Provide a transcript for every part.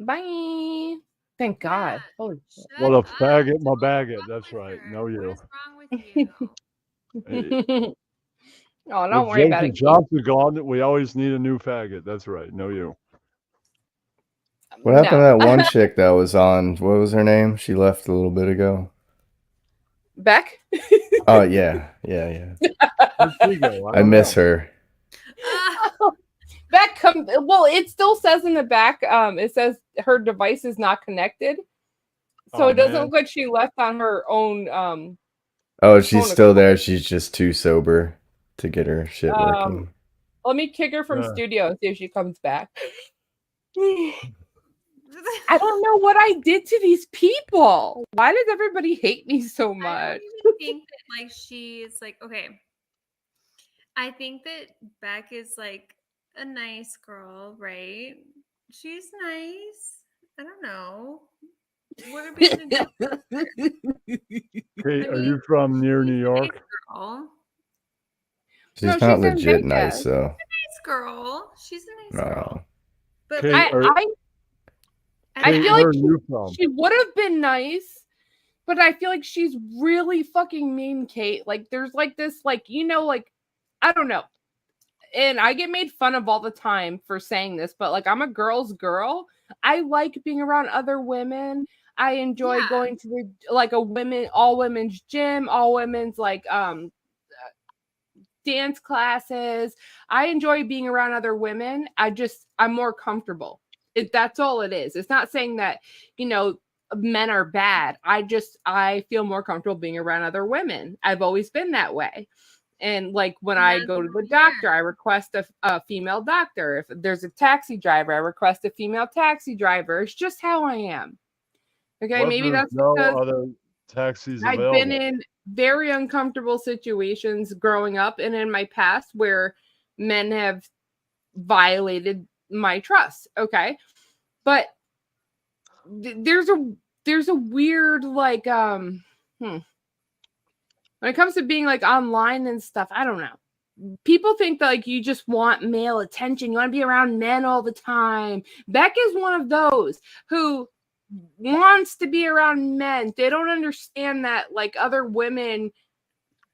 Bye. Thank God. Holy What Shut a up. faggot, my What's baggett. wrong That's with right. her? No, What you. is wrong with you? shit. Hey, Oh, don't with worry about Jason it, Kate. Johnson gone, we always need a new faggot. That's right. No, you. What happened to No. that one chick that was on? What was her name? She left a little bit ago. Beck? Oh yeah, yeah, yeah. Where'd she go? I I don't miss know. her. Beck well, it still says in the back, it says her device is not connected. So Oh it doesn't man. look like she left on her own Oh, she's own still accord. there. She's just too sober to get her shit Um working. Let me kick her from Yeah. studio and see if she comes back. I don't know what I did to these people. Why does everybody hate me so I don't much? even think that like she's like okay. I think that Beck is like a nice girl, right? She's nice. I don't know. What are we gonna do? Kate, I are mean, you from near she's New a nice York? girl. No, She's not she's in legit Vegas. nice though. Nice girl. She's a nice No. girl. But Kate, I I I I mean, Kate, feel I, like where are you from? she would have been nice, but I feel like she's really fucking mean, Kate. Like there's like this, like, like I don't know. And I get made fun of all the time for saying this, but like I'm a girl's girl. I like being around other women. I enjoy yeah. going to the like a all women's gym, all women's like dance classes. I enjoy being around other women. I'm more comfortable. That's all it is. It's not saying that, men are bad. I feel more comfortable being around other women. I've always been that way. And like when And I that's go to the yeah. doctor, I request a female doctor. If there's a taxi driver, I request a female taxi driver. It's just how I am. Okay, What if maybe there's that's no because other taxis I've been available? in very uncomfortable situations growing up and in my past where men have violated my trust. Okay. But there's a weird like when it comes to being like online and stuff, I don't know. People think that like you just want male attention. You want to be around men all the time. Beck is one of those who wants to be around men. They don't understand that like other women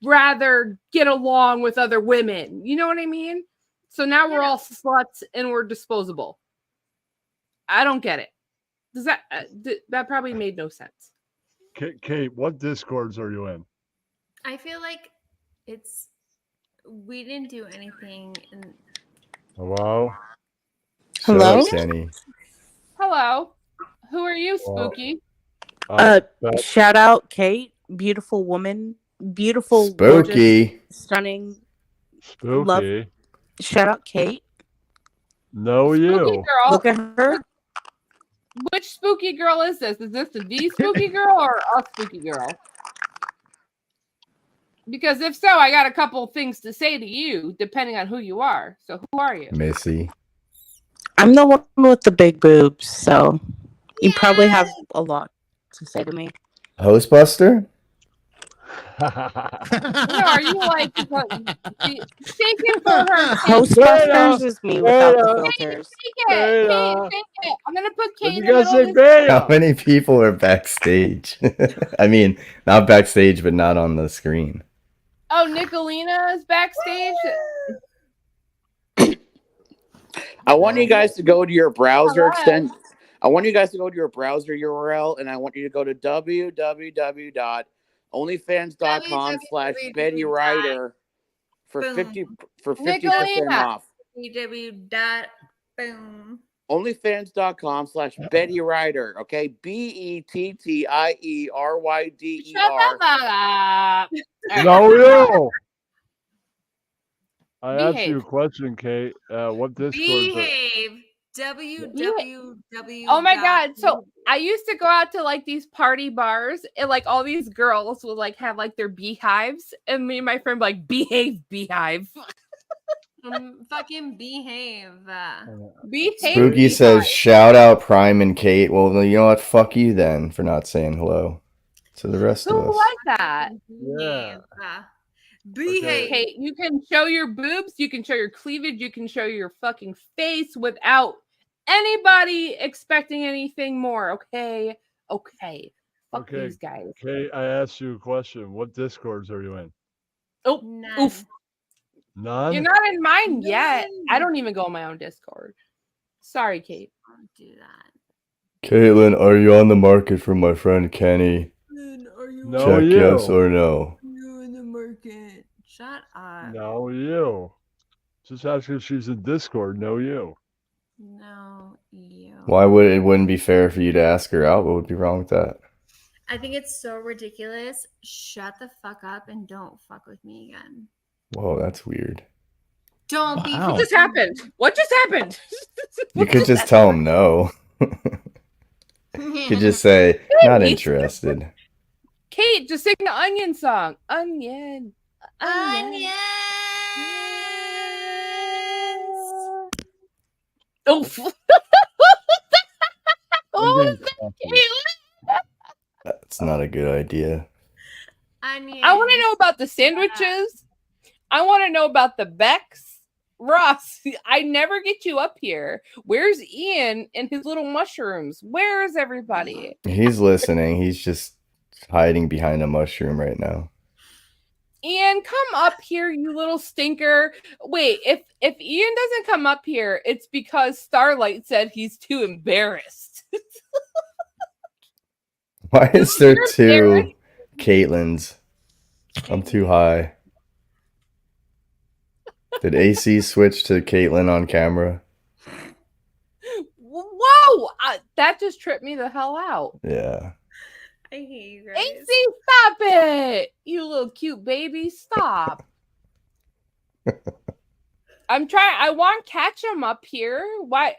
rather get along with other women. You know what I mean? So now we're Yeah. all sluts and we're disposable. I don't get it. Does that probably made no sense? Kate, what discords are you in? I feel like we didn't do anything and Hello? Shut up, Hello? Sandy. Hello. Who are you, Well, Spooky? that Shout out Kate, beautiful woman, beautiful, gorgeous, Spooky. stunning. Love. spooky. Shout out Kate. No, Spooky you. girl. Look at her. Which spooky girl is this? Is this the spooky girl or a spooky girl? Because if so, I got a couple things to say to you, depending on who you are. So who are you? Missy. I'm the one with the big boobs, so you probably have a lot to say to me. Hostbuster? No, are you like take it for her? Hostbusters is me without the Beta, filters. Take it, Kate, beta. take it. I'm gonna put What Kate you in the gotta middle of say, this. How beta? many people are backstage? I mean, not backstage, but not on the screen. Oh, Nicolina is backstage. I want you guys to go to your browser Hello. extent. I want you guys to go to your browser URL, and I want you to go to www.onlyfans.com/Betty for boom. 50% Nicolina. off. Boom. Onlyfans.com/Betty Ryder. Okay, Shut the BETTIERYDER. fuck up. No, you. I asked you Behave. a question, Kate. What discords are? Behave. Oh my god. So www. I used to go out to like these party bars and like all these girls would like have like their beehives and me and my friend would, like behave beehive. Fucking behave. Behave Spooky beehive. says, shout out Prime and Kate. Well, you know what? Fuck you then for not saying hello to the rest Who of us. was that? Behave. Okay. Behave. Kate, you can show your boobs, you can show your cleavage, you can show your fucking face without anybody expecting anything more. Okay. Fuck Okay. these guys. Kate, I asked you a question. What Discords are you in? Oh, None. oof. None? You're not in mine yet. I None. don't even go on my own Discord. Sorry, Kate. Don't do that. Caitlin, are you on the market for my friend Kenny? Are you No, Check you. yes or no. in the market? Shut up. No, you. Just ask if she's in Discord. No, you. No, you. Why would it wouldn't be fair for you to ask her out? What would be wrong with that? I think it's so ridiculous. Shut the fuck up and don't fuck with me again. Whoa, that's weird. Don't be. Wow. What just happened? What just happened? You could just tell him no. You could just say, not interested. Kate, just sing the Onion song. Onion. Onions. Oh. Oh, I'm is getting coffee. Caitlin? That's not a good idea. Onions. I want to know about the sandwiches. I want to know about the Becks. Ross, I never get you up here. Where's Ian and his little mushrooms? Where is everybody? He's listening. He's just hiding behind a mushroom right now. Ian, come up here, you little stinker. Wait, if Ian doesn't come up here, it's because Starlight said he's too embarrassed. Why is there You're two embarrassed. Caitlins? I'm too high. Did AC switch to Caitlin on camera? Whoa! That just tripped me the hell out. Yeah. I hate you guys. AC, stop it! You little cute baby, stop. I'm trying. I want Ketchum up here. Why?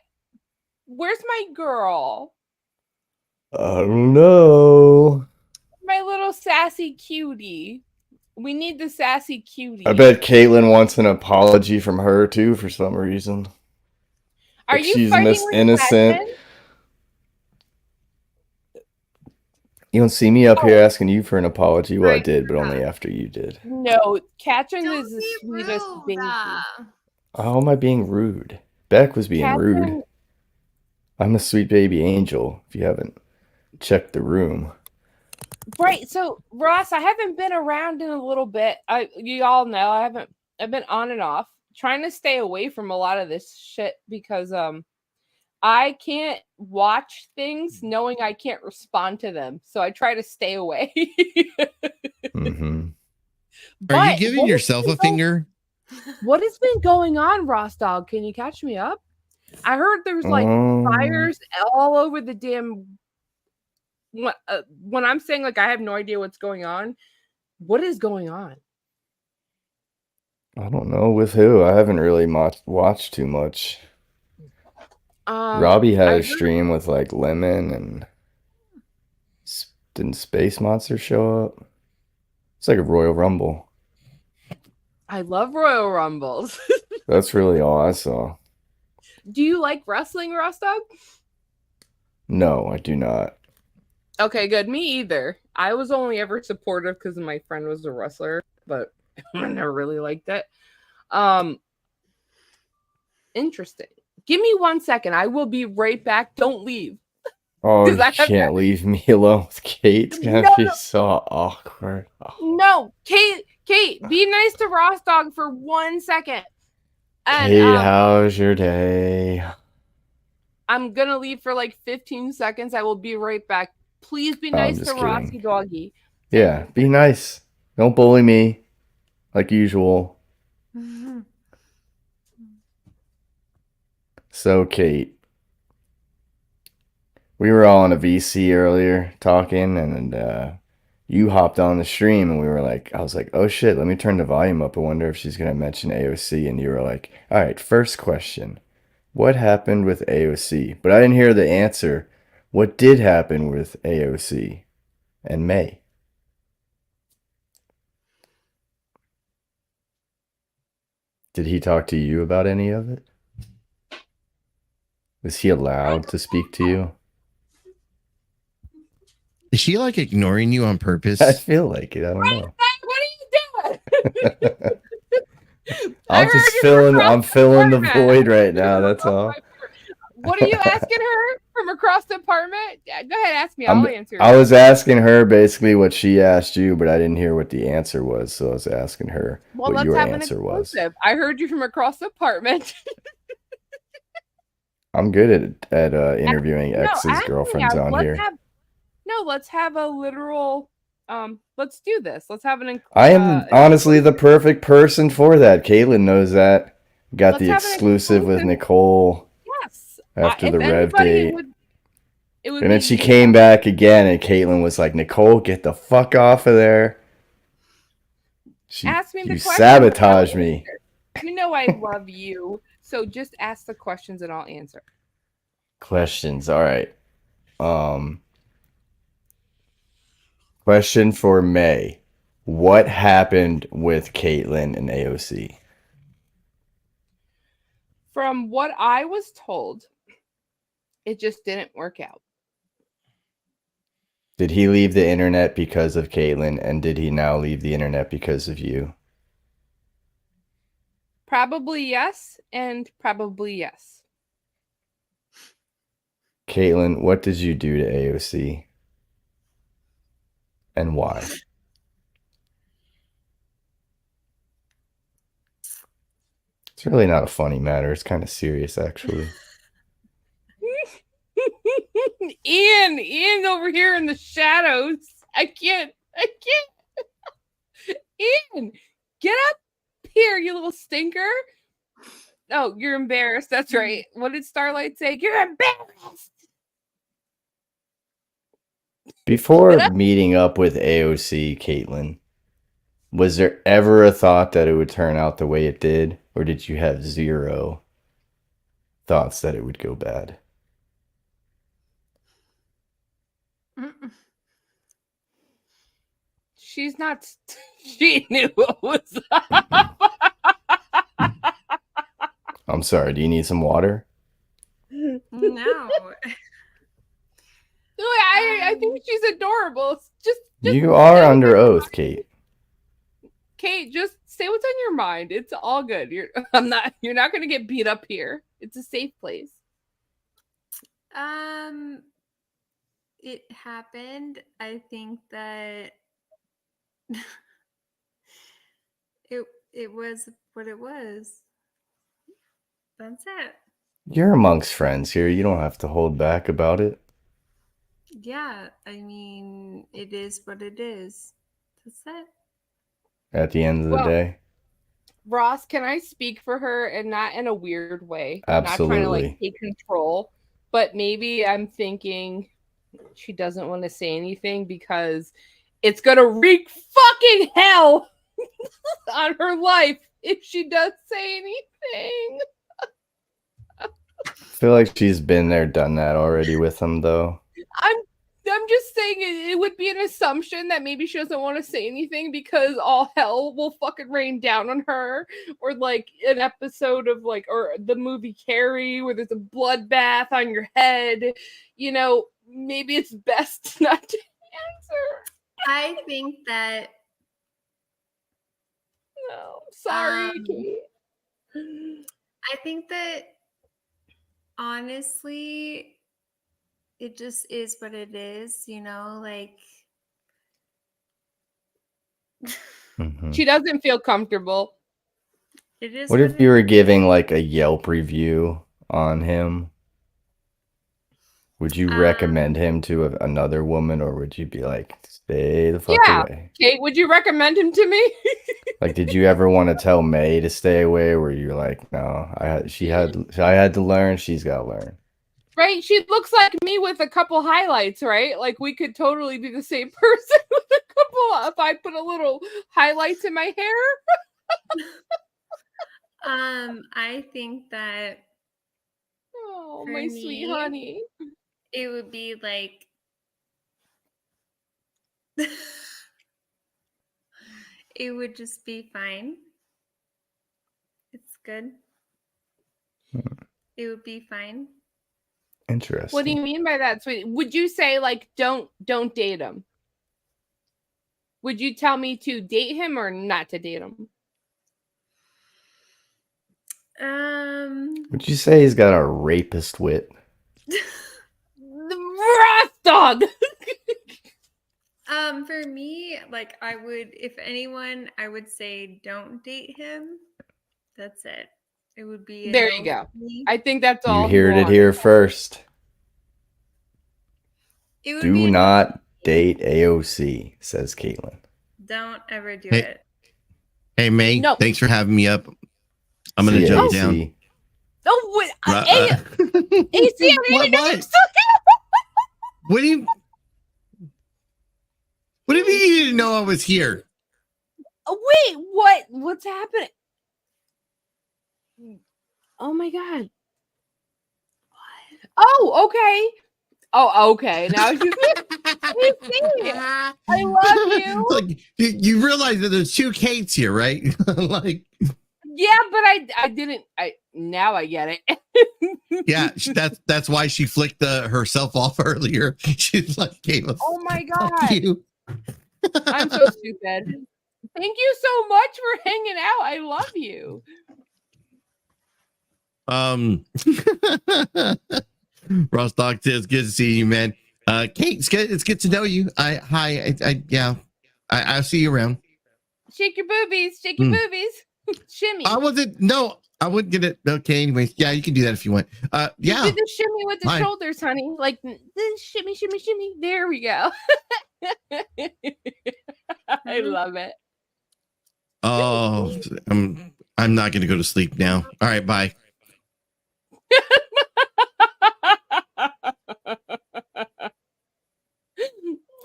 Where's my girl? I don't know. My little sassy cutie. We need the sassy cutie. I bet Caitlin wants an apology from her too for some reason. Are Like you she's fighting Miss with Innocent. Ketchum? You don't see me up here asking you for an apology. Well, I Right. did, but only after you did. No, Ketchum Don't is the be sweetest rude. baby. How am I being rude? Beck was being rude. Ketchum, I'm a sweet baby angel, if you haven't checked the room. right. So Ross, I haven't been around in a little bit. You all know I've been on and off trying to stay away from a lot of this shit because I can't watch things knowing I can't respond to them. So I try to stay away. Mm-hmm. Are you But giving what has yourself been a finger? What has been going on, Ross Dog? Can you catch me up? I heard there's like fires all over the damn. When I'm saying like I have no idea what's going on, what is going on? I don't know with who. I haven't really watched too much. Robbie had I a heard- stream with like Lemon and didn't Space Monster show up? It's like a Royal Rumble. I love Royal Rumbles. That's really all I saw. Do you like wrestling, Ross Dog? No, I do not. Okay, good. Me either. I was only ever supportive because my friend was a wrestler, but I never really liked it. Interesting. Give me 1 second. I will be right back. Don't leave. Oh, 'Cause you I have can't leave me alone with Kate. It's gonna No, be no. so awkward. Oh, No, Kate, be nice to Ross Dog for 1 second. And Kate, how's your day? I'm gonna leave for like 15 seconds. I will be right back. Please be Oh, I'm nice to just Rossy kidding. Doggy. Yeah, be nice. Don't bully me, like usual. So, Kate, we were all in a VC earlier talking, and you hopped on the stream, and I was like, oh shit, let me turn the volume up. I wonder if she's gonna mention AOC. And you were like, all right, first question, what happened with AOC? But I didn't hear the answer. What did happen with AOC and May? Did he talk to you about any of it? Was he allowed to speak to you? Is she like ignoring you on purpose? I feel like it. I don't know. What are you doing? I I'm heard just you filling. across I'm filling the corner. void right now. That's all. What are you asking her from across the apartment? Yeah, go ahead, ask me. I'll answer. I was asking her basically what she asked you, but I didn't hear what the answer was, so I was asking her Well, what let's your have an answer was. exclusive. I heard you from across the apartment. I'm good at interviewing No, exes, ask me girlfriends out. on Let's here. let's have a literal. Let's do this. Let's have an. I am honestly the perfect person for that. Caitlin knows that. Got Let's the have an exclusive with exclusive- Nicole Yes. after If the Rev anybody, date. it would And then be she you. came back again, and Caitlin was like, "Nicole, get the fuck off of there." Ask me the You questions. sabotaged and I'll me. answer. You know I love you, so just ask the questions and I'll answer. Questions. All right. Question for May. What happened with Caitlin and AOC? From what I was told, it just didn't work out. Did he leave the internet because of Caitlin, and did he now leave the internet because of you? Probably yes, and probably yes. Caitlin, what did you do to AOC? And why? It's really not a funny matter. It's kind of serious, actually. Ian over here in the shadows. I can't. Ian, get up here, you little stinker. Oh, you're embarrassed. That's right. What did Starlight say? You're embarrassed. Before meeting up with AOC, Caitlin, was there ever a thought that it would turn out the way it did? Or did you have zero thoughts that it would go bad? She's not. She knew what was up. I'm sorry, do you need some water? No. I think she's adorable. Just You are under oath, Kate. Kate, just say what's on your mind. It's all good. You're not gonna get beat up here. It's a safe place. It happened. I think that it was what it was. That's it. You're amongst friends here. You don't have to hold back about it. Yeah, I mean, it is what it is. That's it. At the end of the day. Ross, can I speak for her and not in a weird way? I'm not trying to Absolutely. take control, but maybe I'm thinking she doesn't want to say anything because it's gonna wreak fucking hell on her life if she does say anything. I feel like she's been there, done that already with him, though. I'm just saying it would be an assumption that maybe she doesn't want to say anything because all hell will fucking rain down on her, or like an episode of like, or the movie Carrie where there's a bloodbath on your head. You know, maybe it's best not to answer. I think that No, sorry, Kate. I think that honestly, it just is what it is, you know, like Mhm. She doesn't feel comfortable. it is. What if you were giving like a Yelp review on him? Would you recommend him to another woman, or would you be like, stay the fuck away? Kate, would you recommend him to me? Like, did you ever want to tell May to stay away? Or were you like, no, I had to learn. She's got to learn. Right? She looks like me with a couple highlights, right? Like we could totally be the same person with a couple. If I put a little highlights in my hair. I think that Oh, For my sweet me? honey. it would be like it would just be fine. It's good. It would be fine. Interesting. What do you mean by that, sweetie? Would you say like don't date him? Would you tell me to date him or not to date him? Would you say he's got a rapist wit? The dog. For me, like I would, if anyone, I would say don't date him. That's it. It would be a There no you go. for me. I think that's all. You he heard it wanted. here first. It would Do be a no not for me. date AOC, says Caitlin. Don't ever do Hey, it. Hey, May, No. thanks for having me up. I'm going to jump down. CAC. Oh, wait, Uh, AC, I didn't even know What? you still What do you mean you didn't know I was here? Wait, what? What's happening? Oh my god. What? Oh, okay. Oh, okay. Now you I love you. Like you realize that there's two Kates here, right? Like, Yeah, but I didn't. Now I get it. yeah, that's why she flicked herself off earlier. She's like, Kayla, Oh my fuck god. you. I'm so stupid. Thank you so much for hanging out. I love you. Rostock says, good to see you, man. Kate, it's good to know you. I'll see you around. Shake your boobies. Shake your boobies. Shimmy. I wouldn't get it. Okay, anyways. Yeah, you can do that if you want. Yeah. Do the shimmy with the Fine. shoulders, honey. Like this shimmy, shimmy, shimmy. There we go. I love it. Oh, I'm not gonna go to sleep now. All right, bye.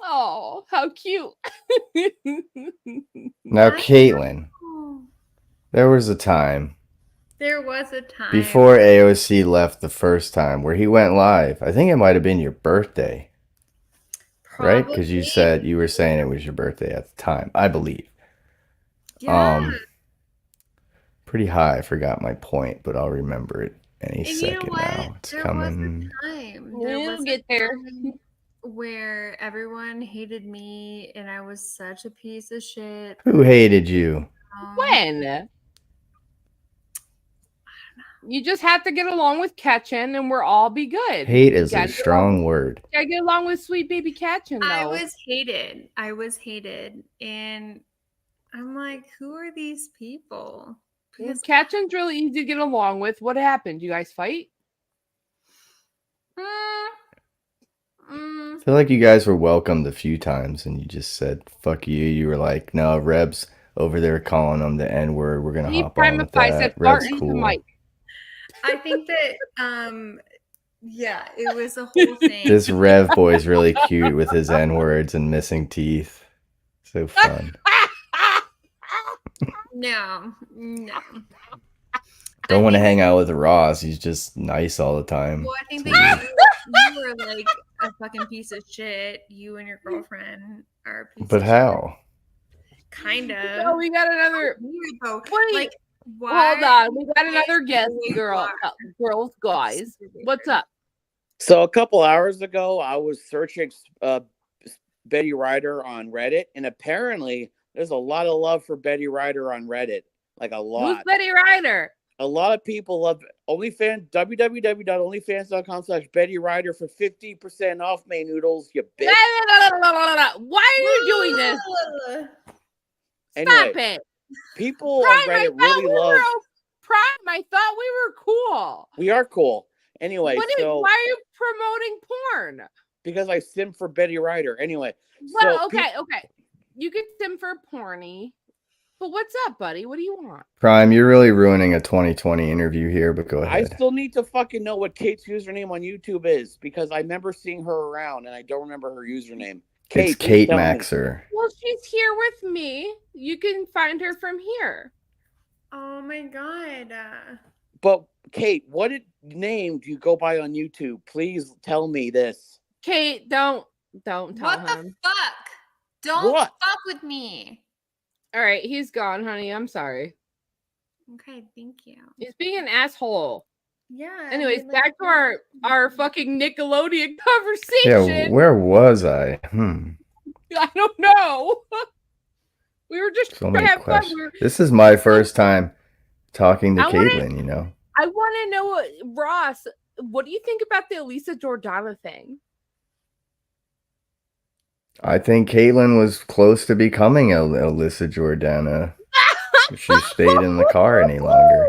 Oh, how cute. Now, Caitlin, Oh, there was a time there was a time before AOC left the first time where he went live. I think it might have been your birthday, right? Because you Probably. said you were saying it was your birthday at the time, I believe. Yeah. Pretty high. I forgot my point, but I'll remember it any And you know second what? now. It's There coming. was a time. We'll get there. Where everyone hated me and I was such a piece of shit. Who hated you? When? You just have to get along with Ketchen and we'll all be good. Hate is Gotta a get strong word. Gotta get along with sweet baby Ketchen, though. I was hated. And I'm like, who are these people? Because Ketchen's really easy to get along with. What happened? You guys fight? I feel like you guys were welcomed a few times and you just said, fuck you. You were like, no, Reb's over there calling them the N word. We're going to He hop on with prima said that. Reb's fart into the cool. mic. I think that yeah, it was a whole thing. This Rev boy's really cute with his N words and missing teeth. So fun. No. Don't want to hang out with Ross. He's just nice all the time. Well, I think It's that weird. you were like a fucking piece of shit. You and your girlfriend are a piece But of how? shit. Kind of. Oh, we got another. Weird though. Wait, Like, why? hold on. We got another guys guest, always girl. are. Girls, guys. Super What's weird. up? So a couple hours ago, I was searching Betty Ryder on Reddit, and apparently there's a lot of love for Betty Ryder on Reddit. Like a Who's lot. Betty Ryder? A lot of people love OnlyFans. www.onlyfans.com/Betty Ryder for 50% off, May Noodles. You bitch. Why are you doing this? Stop Anyway, it. people Prime, on Reddit I thought really we love. were Prime, I thought we were cool. We are cool. Anyway, Why so are you promoting porn? because I sim for Betty Ryder. Anyway, Well, so okay. You can sim for porny. But what's up, buddy? What do you want? Prime, you're really ruining a 2020 interview here, but go I ahead. still need to fucking know what Kate's username on YouTube is because I remember seeing her around and I don't remember her username. It's please Kate tell me. Maxer. Well, she's here with me. You can find her from here. Oh my god. But Kate, what name do you go by on YouTube? Please tell me this. Kate, don't tell What the him. fuck? Don't What? fuck with me. All right, he's gone, honey. I'm sorry. Okay, thank you. He's being an asshole. Yeah. Anyways, I mean, back to our fucking Nickelodeon Yeah, conversation. where was I? I don't know. We were just So trying many to have fun. questions. This is my first time talking to I wanna- Caitlyn, you know. I want to know what Ross. What do you think about the Elisa Jordana thing? I think Caitlyn was close to becoming Alyssa Jordana if she stayed in the car any longer.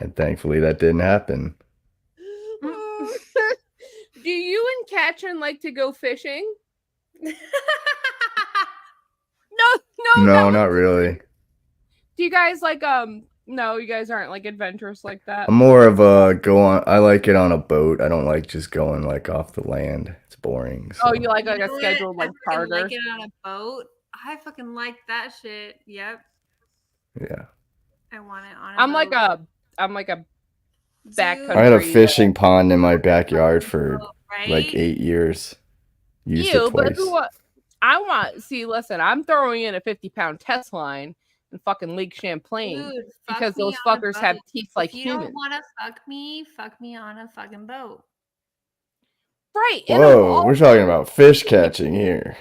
And thankfully that didn't happen. Do you and Katrin like to go fishing? No, No, not really. Do you guys like no, you guys aren't like adventurous like that. I'm more of a I like it on a boat. I don't like just going like off the land. It's boring. Oh, so. you like You a know what? scheduled like I fucking charter. like it on a boat. I fucking like that shit. Yep. Yeah. I want it on a I'm boat. like a Dude, backcountry. I had a Country, fishing pond in my backyard for right? like 8 years. Used you, it but twice. I want see, listen, I'm throwing in a 50-pound test line in fucking Lake Champlain Dude, fuck because me those on a fuckers have boat. teeth like If you don't humans. want to fuck me on a fucking boat. Right. and Whoa, we're talking about fish catching here.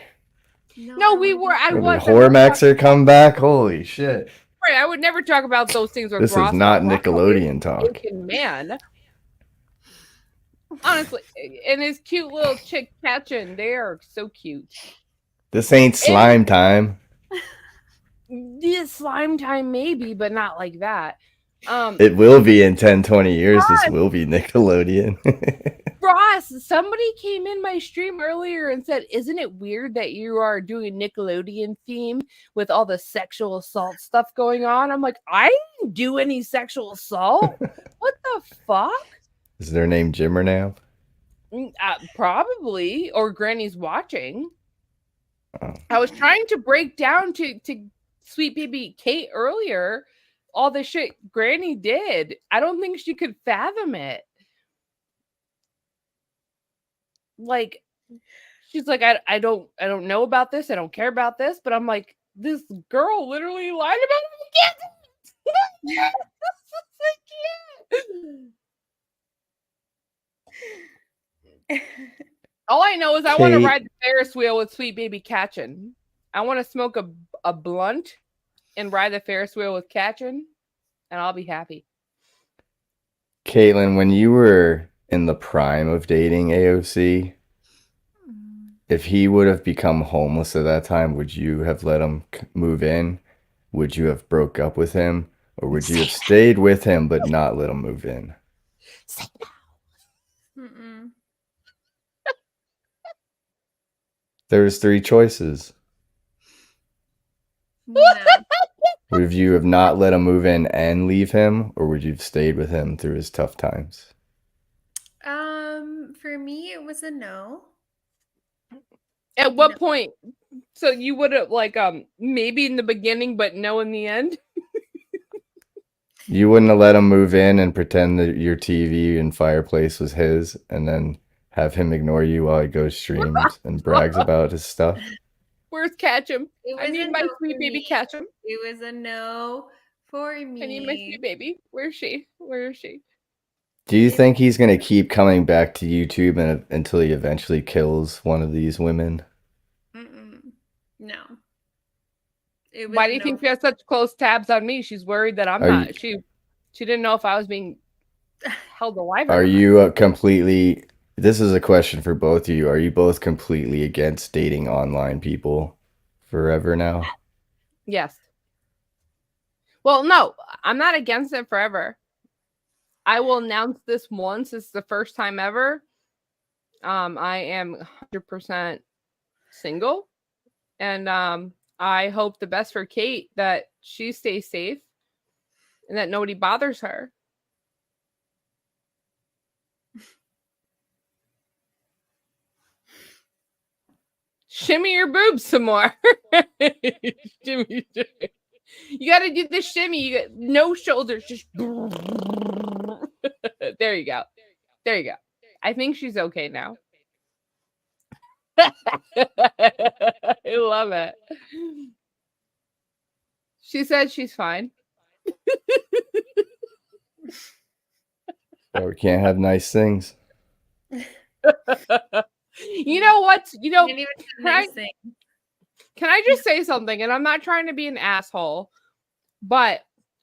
No, we were. I When was. the Hormexer come back? Holy shit. Right, I would never talk about those things with This Ross. is not Ross Nickelodeon is talk. a fucking man. Honestly, and his cute little chick Katrin, they are so cute. This ain't slime time. This slime time maybe, but not like that. It will be in 10, 20 years. This will be Nickelodeon. Ross, somebody came in my stream earlier and said, "Isn't it weird that you are doing Nickelodeon theme with all the sexual assault stuff going on?" I'm like, I didn't do any sexual assault. What the fuck? Is their name Jimmernam? Probably, or Granny's watching. Oh. I was trying to break down to sweet baby Kate earlier all the shit Granny did. I don't think she could fathom it. Like, she's like, I don't know about this. I don't care about this. But I'm like, this girl literally lied about it. I can't. All I know is I want to Kate. ride the Ferris wheel with sweet baby Katrin. I want to smoke a blunt and ride the Ferris wheel with Katrin, and I'll be happy. Caitlin, when you were in the prime of dating AOC, if he would have become homeless at that time, would you have let him move in? Would you have broke up with him? Or would you have stayed with him but not let him move in? Mm-mm. There's 3 choices. No. Would you have not let him move in and leave him? Or would you have stayed with him through his tough times? For me, it was a no. At what No. point? So you would have like maybe in the beginning, but no in the end. You wouldn't have let him move in and pretend that your TV and fireplace was his and then have him ignore you while he goes streams and brags about his stuff? Where's Katrin? It I was need a my no sweet for baby me. Katrin. It was a no for me. I need my sweet baby. Where's she? Where is she? Do you think he's going to keep coming back to YouTube until he eventually kills one of these women? Mm-mm. No. It was Why a do you no think for she has such close tabs on me? She's worried that I'm Are not. She didn't know if I was being held alive. or Are not. you completely... This is a question for both of you. Are you both completely against dating online people forever now? Yes. Well, no, I'm not against it forever. I will announce this once. It's the first time ever. I am 100% single, and I hope the best for Kate, that she stays safe and that nobody bothers her. Shimmy your boobs some more. Shimmy. You got to do the shimmy. You got no shoulders. Just there you go. There you go. I think she's okay now. I love it. She said she's fine. Or we can't have nice things. You know what? You know, Can't even say right? nice thing. Can I just say something? And I'm not trying to be an asshole, but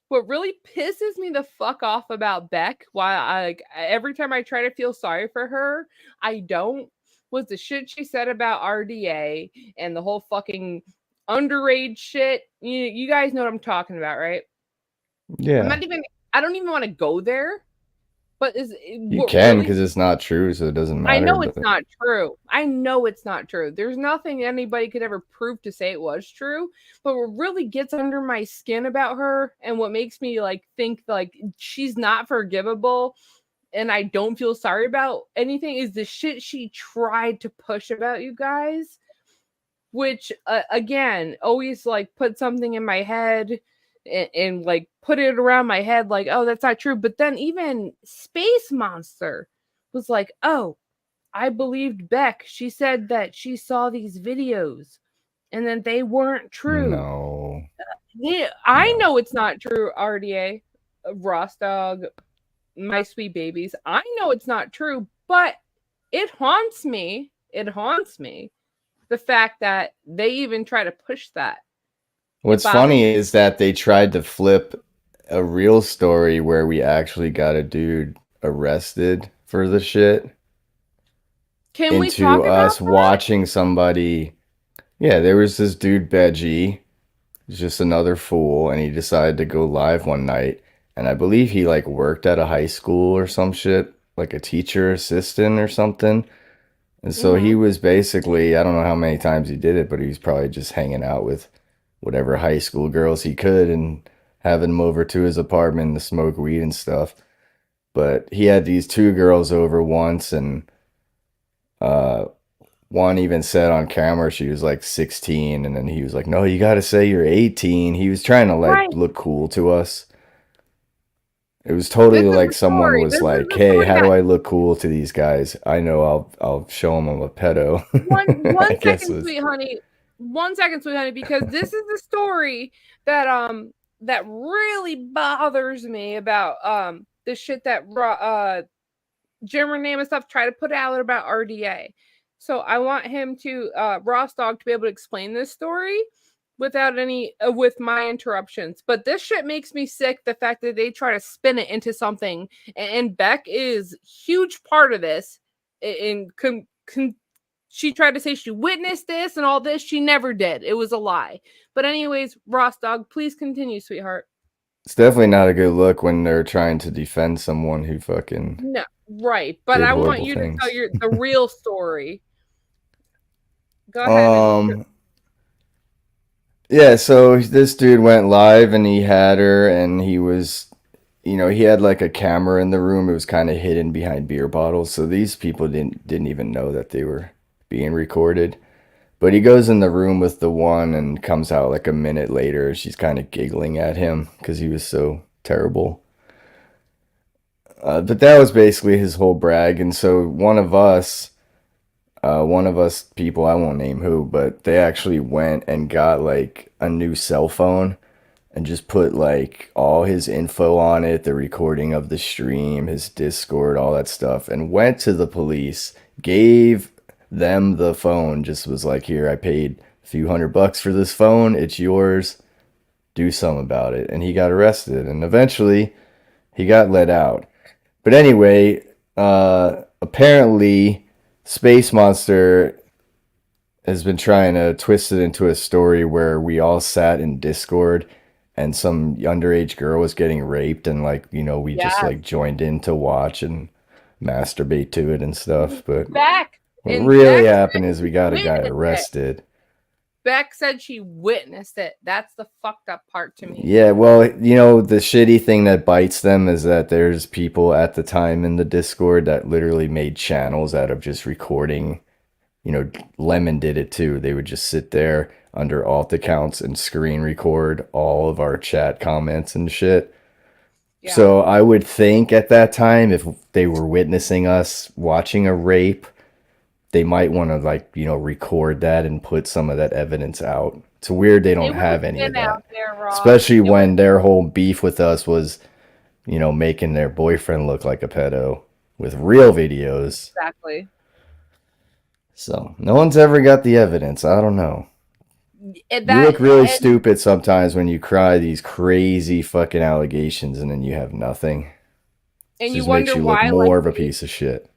what really pisses me the fuck off about Beck, why I like every time I try to feel sorry for her, I don't, was the shit she said about RDA and the whole fucking underage shit. You guys know what I'm talking about, right? Yeah. I don't even want to go there. But You can, because it's not true, so it doesn't matter. I know it's not true. I know it's not true. There's nothing anybody could ever prove to say it was true. But what really gets under my skin about her, and what makes me like think like she's not forgivable, and I don't feel sorry about anything, is the shit she tried to push about you guys, which again always like put something in my head. And like put it around my head like, oh, that's not true. But then even Space Monster was like, oh, I believed Beck. She said that she saw these videos and then they weren't true. No. I know it's not true, RDA, Ross Dog, my sweet babies. I know it's not true, but it haunts me. It haunts me. The fact that they even try to push that. What's funny is that they tried to flip a real story where we actually got a dude arrested for the shit Can we into talk about us that? watching somebody. Yeah, there was this dude, Beji, just another fool, and he decided to go live one night. And I believe he like worked at a high school or some shit, like a teacher assistant or something. And so he was basically, I don't know how many times he did it, but he was probably just hanging out with whatever high school girls he could and having them over to his apartment to smoke weed and stuff. But he had these two girls over once, and one even said on camera she was like 16, and then he was like, no, you got to say you're 18. He was trying to like look cool to us. It was totally like someone was like, hey, how do I look cool to these guys? I know I'll show them I'm a pedo. One second, sweet honey. 1 second, sweet honey, because this is the story that that really bothers me about the shit that Jim Renee and stuff try to put out about RDA. So I want him to Ross Dog to be able to explain this story without any with my interruptions. But this shit makes me sick, the fact that they try to spin it into something, and Beck is huge part of this. She tried to say she witnessed this and all this. She never did. It was a lie. But anyways, Ross Dog, please continue, sweetheart. It's definitely not a good look when they're trying to defend someone who fucking... No, right. But I want you to tell the real story. Go ahead. Yeah, so this dude went live and he had her, and he was... You know, he had like a camera in the room. It was kind of hidden behind beer bottles. So these people didn't even know that they were being recorded. But he goes in the room with the one and comes out like a minute later. She's kind of giggling at him because he was so terrible. But that was basically his whole brag. And so one of us people, I won't name who, but they actually went and got like a new cell phone and just put like all his info on it, the recording of the stream, his Discord, all that stuff, and went to the police, gave them the phone, just was like, here, I paid a few $100 for this phone, it's yours, do something about it. And he got arrested, and eventually he got let out. But anyway, apparently Space Monster has been trying to twist it into a story where we all sat in Discord and some underage girl was getting raped, and like, you know, we just like joined in to watch and masturbate to it and stuff. But what really happened is we got a guy arrested. Beck said she witnessed it. That's the fucked up part to me. Yeah, well, you know, the shitty thing that bites them is that there's people at the time in the Discord that literally made channels out of just recording. You know, Lemon did it too. They would just sit there under alt accounts and screen record all of our chat comments and shit. Yeah. So I would think at that time, if they were witnessing us watching a rape, they might want to, like, you know, record that and put some of that evidence out. It's weird they don't have any of that. Especially when their whole beef with us was, you know, making their boyfriend look like a pedo with real videos. Exactly. So no one's ever got the evidence. I don't know. And You look really and, stupid sometimes when you cry these crazy fucking allegations and then you have nothing. and you Just makes wonder you look why, more of a like, piece of shit.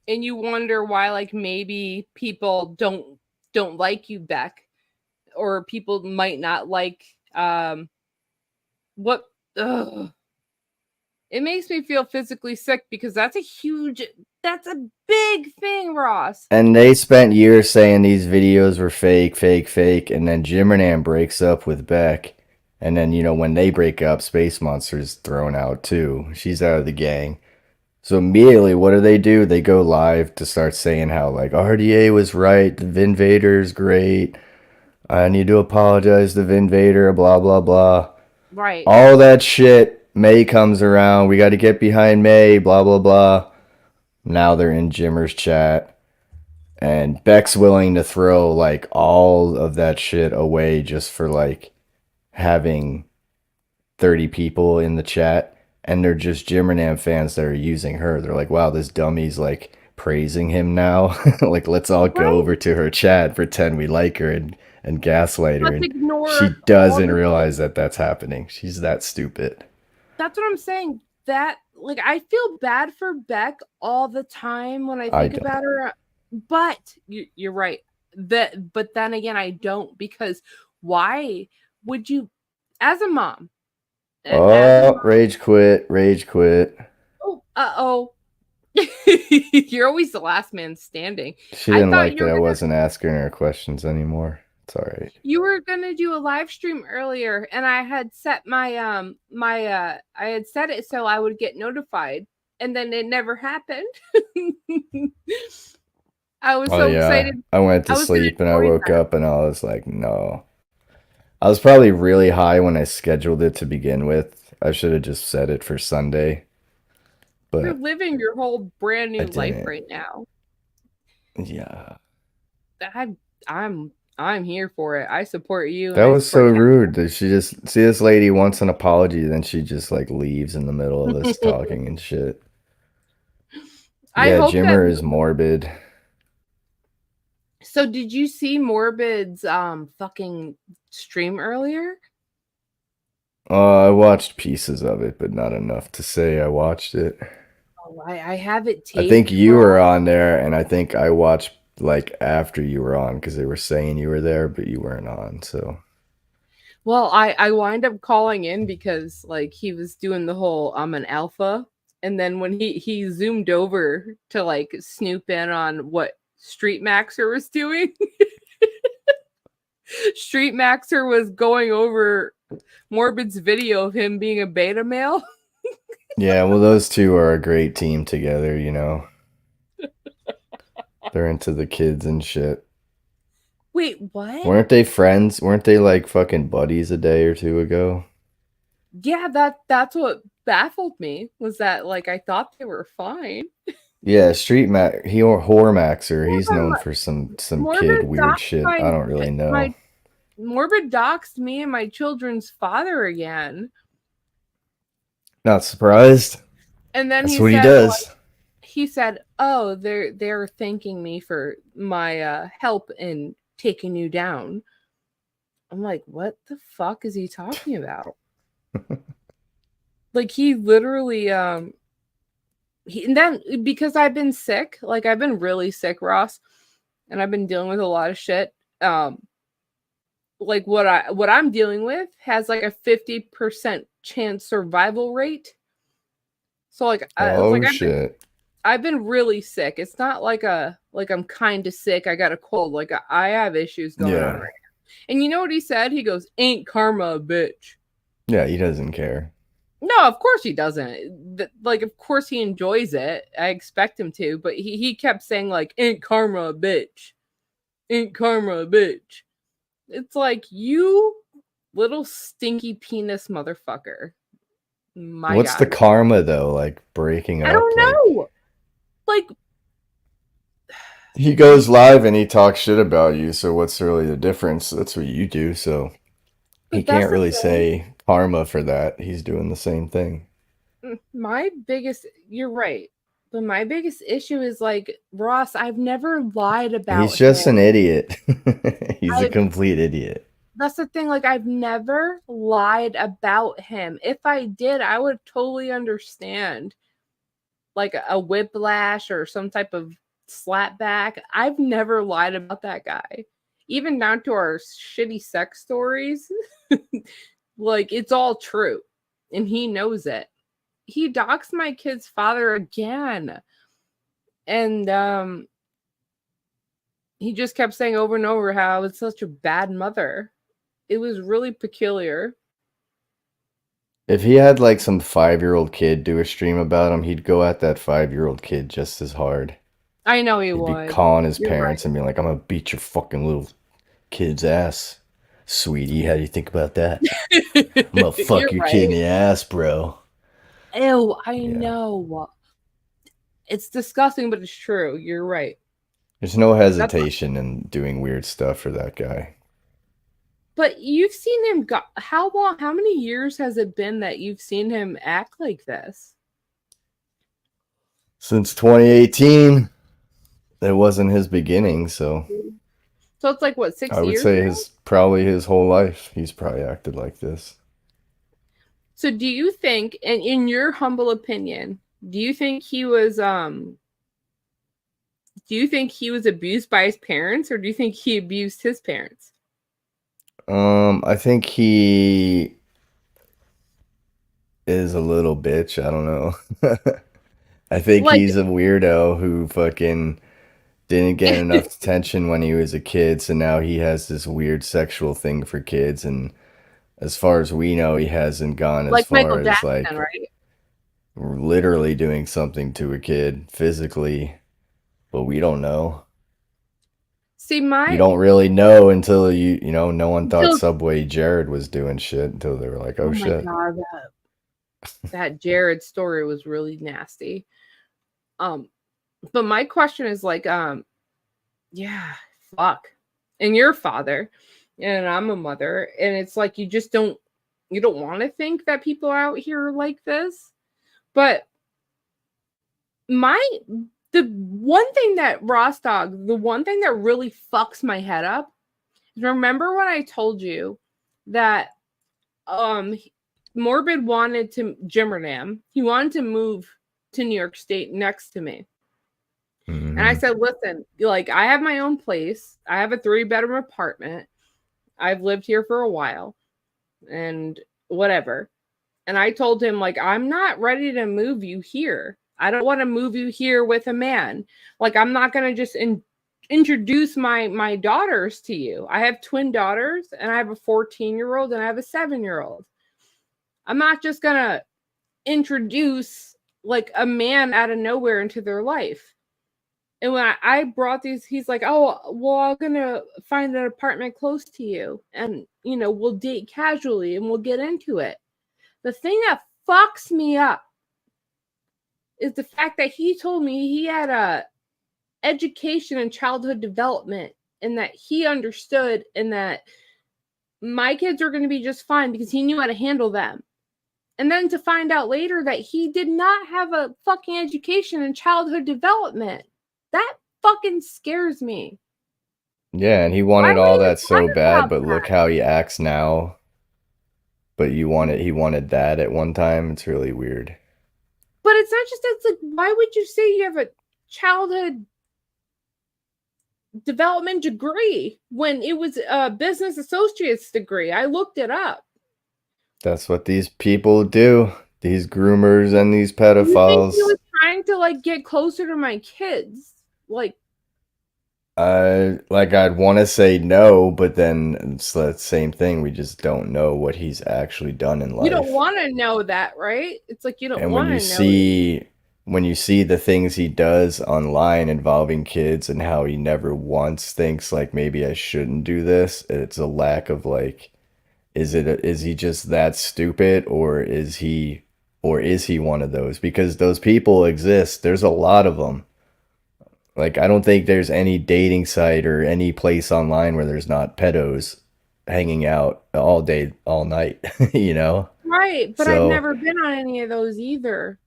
and you wonder why, like, maybe people don't like you, Beck, or people might not like what. Ugh. It makes me feel physically sick because that's a big thing, Ross. And they spent years saying these videos were fake, fake, fake, and then Jimmernan breaks up with Beck. And then, you know, when they break up, Space Monster's thrown out too. She's out of the gang. So immediately, what do? They go live to start saying how, like, RDA was right, the Vin Vader's great. I need to apologize to Vin Vader, blah, blah, blah. Right. All that shit. May comes around. We got to get behind May, blah, blah, blah. Now they're in Jimmer's chat. And Beck's willing to throw, like, all of that shit away just for, like, having 30 people in the chat. And they're just Jimmernan fans that are using her. They're like, wow, this dummy's, like, praising him now. Like, let's all go Right. over to her chat, pretend we like her, and gaslight her. Let's And ignore she all doesn't the- realize that that's happening. She's that stupid. That's what I'm saying. That, like, I feel bad for Beck all the time when I I think don't. about her. But you're right. But then again, I don't, because why would you, as a mom? Oh, rage quit, rage quit. Oh, you're always the last man standing. She I didn't thought like you that were I gonna- wasn't asking her questions anymore. It's all right. You were gonna do a live stream earlier, and I had set my I had set it so I would get notified, and then it never happened. I was so excited. I went to I was gonna sleep and I join woke that. up and I was like, no. I was probably really high when I scheduled it to begin with. I should have just set it for Sunday. You're But living your whole brand new life didn't. right now. yeah, I'm here for it. I support you. and that I was so support rude. That she just see this lady wants an apology, then she just like leaves in the middle of us talking and shit. I Yeah, hope Jimmer that. is morbid. So did you see Morbid's fucking stream earlier? I watched pieces of it, but not enough to say I watched it. Oh, I have it I taped. think you were on there, and I think I watched like after you were on because they were saying you were there, but you weren't on. So Well, I wind up calling in because like he was doing the whole I'm an alpha, and then when he zoomed over to like snoop in on what Street Maxer was doing, Street Maxer was going over Morbid's video of him being a beta male. yeah, well, those two are a great team together. You know, they're into the kids and shit. Wait, what? Weren't they friends? Weren't they like fucking buddies a day or two ago? Yeah, that's what baffled me, was that like I thought they were fine. Yeah, Street Max, Hormaxer, he's Yeah, known for some Morbid kid weird doxed shit. my- I don't really know. Morbid doxed me and my children's father again. Not surprised. And then That's he what he said, does. like, he said, "Oh, they're thanking me for my help in taking you down." I'm like, "What the fuck is he talking about?" Like he literally and then because I've been sick, like I've been really sick, Ross, and I've been dealing with a lot of shit. Like what I'm dealing with has like a 50% chance survival rate. So like Oh shit. I've been really sick. It's not like I'm kind of sick. I got a cold. Like I have issues going Yeah. on right now. And you know what he said? He goes, "Ain't karma a bitch?" Yeah, he doesn't care. No, of course he doesn't. Like, of course he enjoys it. I expect him to, but he kept saying like, "Ain't karma a bitch? Ain't karma a bitch?" It's like, you little stinky penis motherfucker. My What's God. the karma though? Like breaking up? I don't like- know. Like, He goes live and he talks shit about you, so what's really the difference? That's what you do, so he But that's can't the really thing. say karma for that. He's doing the same thing. my biggest, you're right. But my biggest issue is like Ross, I've never lied about He's just him. an idiot. He's a I've complete idiot. That's the thing, like I've never lied about him. If I did, I would totally understand like a whiplash or some type of slap back. I've never lied about that guy. Even down to our shitty sex stories. Like it's all true. And he knows it. He doxed my kid's father again. And he just kept saying over and over how I was such a bad mother. It was really peculiar. If he had like some 5-year-old kid do a stream about him, he'd go at that 5-year-old kid just as hard. I know he He'd would. be calling his You're parents right. and being like, I'm gonna beat your fucking little kid's ass. Sweetie, how do you think about that? I'm gonna fuck You're your kid in right. the ass, bro. Ew, I Yeah. know. It's disgusting, but it's true. You're right. There's no hesitation in doing weird stuff for that guy. But you've seen him go how long, how many years has it been that you've seen him act like this? Since 2018, it wasn't his beginning, so So it's like what, 6 I would years say now? probably his whole life he's probably acted like this. So do you think, and in your humble opinion, do you think he was abused by his parents, or do you think he abused his parents? I think he is a little bitch. I don't know. I think Like he's a weirdo who fucking didn't get enough attention when he was a kid, so now he has this weird sexual thing for kids, and as far as we know, he hasn't gone as like far Michael as Jackson, like right? literally doing something to a kid physically, but we don't know. See, You don't really know until no one thought Until- Subway Jared was doing shit until they were like, oh my shit. god, that Jared story was really nasty. But my question is like, yeah, fuck. And you're a father, and I'm a mother, and it's like you don't want to think that people are out here like this. But the one thing that the one thing that really fucks my head up is, remember when I told you that Morbid wanted to Jimmerdam, he wanted to move to New York State next to me. Mhm. And I said, listen, like I have my own place. I have a 3-bedroom apartment. I've lived here for a while and whatever. And I told him, like, I'm not ready to move you here. I don't want to move you here with a man. Like, I'm not going to just introduce my daughters to you. I have twin daughters, and I have a 14-year-old and I have a 7-year-old. I'm not just going to introduce like a man out of nowhere into their life. And when I brought these, he's like, oh, well, I'm going to find an apartment close to you. And, we'll date casually and we'll get into it. The thing that fucks me up is the fact that he told me he had a education and childhood development, and that he understood, and that my kids are going to be just fine because he knew how to handle them. And then to find out later that he did not have a fucking education and childhood development. That fucking scares me. Yeah, and he wanted Why all would he that so lie bad, about but look how he acts now. But he wanted that at one time. It's really weird. But it's not just, it's like, why would you say you have a childhood development degree when it was a business associate's degree? I looked it up. That's what these people do. These groomers and these You think pedophiles. he was trying to like get closer to my kids? Like, I'd want to say no, but then it's the same thing. We just don't know what he's actually done in life. you don't want to know that, right? It's like you don't And want when to you know. when you see the things he does online involving kids and how he never once thinks like maybe I shouldn't do this, it's a lack of like, is he just that stupid, or is he one of those? Because those people exist. There's a lot of them. Like, I don't think there's any dating site or any place online where there's not pedos hanging out all day, all night, Right, but I've So, never been on any of those either.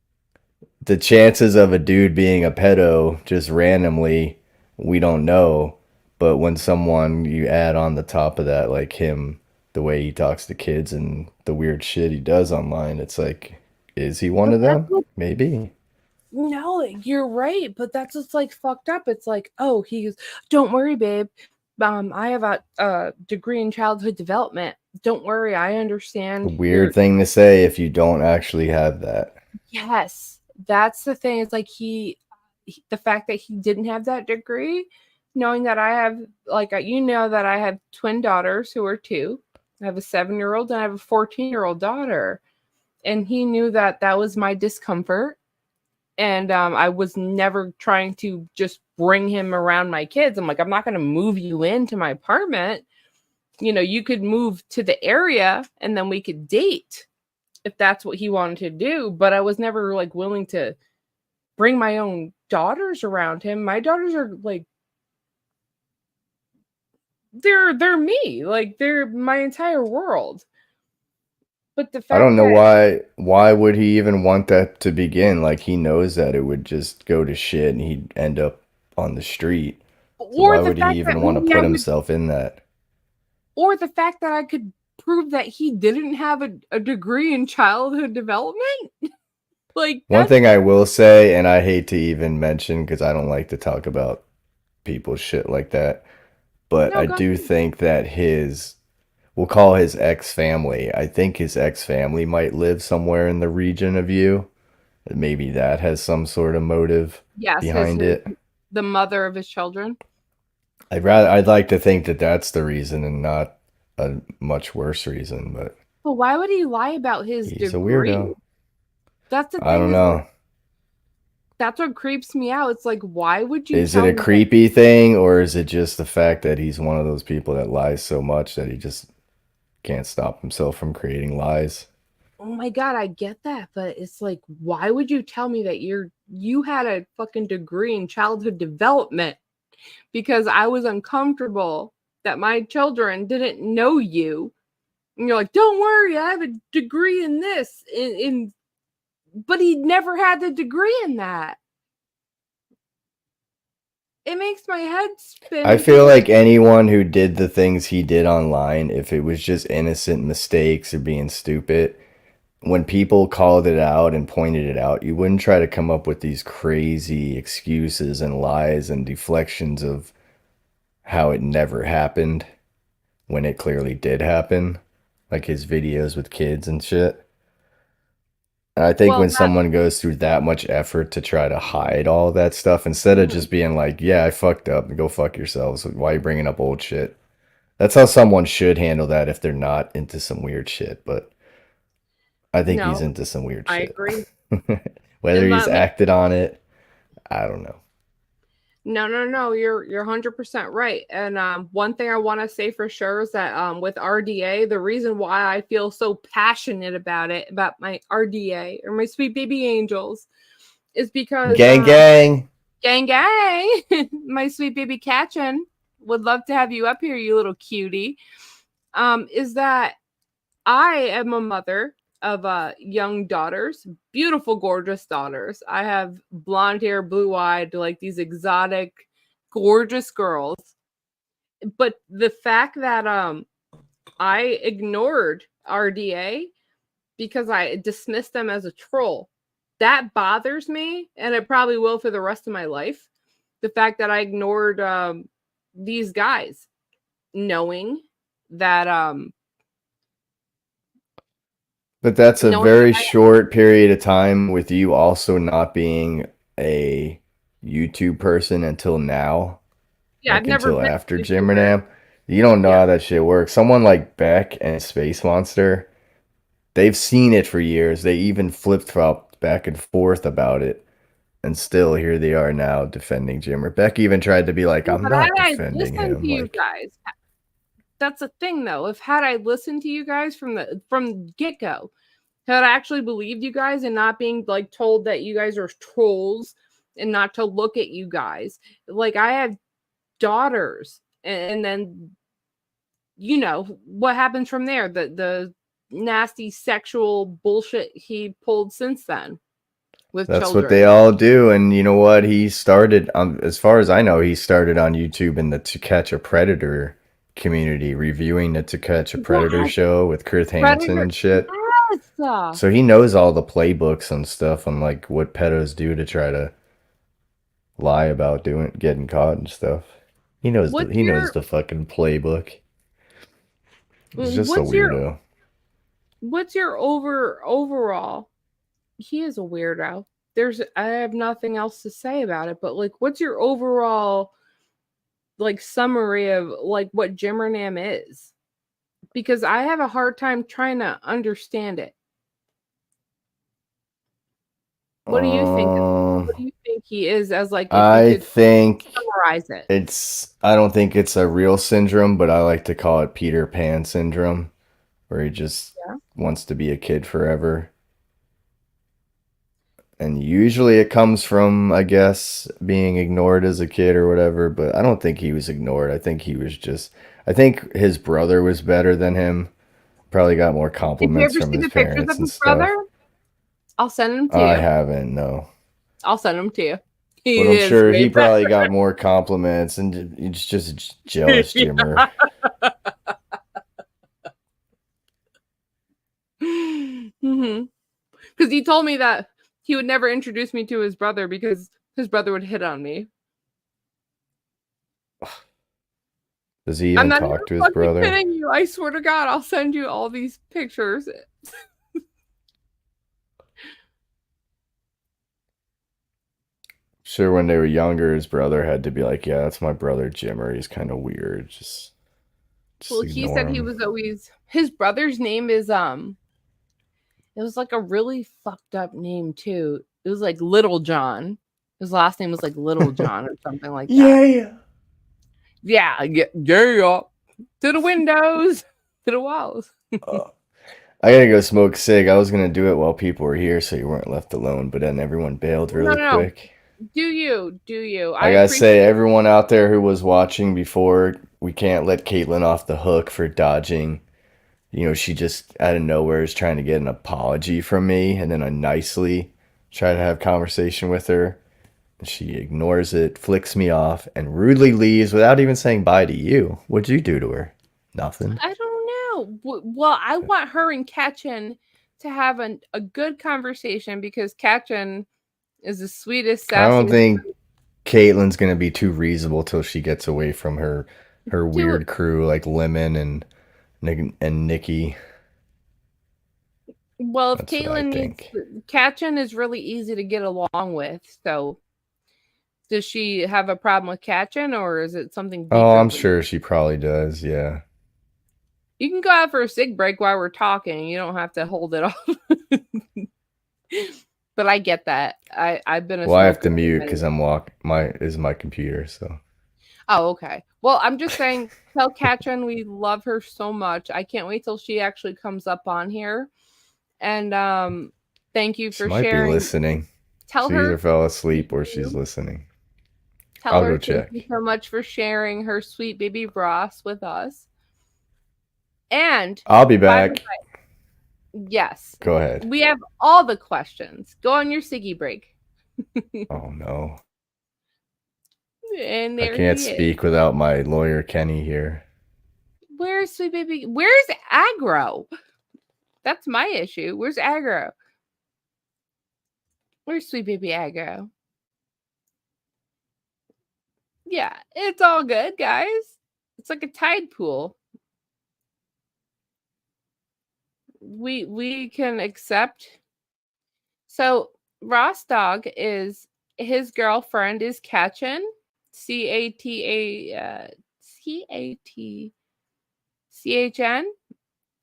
the chances of a dude being a pedo just randomly, we don't know. But when someone you add on the top of that, like him, the way he talks to kids and the weird shit he does online, it's like, is he one But of that's them? what Maybe. No, you're right, but that's what's like fucked up. It's like, oh, don't worry, babe. I have a degree in childhood development. Don't worry, I understand Weird thing to say if you don't actually have that. Yes, that's the thing. It's like the fact that he didn't have that degree, knowing that I have, like, you know, that I have twin daughters who are 2. I have a 7-year-old and I have a 14-year-old daughter. And he knew that that was my discomfort. And I was never trying to just bring him around my kids. I'm like, I'm not going to move you into my apartment. You know, you could move to the area and then we could date if that's what he wanted to do. But I was never like willing to bring my own daughters around him. My daughters are like, they're me. Like, they're my entire world. But the fact I don't know that why would he even want that to begin? Like he knows that it would just go to shit and he'd end up on the street. So or why the would he fact even that want to maybe I put would himself in that? or the fact that I could prove that he didn't have a degree in childhood development. Like, One that's thing I will say, and I hate to even mention because I don't like to talk about people's shit like that, but no, I go do ahead. think that we'll call his ex family. I think his ex family might live somewhere in the region of you. Maybe that has some sort of motive Yes, behind it. the mother of his children. I'd like to think that that's the reason and not a much worse reason, but But why would he lie about his he's a degree? weirdo. That's the I thing don't is like, know. that's what creeps me out. It's like, why would you Is it tell a me that? creepy thing or is it just the fact that he's one of those people that lies so much that he just can't stop himself from creating lies? Oh my God, I get that, but it's like, why would you tell me that you had a fucking degree in childhood development because I was uncomfortable that my children didn't know you? And you're like, don't worry, I have a degree in this. But he never had the degree in that. It makes my head spin. I feel like anyone who did the things he did online, if it was just innocent mistakes or being stupid, when people called it out and pointed it out, you wouldn't try to come up with these crazy excuses and lies and deflections of how it never happened when it clearly did happen, like his videos with kids and shit. And I think Well, when someone goes through that much effort to try to hide all that stuff, instead of just being like, yeah, I fucked up, go fuck yourselves. Why are you bringing up old shit? That's how someone should handle that if they're not into some weird shit. But I think he's no, into some weird I shit. agree. Whether And he's let me acted on it, I don't know. No, you're 100% right. And one thing I want to say for sure is that with RDA, the reason why I feel so passionate about it, about my RDA or my sweet baby angels, is because Gang, gang. gang, my sweet baby Katchen would love to have you up here, you little cutie. Is that I am a mother of young daughters, beautiful, gorgeous daughters. I have blonde hair, blue eyed, like these exotic, gorgeous girls. But the fact that I ignored RDA because I dismissed them as a troll, that bothers me, and it probably will for the rest of my life. The fact that I ignored these guys, knowing that But that's a knowing very that short period of time with you also not being a YouTube person until now. I've Like never until been after a Jimmer YouTuber. Jimmerham. You don't know Yeah. how that shit works. Someone like Beck and Space Monster, they've seen it for years. They even flip-flopped back and forth about it. And still here they are now defending Jimmer. Beck even tried to be like, I'm But had not I defending listened to him. you Like, guys, that's the thing though. If had I listened to you guys from get go, had I actually believed you guys and not being like told that you guys are trolls and not to look at you guys, like I have daughters, and then you know what happens from there. The nasty sexual bullshit he pulled since then with That's children. what they all do. And you know what? He started, as far as I know, he started on YouTube in the To Catch a Predator community, reviewing the To Catch a Predator Yes, show with Chris Hansen Predator. and shit. Yes. So he knows all the playbooks and stuff on like what pedos do to try to lie about getting caught and stuff. He knows What's he knows your the fucking playbook. He's just a what's your weirdo. what's your overall? He is a weirdo. I have nothing else to say about it, but like, what's your overall like summary of like what Jimmernam is? Because I have a hard time trying to understand it. What do you think? What do you think he is as like if I you could think summarize it? I don't think it's a real syndrome, but I like to call it Peter Pan syndrome, where he just Yeah. wants to be a kid forever. And usually it comes from, I guess, being ignored as a kid or whatever, but I don't think he was ignored. I think his brother was better than him. Probably got more Did you compliments ever from see his the pictures parents of and his stuff. brother? I'll send them to I you. haven't, no. I'll send them to you. He But I'm is sure way he probably better. got more compliments and he's just a jealous Jimmer. Because he told me that he would never introduce me to his brother because his brother would hit on me. Does he I'm even not talk even to his fucking brother? kidding you. I swear to God, I'll send you all these pictures. Sure, when they were younger, his brother had to be like, "Yeah, that's my brother Jimmer. He's kind of weird. Just Well, he ignore said he him." was always his brother's name is it was like a really fucked up name too. It was like Little John. His last name was like Little John or something like that. Yeah, yeah. To the windows, to the walls. I gotta go smoke a cig. I was gonna do it while people were here, so you weren't left alone. But then everyone bailed really No. quick. Do you? I gotta say, everyone out there who was watching before, we can't let Caitlyn off the hook for dodging. You know, she just out of nowhere is trying to get an apology from me, and then I nicely try to have conversation with her. She ignores it, flicks me off, and rudely leaves without even saying bye to you. What'd you do to her? Nothing. I don't know. Well, I want her and Katchen to have a good conversation because Katchen is the sweetest, I don't sassiest. think Caitlyn's gonna be too reasonable till she gets away from her weird crew like Lemon and Nikki. Well, if That's what I Caitlyn needs, think. Katchen is really easy to get along with. So, does she have a problem with Katchen, or is it something deeper? Oh, I'm sure she probably does. Yeah. You can go out for a cig break while we're talking. You don't have to hold it off. But I get that. I've been a Well, I have to smoker for mute many because my computer. So Oh, okay. Well, I'm just saying, tell Katrin we love her so much. I can't wait till she actually comes up on here. And thank you she for might be sharing. listening. Tell She her. either fell asleep or she's listening. Tell I'll her go check. thank you so much for sharing her sweet baby Ross with us. And I'll be by the back. way, yes, Go ahead. we have all the questions. Go on your Siggy break. Oh no. And I there can't he is. speak without my lawyer Kenny here. Where's sweet baby? Where's Aggro? That's my issue. Where's Aggro? Where's sweet baby Aggro? Yeah, it's all good, guys. It's like a tide pool. We can accept. So Ross Dog is his girlfriend is Katchen, CATCHN.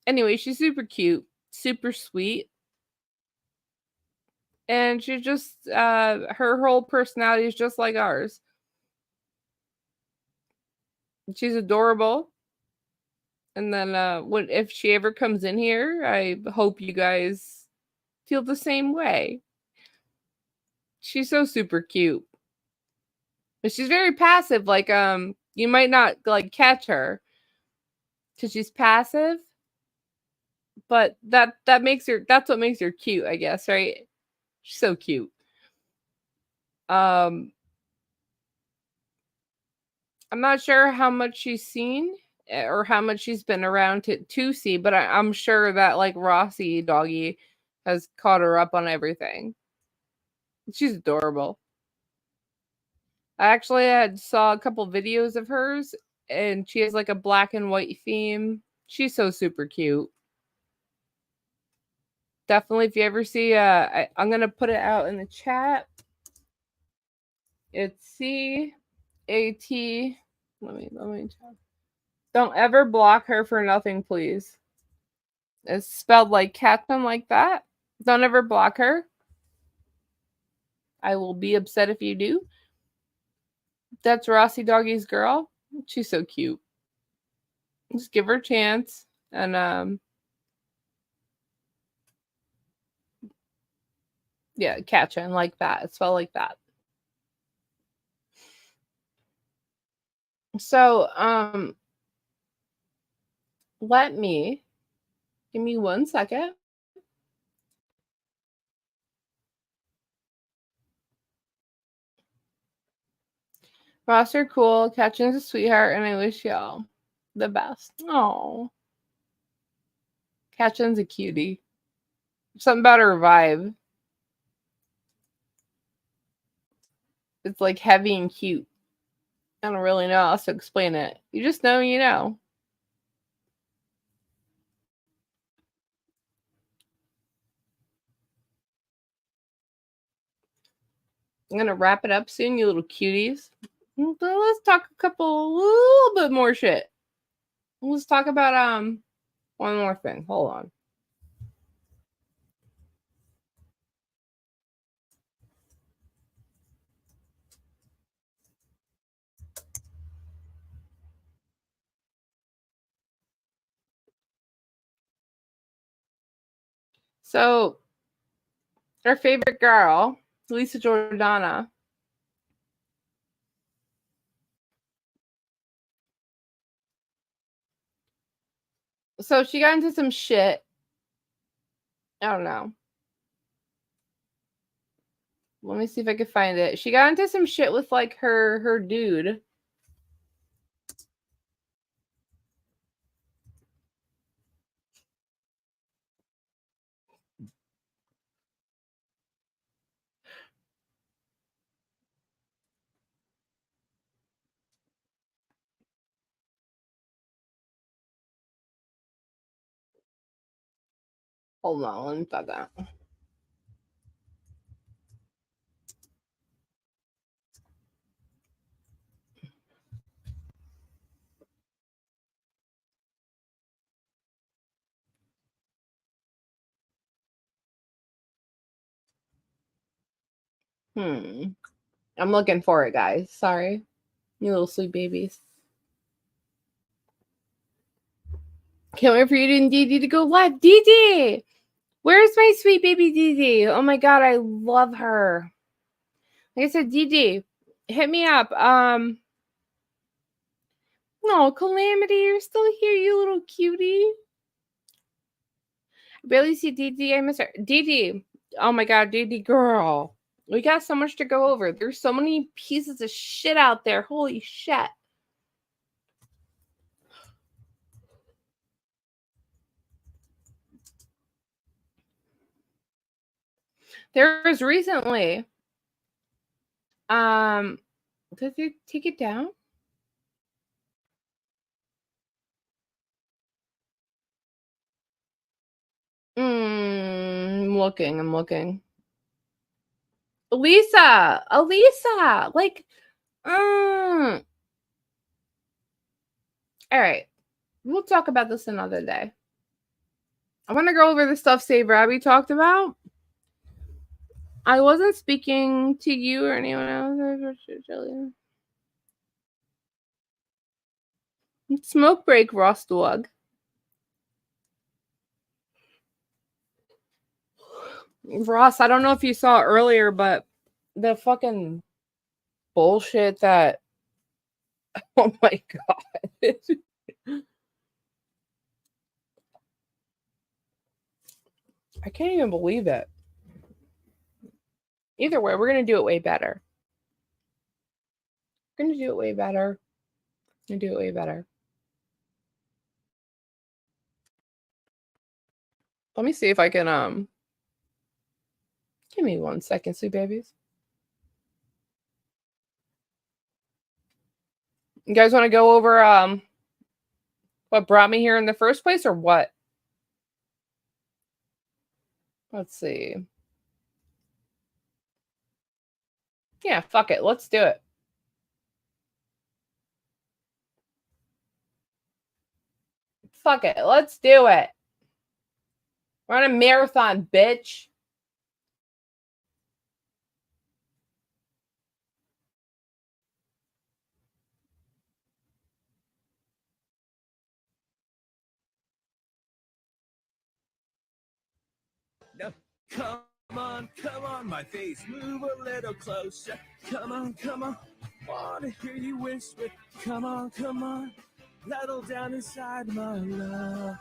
Anyway, she's super cute, super sweet. And she just her whole personality is just like ours. She's adorable. And then if she ever comes in here, I hope you guys feel the same way. She's so super cute. But she's very passive. Like you might not like catch her because she's passive. But that's what makes her cute, I guess, right? She's so cute. I'm not sure how much she's seen or how much she's been around to see, but I'm sure that like Rossi doggy has caught her up on everything. She's adorable. I actually saw a couple videos of hers, and she has like a black and white theme. She's so super cute. Definitely, if you ever see, I'm gonna put it out in the chat. It's CAT. Let me check. Don't ever block her for nothing, please. It's spelled like Catherine, like that. Don't ever block her. I will be upset if you do. That's Rossi Doggy's girl. She's so cute. Just give her a chance. And yeah, Katrin, like that. It's spelled like that. So give me 1 second. Ross are cool. Katrin's a sweetheart, and I wish y'all the best. Oh, Katrin's a cutie. Something about her vibe. It's like heavy and cute. I don't really know how else to explain it. You just know, you know. I'm gonna wrap it up soon, you little cuties. Let's talk a little bit more shit. Let's talk about one more thing. Hold on. So, our favorite girl, Lisa Jordana. So she got into some shit. I don't know. Let me see if I can find it. She got into some shit with like her dude. Hold on, let me find that. I'm looking for it, guys. Sorry. You little sweet babies. Can't wait for you and Dee Dee to go live. Dee Dee! Where's my sweet baby Dee Dee? Oh my god, I love her. Like I said, Dee Dee, hit me up. No, Calamity, you're still here, you little cutie. I barely see Dee Dee. I miss her. Dee Dee. Oh my god, Dee Dee girl. We got so much to go over. There's so many pieces of shit out there. Holy shit. There was recently, did you take it down? I'm looking. Elisa, like, all right. We'll talk about this another day. I want to go over the stuff Save Rabby talked about. I wasn't speaking to you or anyone else. Smoke break, Rostwug. Ross, I don't know if you saw earlier, but the fucking bullshit that. Oh my god. I can't even believe it. Either way, we're going to do it way better. Gonna do it way better. Gonna do it way better. Let me see if I can give me 1 second, sweet babies. You guys want to go over what brought me here in the first place or what? Let's see. Yeah, fuck it. Let's do it. Fuck it. Let's do it. We're on a marathon, bitch. Now, come on, my face, move a little closer. Come on, wanna hear you whisper. Come on, settle down inside my love.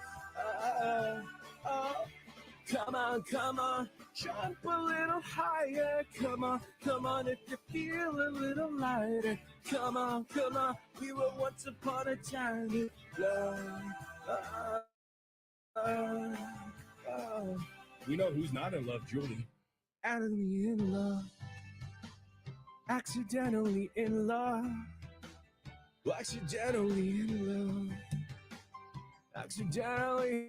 Come on, jump a little higher. Come on, if you feel a little lighter. Come on, we were once upon a time in love. We know who's not in love, Julie. Accidentally in love. Accidentally in love. Accidentally in love. Accidentally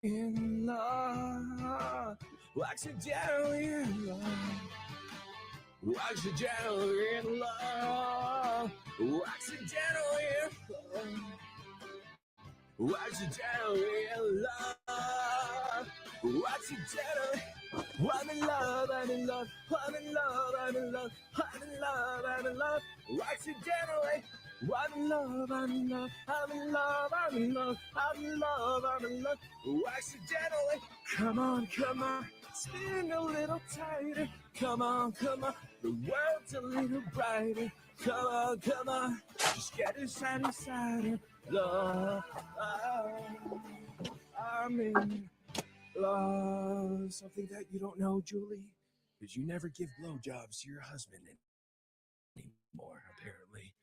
in love. Accidentally in love. Accidentally in love. Accidentally in love. Accidentally in love. Accidentally. I'm in love, I'm in love, I'm in love, I'm in love, I'm in love, I'm in love. Accidentally. I'm in love, I'm in love, I'm in love, I'm in love, I'm in love, I'm in love. Accidentally. Come on, spin a little tighter. Come on, the world's a little brighter. Come on, just get inside her. Love, I'm in love. Something that you don't know, Julie, is you never give blowjobs to your husband anymore, apparently.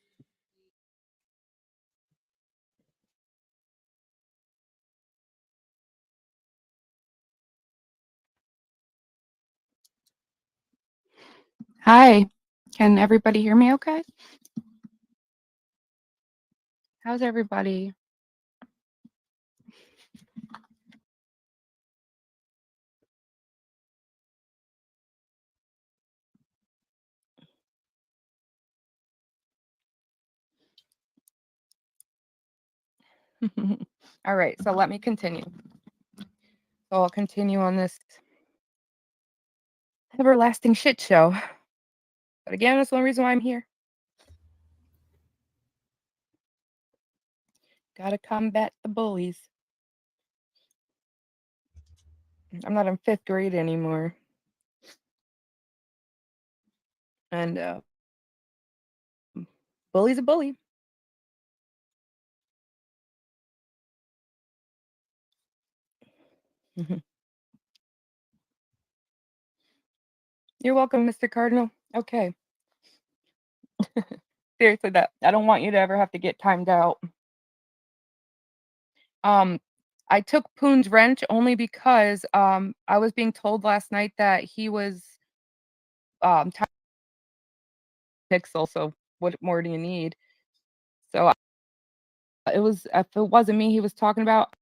Hi, can everybody hear me okay? How's everybody? All right, so let me continue. So I'll continue on this everlasting shit show. But again, that's the only reason why I'm here. Gotta combat the bullies. I'm not in 5th grade anymore. And bully's a bully. You're welcome, Mr. Cardinal. Okay. Seriously, that I don't want you to ever have to get timed out. I took Poon's wrench only because I was being told last night that he was pixel, so what more do you need? So it was, if it wasn't me he was talking about,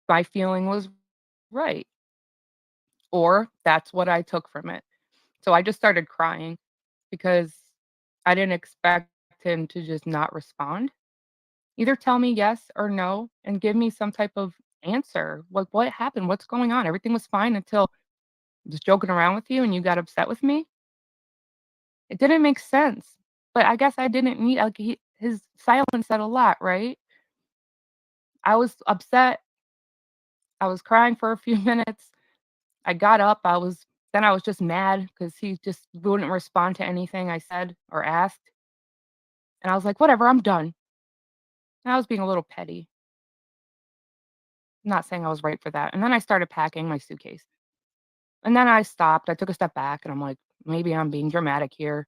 my feeling was right. Or that's what I took from it. So I just started crying because I didn't expect him to just not respond. Either tell me yes or no and give me some type of answer. Like, what happened? What's going on? Everything was fine until I was joking around with you and you got upset with me. It didn't make sense. But I guess I didn't need, like, his silence said a lot, right? I was upset. I was crying for a few minutes. I got up. I was just mad because he just wouldn't respond to anything I said or asked. And I was like, whatever, I'm done. And I was being a little petty. I'm not saying I was right for that. And then I started packing my suitcase. And then I stopped. I took a step back and I'm like, maybe I'm being dramatic here.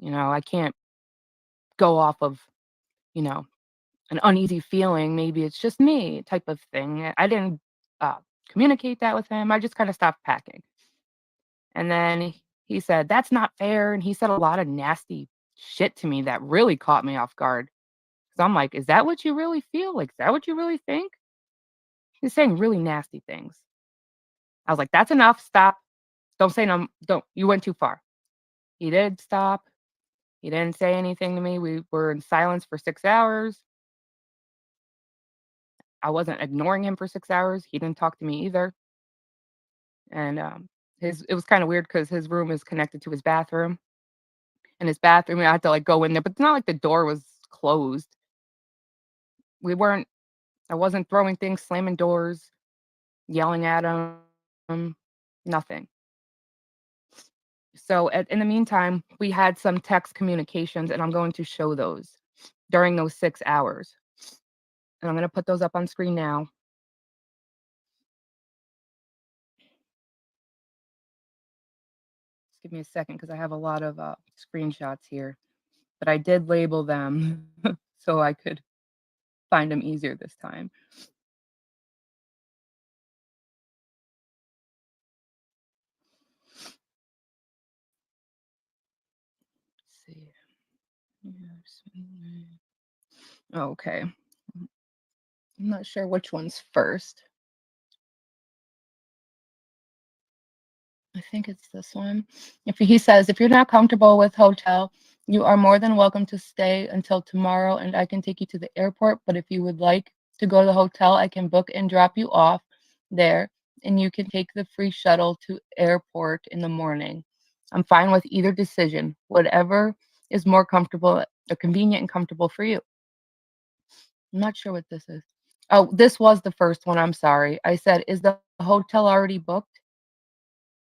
I can't go off of, you know, an uneasy feeling. Maybe it's just me type of thing. I didn't uh, communicate that with him. I just kind of stopped packing. And then he said, that's not fair. And he said a lot of nasty shit to me that really caught me off guard. So I'm like, is that what you really feel? Like, is that what you really think? He's saying really nasty things. I was like, that's enough. Stop. Don't say no. Don't. You went too far. He did stop. He didn't say anything to me. We were in silence for 6 hours. I wasn't ignoring him for 6 hours. He didn't talk to me either. And it was kind of weird because his room is connected to his bathroom. And his bathroom, I had to like go in there, but it's not like the door was closed. I wasn't throwing things, slamming doors, yelling at him, nothing. So in the meantime, we had some text communications, and I'm going to show those during those 6 hours. And I'm going to put those up on screen now. Just give me a second because I have a lot of screenshots here. But I did label them so I could find them easier this time. Let's see. Okay. I'm not sure which one's first. I think it's this one. He says, if you're not comfortable with hotel, you are more than welcome to stay until tomorrow and I can take you to the airport. But if you would like to go to the hotel, I can book and drop you off there and you can take the free shuttle to airport in the morning. I'm fine with either decision, whatever is more comfortable or convenient and comfortable for you. I'm not sure what this is. Oh, this was the first one. I'm sorry. I said, is the hotel already booked?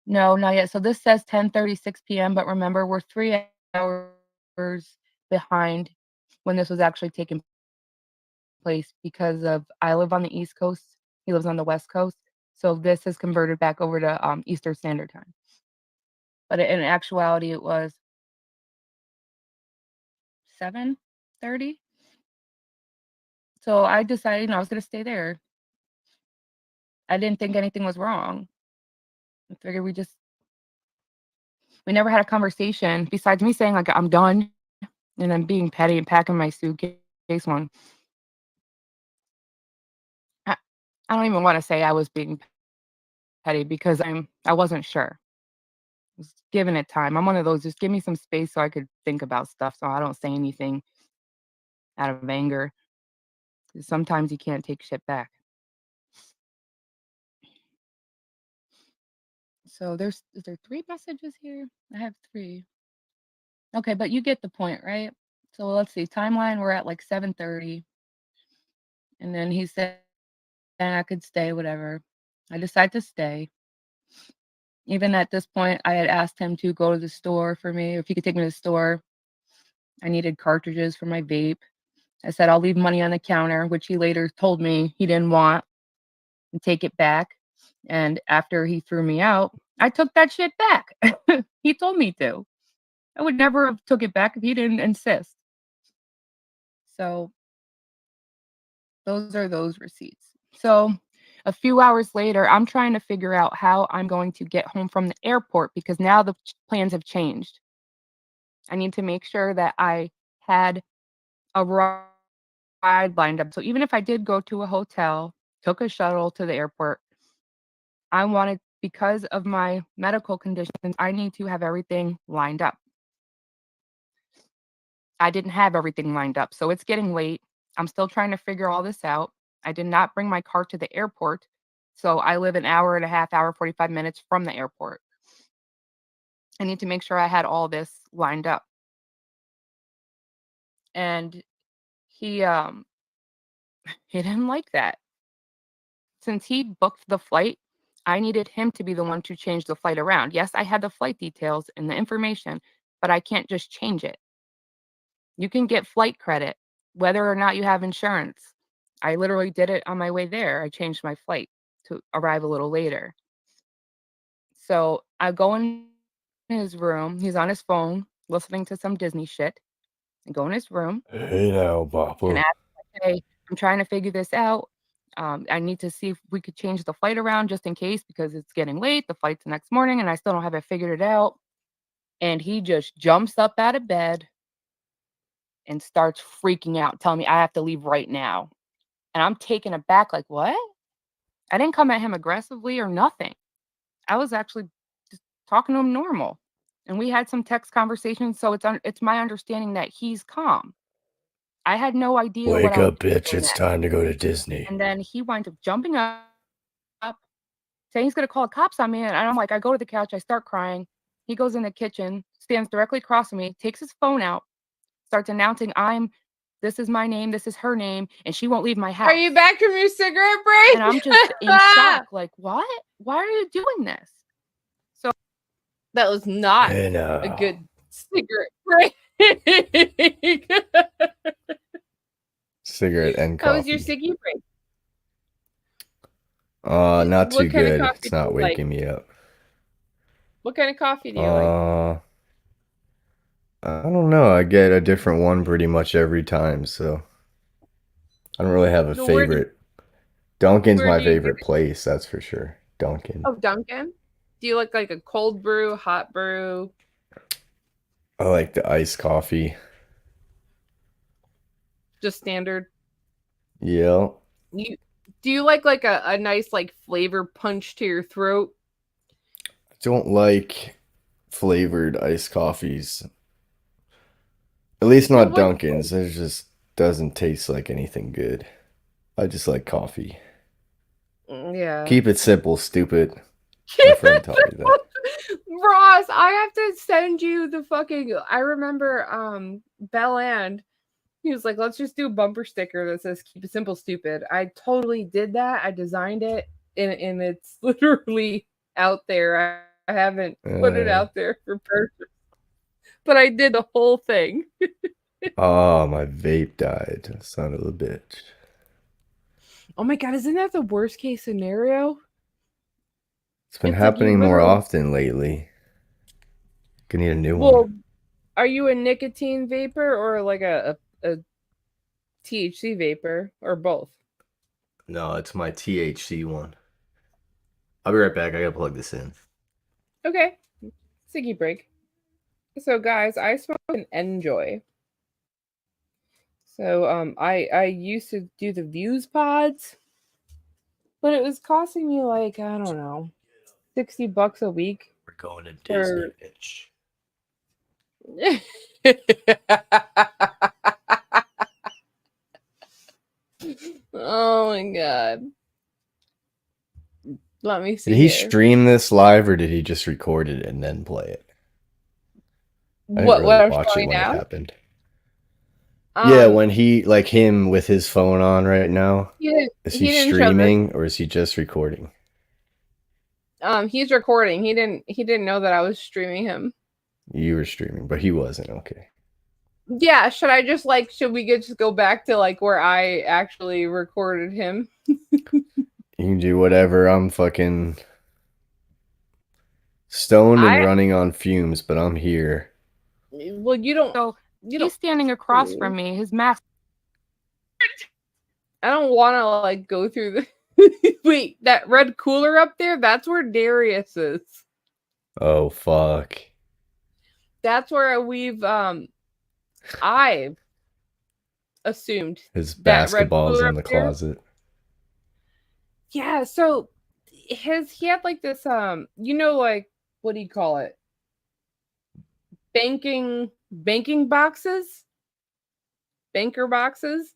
No, not yet. So this says 10:36 p.m., but remember, we're 3 hours behind when this was actually taking place because I live on the East Coast. He lives on the West Coast. So this is converted back over to Eastern Standard Time. But in actuality, it was 7:30. So I decided, I was going to stay there. I didn't think anything was wrong. I figured we never had a conversation besides me saying like I'm done and I'm being petty and packing my suitcase one. I don't even want to say I was being petty because I wasn't sure. I was giving it time. I'm one of those, just give me some space so I could think about stuff so I don't say anything out of anger. 'Cause sometimes you can't take shit back. So is there 3 messages here? I have 3. Okay, but you get the point, right? So let's see. Timeline, we're at like 7:30. And then he said I could stay, whatever. I decided to stay. Even at this point, I had asked him to go to the store for me, if he could take me to the store. I needed cartridges for my vape. I said, I'll leave money on the counter, which he later told me he didn't want, and take it back. And after he threw me out, I took that shit back. He told me to. I would never have took it back if he didn't insist. So those are those receipts. So a few hours later, I'm trying to figure out how I'm going to get home from the airport because now the plans have changed. I need to make sure that I had a ride lined up. So even if I did go to a hotel, took a shuttle to the airport, I wanted, because of my medical conditions, I need to have everything lined up. I didn't have everything lined up. So it's getting late. I'm still trying to figure all this out. I did not bring my car to the airport. So I live an hour and a half, hour, 45 minutes from the airport. I need to make sure I had all this lined up. And he didn't like that. Since he booked the flight, I needed him to be the one to change the flight around. Yes, I had the flight details and the information, but I can't just change it. You can get flight credit whether or not you have insurance. I literally did it on my way there. I changed my flight to arrive a little later. So I go in his room. He's on his phone listening to some Disney shit. I go in his room Hey now, and Papa. ask, like, hey, I'm trying to figure this out. I need to see if we could change the flight around just in case because it's getting late. The flight's the next morning and I still don't have it figured it out. And he just jumps up out of bed and starts freaking out, telling me I have to leave right now. And I'm taken aback, like, what? I didn't come at him aggressively or nothing. I was actually just talking to him normal. And we had some text conversations, so it's my understanding that he's calm. I had no idea what Wake I was up, bitch. doing It's next. time to go to Disney. And then he winds up jumping up, saying he's going to call the cops on me. And I'm like, I go to the couch, I start crying. He goes in the kitchen, stands directly across from me, takes his phone out, starts announcing, this is my name, this is her name, and she won't leave my house. Are you back from your cigarette break? And I'm just in shock, like, what? Why are you doing this? So That was not Hey a now. good cigarette break. Cigarette and How was your coffee. ciggy break? Not too What kind of good. coffee It's do not you like? waking me up. What kind of coffee do you like? I don't know. I get a different one pretty much every time, so I don't really have a So where do- favorite. Dunkin's where my do you favorite place, that's for sure. Dunkin'. Oh, Dunkin'? Do you like a cold brew, hot brew? I like the iced coffee. Just standard? Yeah. Do you like a nice like flavor punch to your throat? I don't like flavored iced coffees. At least not what- Dunkin's. It just doesn't taste like anything good. I just like coffee. Yeah. Keep it simple, stupid. My friend taught me that. Ross, I have to send you the fucking. I remember Belland. He was like, let's just do a bumper sticker that says "Keep it simple, stupid." I totally did that. I designed it, and it's literally out there. I haven't put it out there for purchase, but I did the whole thing. Oh, my vape died. Son of a bitch. Oh my god, isn't that the worst case scenario? It's been It's like you happening more literally- often lately. Could need a new Well, one. are you a nicotine vapor or like a THC vapor or both? No, it's my THC one. I'll be right back. I gotta plug this in. Okay. Ciggy break. So guys, I smoke an Enjoy. So I used to do the Views pods, but it was costing me like, I don't know, $60 a week. We're going to For- bitch. Oh my god. Let me see. Did he here. stream this live or did he just record it and then play it? I didn't What really I'm watch it showing when now? it happened. Yeah, Um, when he like him with his phone on right now. he didn't, Is he he didn't show this. streaming or is he just recording? He's recording. He didn't know that I was streaming him. You were streaming, but he wasn't. Okay. Yeah, should we just go back to like where I actually recorded him? You can do whatever. I'm fucking stoned and I- running on fumes, but I'm here. Well, you don't. So You don't. he's standing across from me. His mask. I don't want to like go through the. Wait, that red cooler up there? That's where Darius is. Oh fuck. That's where I've assumed His that red basketball's cooler in the up there? closet. Yeah, so he had like this like what do you call it? Banking boxes? Banker boxes?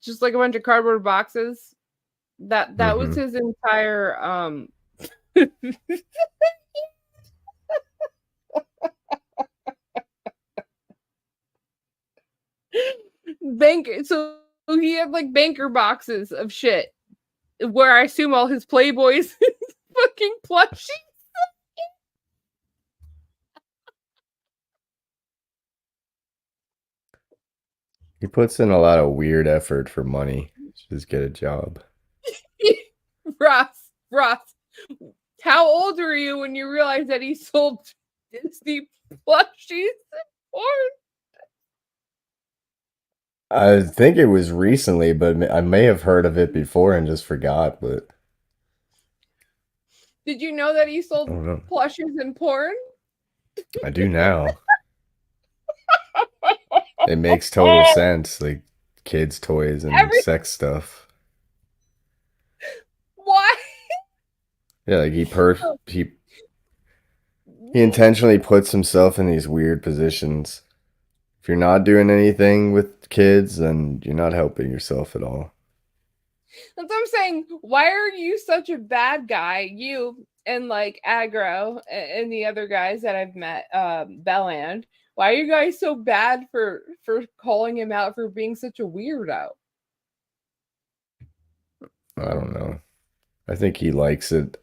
Just like a bunch of cardboard boxes. That was Mhm. his entire so he had like banker boxes of shit where I assume all his Playboys fucking plushies. He puts in a lot of weird effort for money. Just get a job. Ross, How old were you when you realized that he sold Disney plushies and porn? I think it was recently, but I may have heard of it before and just forgot. But Did you know that he I sold don't know. plushies and porn? I do now. It makes total sense. Like kids' toys and Every- sex stuff. Why? Yeah, like he intentionally puts himself in these weird positions. If you're not doing anything with kids, then you're not helping yourself at all. That's what I'm saying. Why are you such a bad guy? You and like Aggro and the other guys that I've met, Belland. Why are you guys so bad for calling him out for being such a weirdo? I don't know. I think he likes it.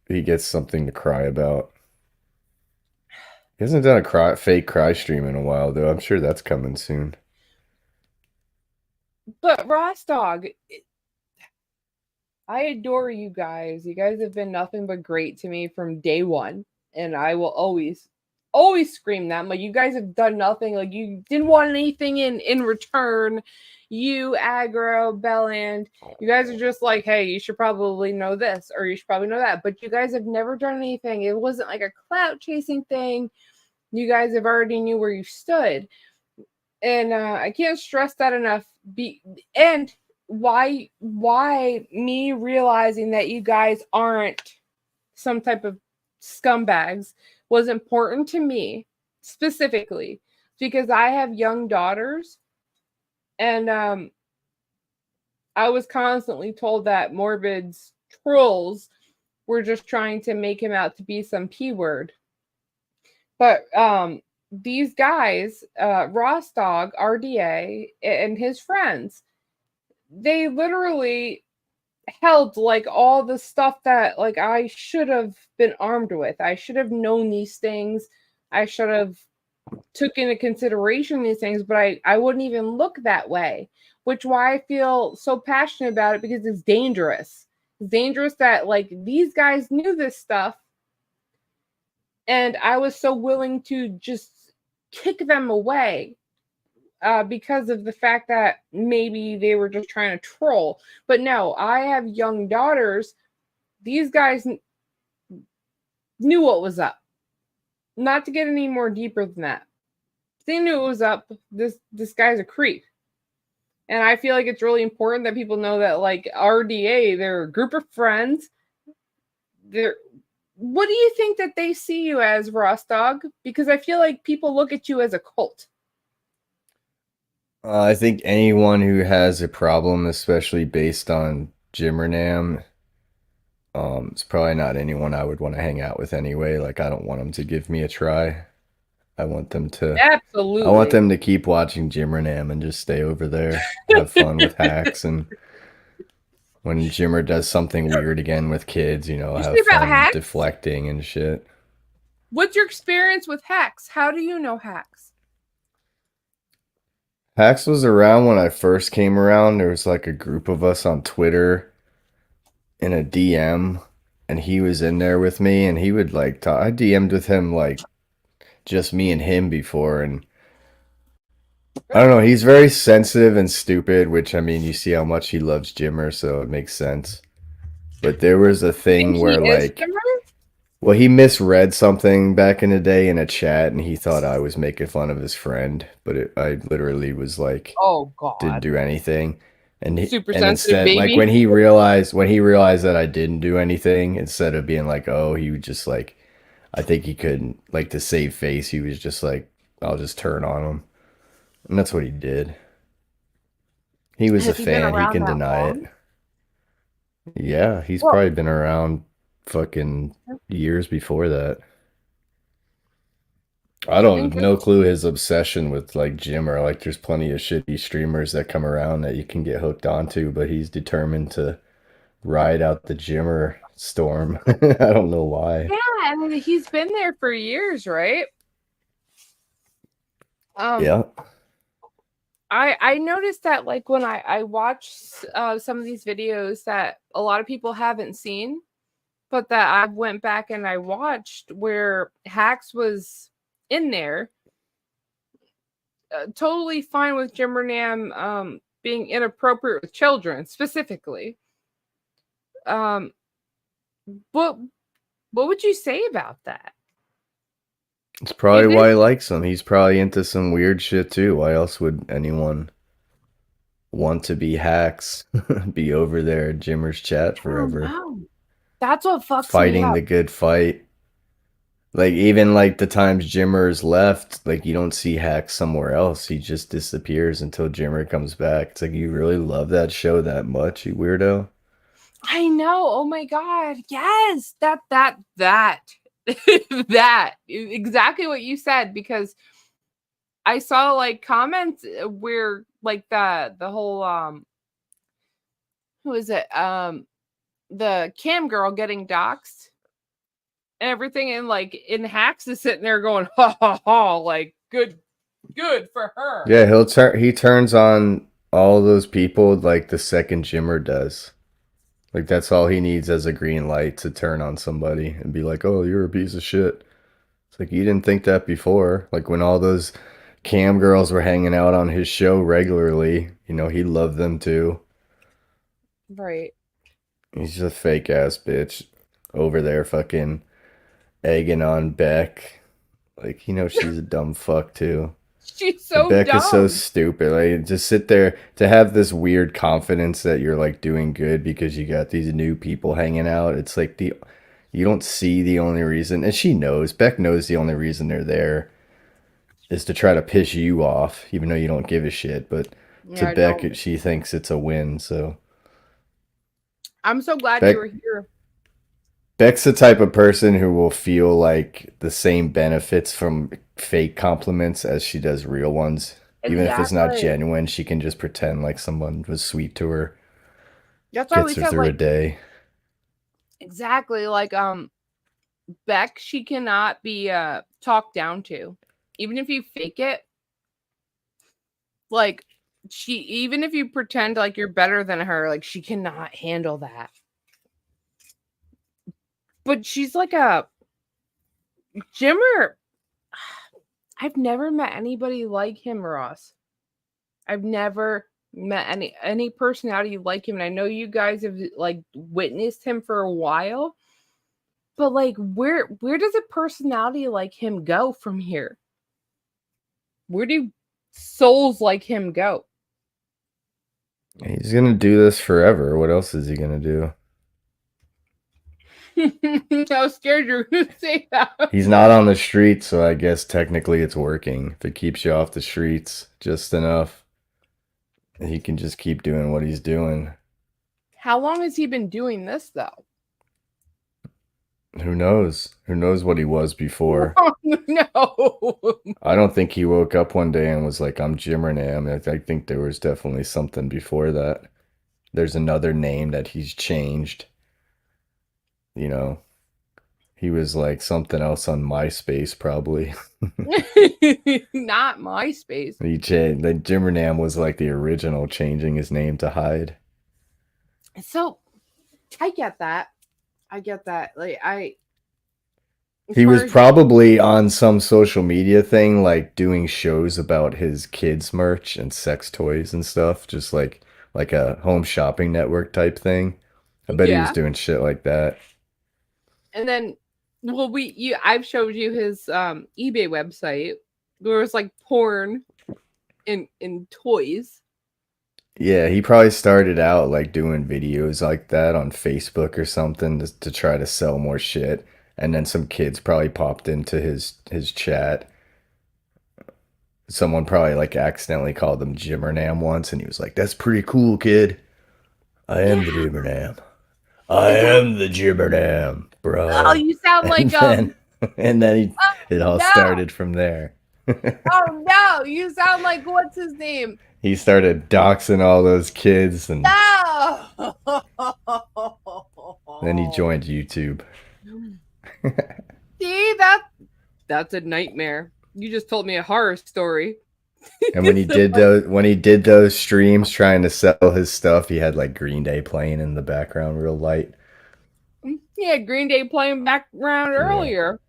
He gets something to cry about. He hasn't done a fake cry stream in a while, though. I'm sure that's coming soon. But Ross Dog, I adore you guys. You guys have been nothing but great to me from day one, and I will always scream that. Like, you guys have done nothing. Like, you didn't want anything in return. You, Aggro, Belland, you guys are just like, hey, you should probably know this or you should probably know that. But you guys have never done anything. It wasn't like a clout chasing thing. You guys have already knew where you stood. And I can't stress that enough. And why me realizing that you guys aren't some type of scumbags was important to me specifically because I have young daughters, and I was constantly told that Morbid's trolls were just trying to make him out to be some P word. But these guys, Ross Dog, RDA, and his friends, they literally held like all the stuff that like I should have been armed with. I should have known these things. I should have took into consideration these things, but I wouldn't even look that way, which why I feel so passionate about it, because it's dangerous. It's dangerous that like these guys knew this stuff, and I was so willing to just kick them away because of the fact that maybe they were just trying to troll. But no, I have young daughters. These guys knew what was up. Not to get any more deeper than that. They knew it was up. This guy's a creep. And I feel like it's really important that people know that, like, RDA, they're a group of friends. What do you think that they see you as, Ross Dog? Because I feel like people look at you as a cult. I think anyone who has a problem, especially based on Jimmernam, it's probably not anyone I would want to hang out with anyway. Like, I don't want them to give me a try. I want them to Absolutely. I want them to keep watching Jimmernam and just stay over there, have fun with hacks, and when Jimmer does something weird again with kids, you know, You have say about fun hacks? deflecting and shit. What's your experience with Hacks? How do you know Hacks? Hacks was around when I first came around. There was like a group of us on Twitter in a DM, and he was in there with me, and he would like talk. I DM'd with him like just me and him before, and I don't know, he's very sensitive and stupid, which, I mean, you see how much he loves Jimmer, so it makes sense. But there was a thing Think where he is like, Jimmer? well, he misread something back in the day in a chat, and he thought I was making fun of his friend, but I literally was like, Oh God. didn't do anything. And Super and sensitive instead, like baby. when he realized that I didn't do anything, instead of being like, oh, he would just like, I think he couldn't, like, to save face, he was just like, I'll just turn on him. And that's what he did. He was Has a he been fan, he around can that deny long? it. Yeah, he's Well- probably been around fucking years before that. I don't no clue his obsession with like Jimmer. Like, there's plenty of shitty streamers that come around that you can get hooked onto, but he's determined to ride out the Jimmer storm. I don't know why. Yeah, I mean, he's been there for years, right? Yeah. I noticed that, like, when I watch some of these videos that a lot of people haven't seen, but that I went back and I watched where Hax was in there, totally fine with Jim Burnham being inappropriate with children specifically. What would you say about that? It's probably It why is- he likes him. He's probably into some weird shit too. Why else would anyone want to be Hacks, be over there at Jimmer's chat forever, Oh, no. That's what fucks me fighting up. the good fight? Like, even like the times Jimmer's left, like you don't see Hacks somewhere else. He just disappears until Jimmer comes back. It's like, you really love that show that much, you weirdo? I know. Oh my god. Yes. That that exactly what you said, because I saw like comments where like the whole who is it? The cam girl getting doxxed and everything, and like in Hacks is sitting there going, ha ha ha, like good for her. Yeah, he turns on all those people like the second Jimmer does. Like, that's all he needs as a green light to turn on somebody and be like, oh, you're a piece of shit. It's like, you didn't think that before. Like, when all those cam girls were hanging out on his show regularly, you know, he loved them too. Right. He's just a fake ass bitch over there fucking egging on Beck. Like, you know, she's a dumb fuck too. She's so Beck dumb. is so stupid. Like, just sit there to have this weird confidence that you're like doing good because you got these new people hanging out. It's like you don't see the only reason, and she knows. Beck knows the only reason they're there is to try to piss you off, even though you don't give a shit. But to Yeah, I Beck, don't. she thinks it's a win. So I'm so glad Beck- you were here. Beck's the type of person who will feel like the same benefits from fake compliments as she does real ones. Even if it's not Exactly. genuine, she can just pretend like someone was sweet to her. That's why we Gets her said through a like day. exactly like Beck, she cannot be talked down to. Even if you fake it, like even if you pretend like you're better than her, like she cannot handle that. But she's like a Jimmer. I've never met anybody like him, Ross. I've never met any personality like him, and I know you guys have like witnessed him for a while. But like, where does a personality like him go from here? Where do souls like him go? He's gonna do this forever. What else is he gonna do? I was scared you were going to say that. He's not on the streets, so I guess technically it's working. If it keeps you off the streets just enough, he can just keep doing what he's doing. How long has he been doing this though? Who knows? Who knows what he was before? No. I don't think he woke up one day and was like, I'm Jimmer Nam. I think there was definitely something before that. There's another name that he's changed. You know, he was like something else on MySpace, probably. Not MySpace. He changed. The Jimmer Nam was like the original, changing his name to hide. So I get that. Like He was probably on some social media thing, like doing shows about his kids' merch and sex toys and stuff, just like a home shopping network type thing. I bet he was Yeah. doing shit like that. And then, well, I've showed you his eBay website. There was like porn in toys. Yeah, he probably started out like doing videos like that on Facebook or something to try to sell more shit. And then some kids probably popped into his chat. Someone probably like accidentally called him Jimmer Nam once, and he was like, "That's pretty cool, kid. I am the Jimmer Nam. I am the Jimmer Nam, bro." Oh, you sound like and then it all no. started from there. Oh no, you sound like what's his name? He started doxing all those kids, and No. then he joined YouTube. See, that's a nightmare. You just told me a horror story. And when he did those streams trying to sell his stuff, he had like Green Day playing in the background real light. Yeah, Green Day playing background earlier.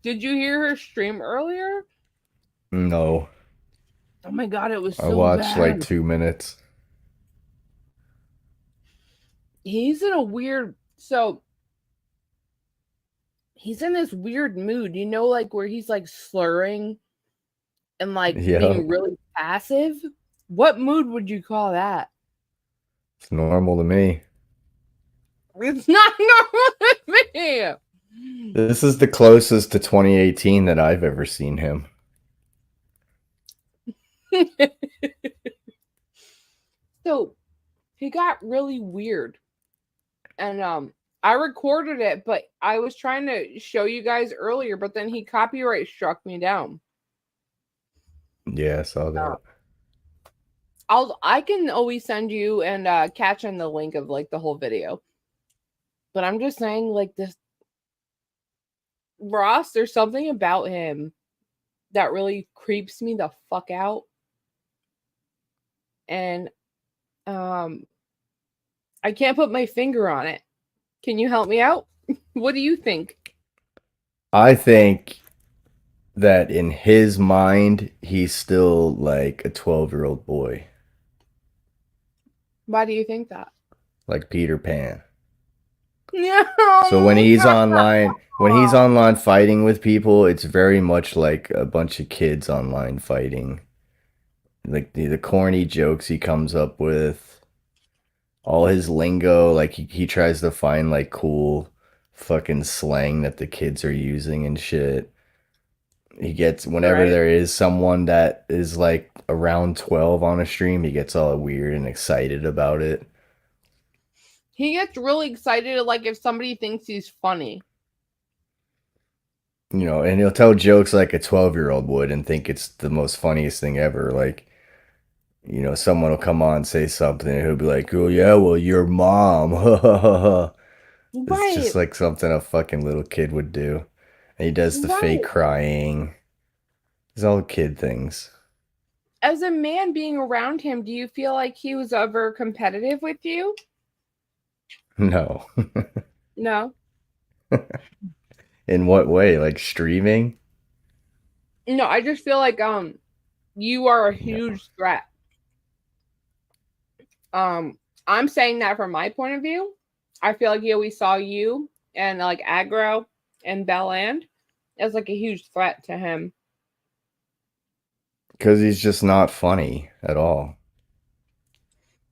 Did you hear her stream earlier? No, Oh my god, it was so I watched bad. like 2 minutes. He's in a weird he's in this weird mood, you know, like where he's like slurring and like Yeah. being really passive. What mood would you call that? It's normal to me. It's not normal to me. This is the closest to 2018 that I've ever seen him. So he got really weird. And I recorded it, but I was trying to show you guys earlier, but then he copyright struck me down. Yeah, I saw that. I can always send you and catch in the link of like the whole video. But I'm just saying, like, this Ross, there's something about him that really creeps me the fuck out. And I can't put my finger on it. Can you help me out? What do you think? I think that in his mind, he's still like a 12-year-old boy, Why do you think that? like Peter Pan. No. So when he's online fighting with people, it's very much like a bunch of kids online fighting. Like the corny jokes he comes up with, all his lingo, like he tries to find like cool fucking slang that the kids are using and shit. He gets, whenever Right. there is someone that is like around 12 on a stream, he gets all weird and excited about it. He gets really excited, like if somebody thinks he's funny. You know, and he'll tell jokes like a 12-year-old would and think it's the most funniest thing ever. Like, you know, someone will come on and say something and he'll be like, oh yeah, well, your mom. It's just like something a fucking little kid would do. And he does the fake crying. It's all kid things. As a man being around him, do you feel like he was ever competitive with you? No. No. In what way? Like streaming? No, I just feel like you are a huge threat. I'm saying that from my point of view. I feel like he always saw you and like Aggro and Belland as like a huge threat to him. Because he's just not funny at all.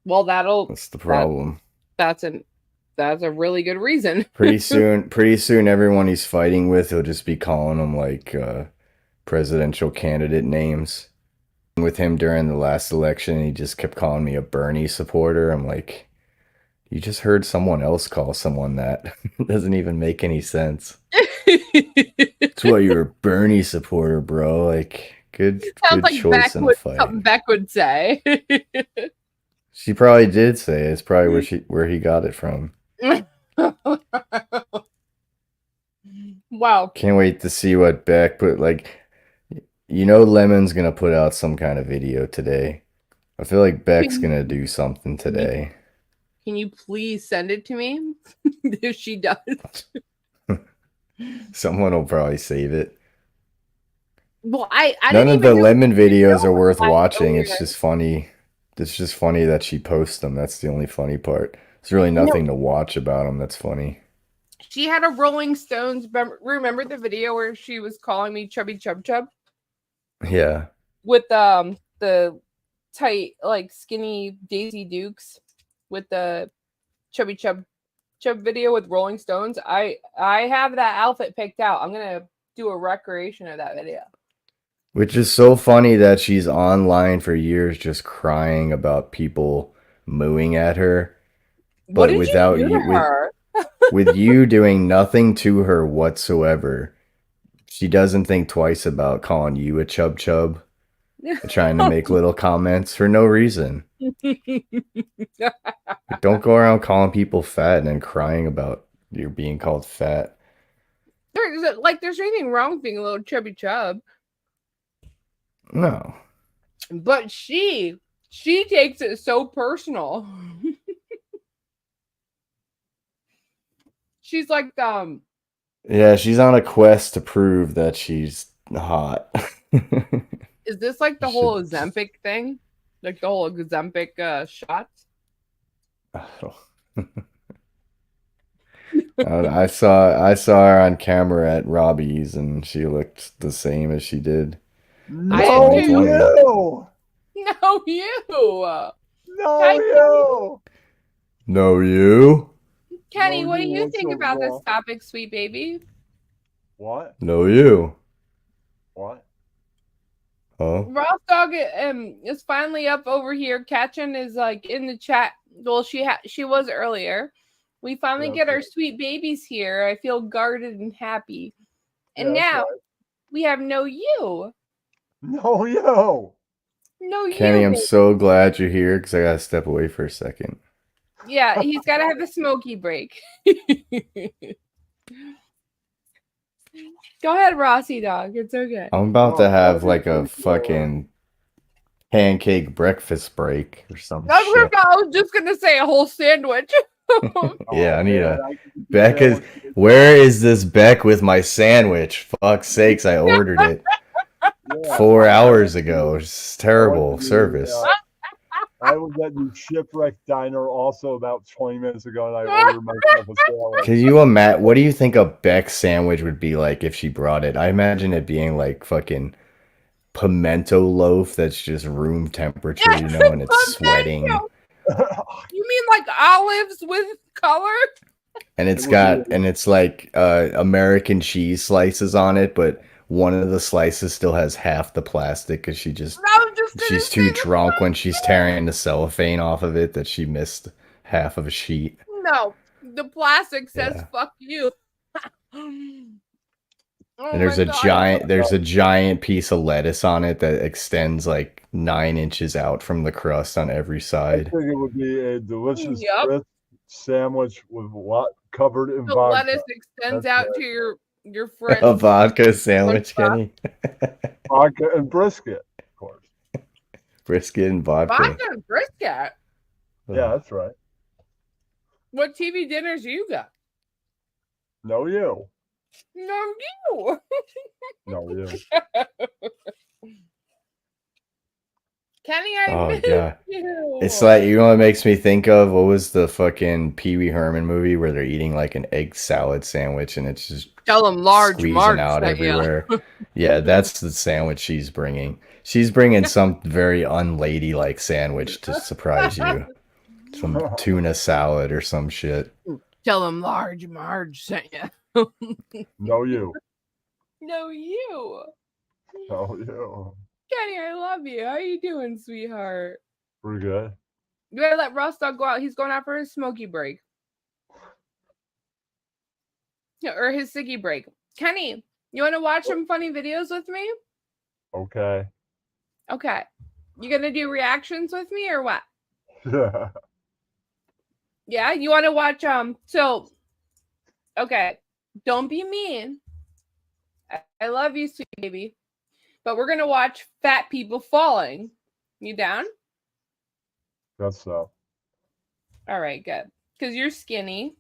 Well, That's the problem. That's a really good reason. Pretty soon everyone he's fighting with, he'll just be calling them like presidential candidate names. With him during the last election, he just kept calling me a Bernie supporter. I'm like, you just heard someone else call someone that. It doesn't even make any sense. That's why you're a Bernie supporter, bro. Like, good Sounds like choice in a fight. something Beck would say. She probably did say it. It's probably where he got it from. Wow. Can't wait to see what Beck put. Like, you know, Lemon's gonna put out some kind of video today. I feel like Beck's gonna do something today. Can you please send it to me? If she does. Someone will probably save it. Well, I None didn't of even the know Lemon videos are know worth I watching. know It's that. just funny. It's just funny that she posts them. That's the only funny part. There's really nothing to watch about them that's funny. She had a Rolling Stones. Remember the video where she was calling me Chubby Chub Chub Yeah. with the tight like skinny Daisy Dukes with the Chubby Chub Chub video with Rolling Stones. I have that outfit picked out. I'm gonna do a recreation of that video. Which is so funny that she's online for years just crying about people mooing at her. What But did without you do to her? with you doing nothing to her whatsoever, she doesn't think twice about calling you a chub chub, trying to make little comments for no reason. Don't go around calling people fat and then crying about you're being called fat. There's anything wrong with being a little chubby chub, No. but she takes it so personal. She's like Yeah, she's on a quest to prove that she's hot. is this like the whole Ozempic thing? Like the whole Ozempic shots? I saw her on camera at Robbie's and she looked the same as she did. No, I do. you! No, you. No, Hi, you! No, you? Kenny, No, what do you you look think so about this raw. topic, sweet baby? What? No, you. What? Oh, Ross Dog is finally up over here. Catchin is like in the chat. Well, she was earlier. We finally Yeah, get our okay. sweet babies here. I feel guarded and happy. And Yeah, that's now right. we have no you. No, you! No Kenny, you. I'm baby. so glad you're here because I gotta step away for a second. Yeah, he's got to have a smoky break. Go ahead, Rossi dog. It's okay. I'm about Oh, to have fucking like a thank you. fucking pancake breakfast break or some I shit. was just gonna say a whole sandwich. Yeah, I need man, a I can Beck is where is this Beck with my sandwich? Fuck's sakes, I ordered it Yeah. 4 hours ago. It's I terrible went to the, service. I was at the Shipwreck Diner also about 20 minutes ago, and I ordered myself a sandwich. Can you imagine? What do you think a Beck sandwich would be like if she brought it? I imagine it being like fucking pimento loaf that's just room temperature, you know, and it's sweating. You mean like olives with color? And it's like American cheese slices on it, but one of the slices still has half the plastic because she's too drunk when she's tearing the cellophane off of it that she missed half of a sheet. No, the plastic says Yeah. "fuck you." Oh And there's my a God. giant piece of lettuce on it that extends like 9 inches out from the crust on every I side. think it would be a delicious Yep. crisp sandwich with what covered in The vodka. lettuce extends That's out right. to your A friends. vodka sandwich, Vodka. Kenny. Vodka and brisket, of course. Brisket and vodka. Vodka and brisket. Yeah, that's right. What TV dinners you got? No, you. No, you. No, you. Kenny, I Oh, miss God. you. It's like, you know what it makes me think of? What was the fucking Pee Wee Herman movie where they're eating like an egg salad sandwich and it's just Tell them large squeezing Mark out sent ya. everywhere? Yeah, that's the sandwich she's bringing. She's bringing some very unladylike sandwich to surprise you. Some tuna salad or some shit. Tell them large Marge sent you. No, you. No, you. No, you. Kenny, I love you. How you doing, sweetheart? Pretty good. You gotta let Ross Dog go out. He's going out for his smoky break. Yeah, or his ciggy break. Kenny, you want to watch some funny videos with me? Okay. Okay. You gonna do reactions with me or what? Yeah. Yeah, you want to watch so okay, don't be mean. I love you, sweet baby. But we're gonna watch fat people falling. You down? That's so. All right, good. Because you're skinny,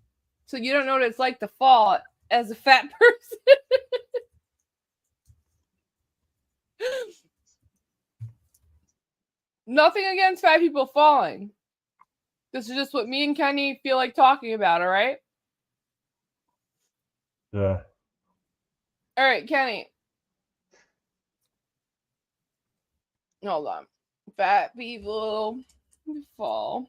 so you don't know what it's like to fall as a fat person. Nothing against fat people falling. This is just what me and Kenny feel like talking about, all right? Yeah. All right, Kenny. Hold on. Fat people fall.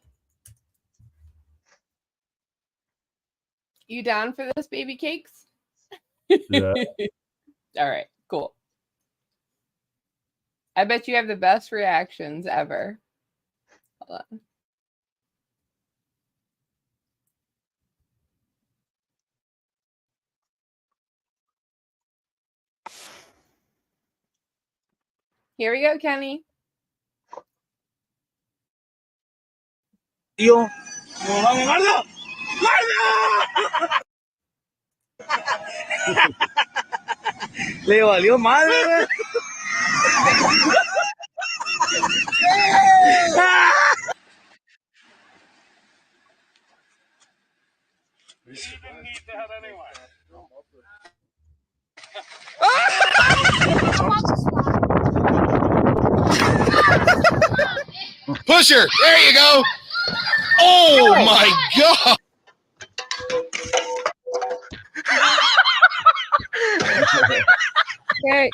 You down for this, baby cakes? Yeah. All right, cool. I bet you have the best reactions ever. Hold on. Here we go, Kenny. Tío, ¡no vamos, Mardo! ¡Mardo! Le valió madre. Pusher, there you go. Oh my god. Okay.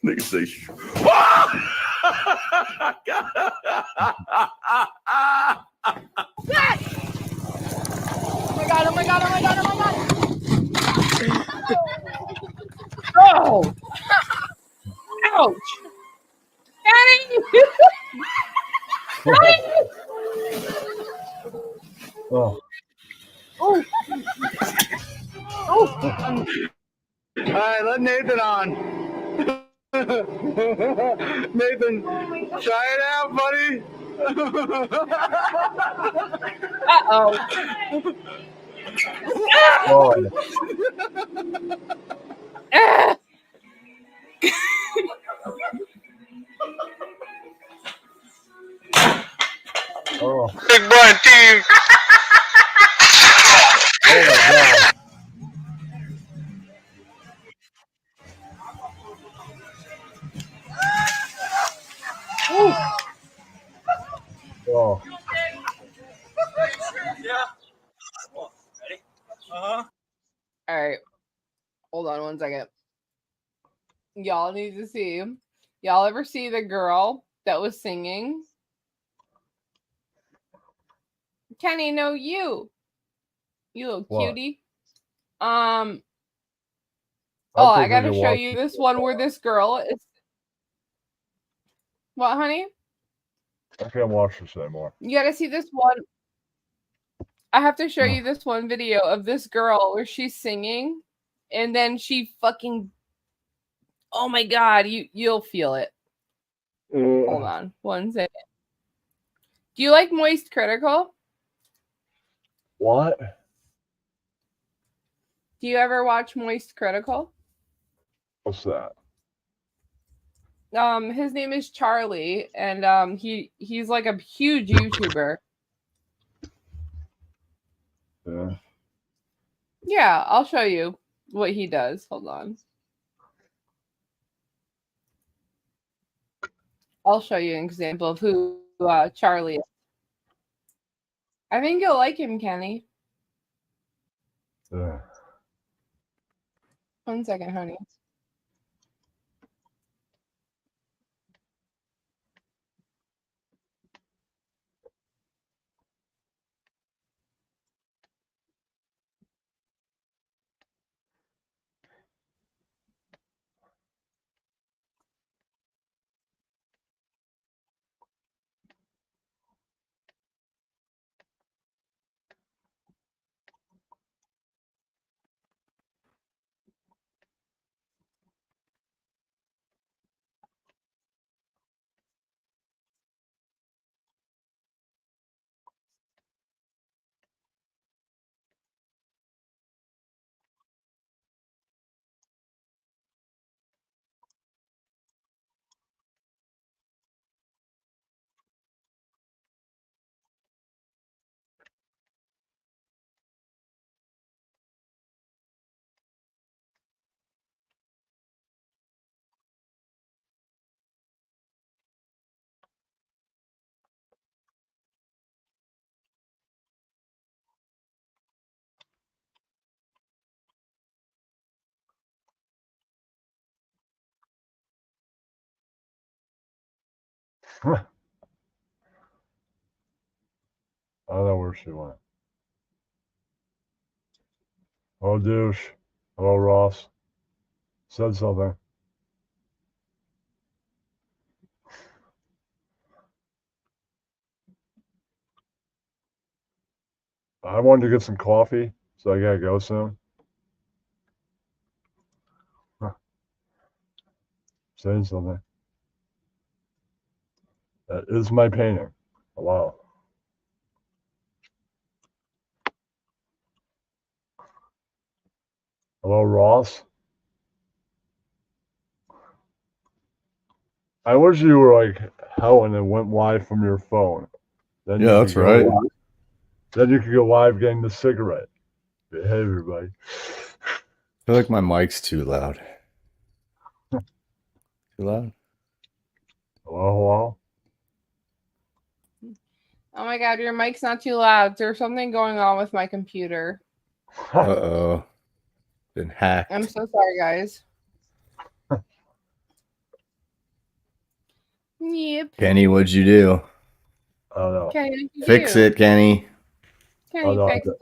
Nigga say, Oh my god, oh my god, oh my god, oh my god. Oh! Ouch! Kenny! Oh. Oh! Oh! All right, let Nathan on. Nathan, try it out, buddy. Uh-oh. Oh. Ah! Oh. Big Brian team. Oh my god. Oh. All right. Hold on one second. Y'all need to see. Y'all ever see the girl that was singing? Kenny, no, you. You little What? cutie. I gotta show you this one where this girl is. What, honey? I can't watch this anymore. You gotta see this one. I have to show you this one video of this girl where she's singing, and then she fucking. Oh my god, you'll feel it. Hold on, one second. Do you like Moist Critical? What? Do you ever watch Moist Critical? What's that? His name is Charlie, and he's like a huge YouTuber. Yeah. Yeah, I'll show you what he does. Hold on. I'll show you an example of who Charlie is. I think you'll like him, Kenny. Yeah. 1 second, honey. I don't know where she went. Oh, douche. Hello, Ross. Said something. I wanted to get some coffee, so I gotta go soon. Saying something. That is my painting. Hello. Hello, Ross. I wish you were like Helen and went live from your phone. Then Yeah, you that's could go right. live- Then you could go live getting the cigarette. Hey, everybody. I feel like my mic's too loud. Too loud? Hello, Oh my god, your mic's not too loud. There's something going on with my computer. hello. Uh-oh. Been hacked. I'm so sorry, guys. Yep. Kenny, what'd you do? I don't know. Kenny, what you Fix do? it, Kenny. Kenny, Oh, no, fix it.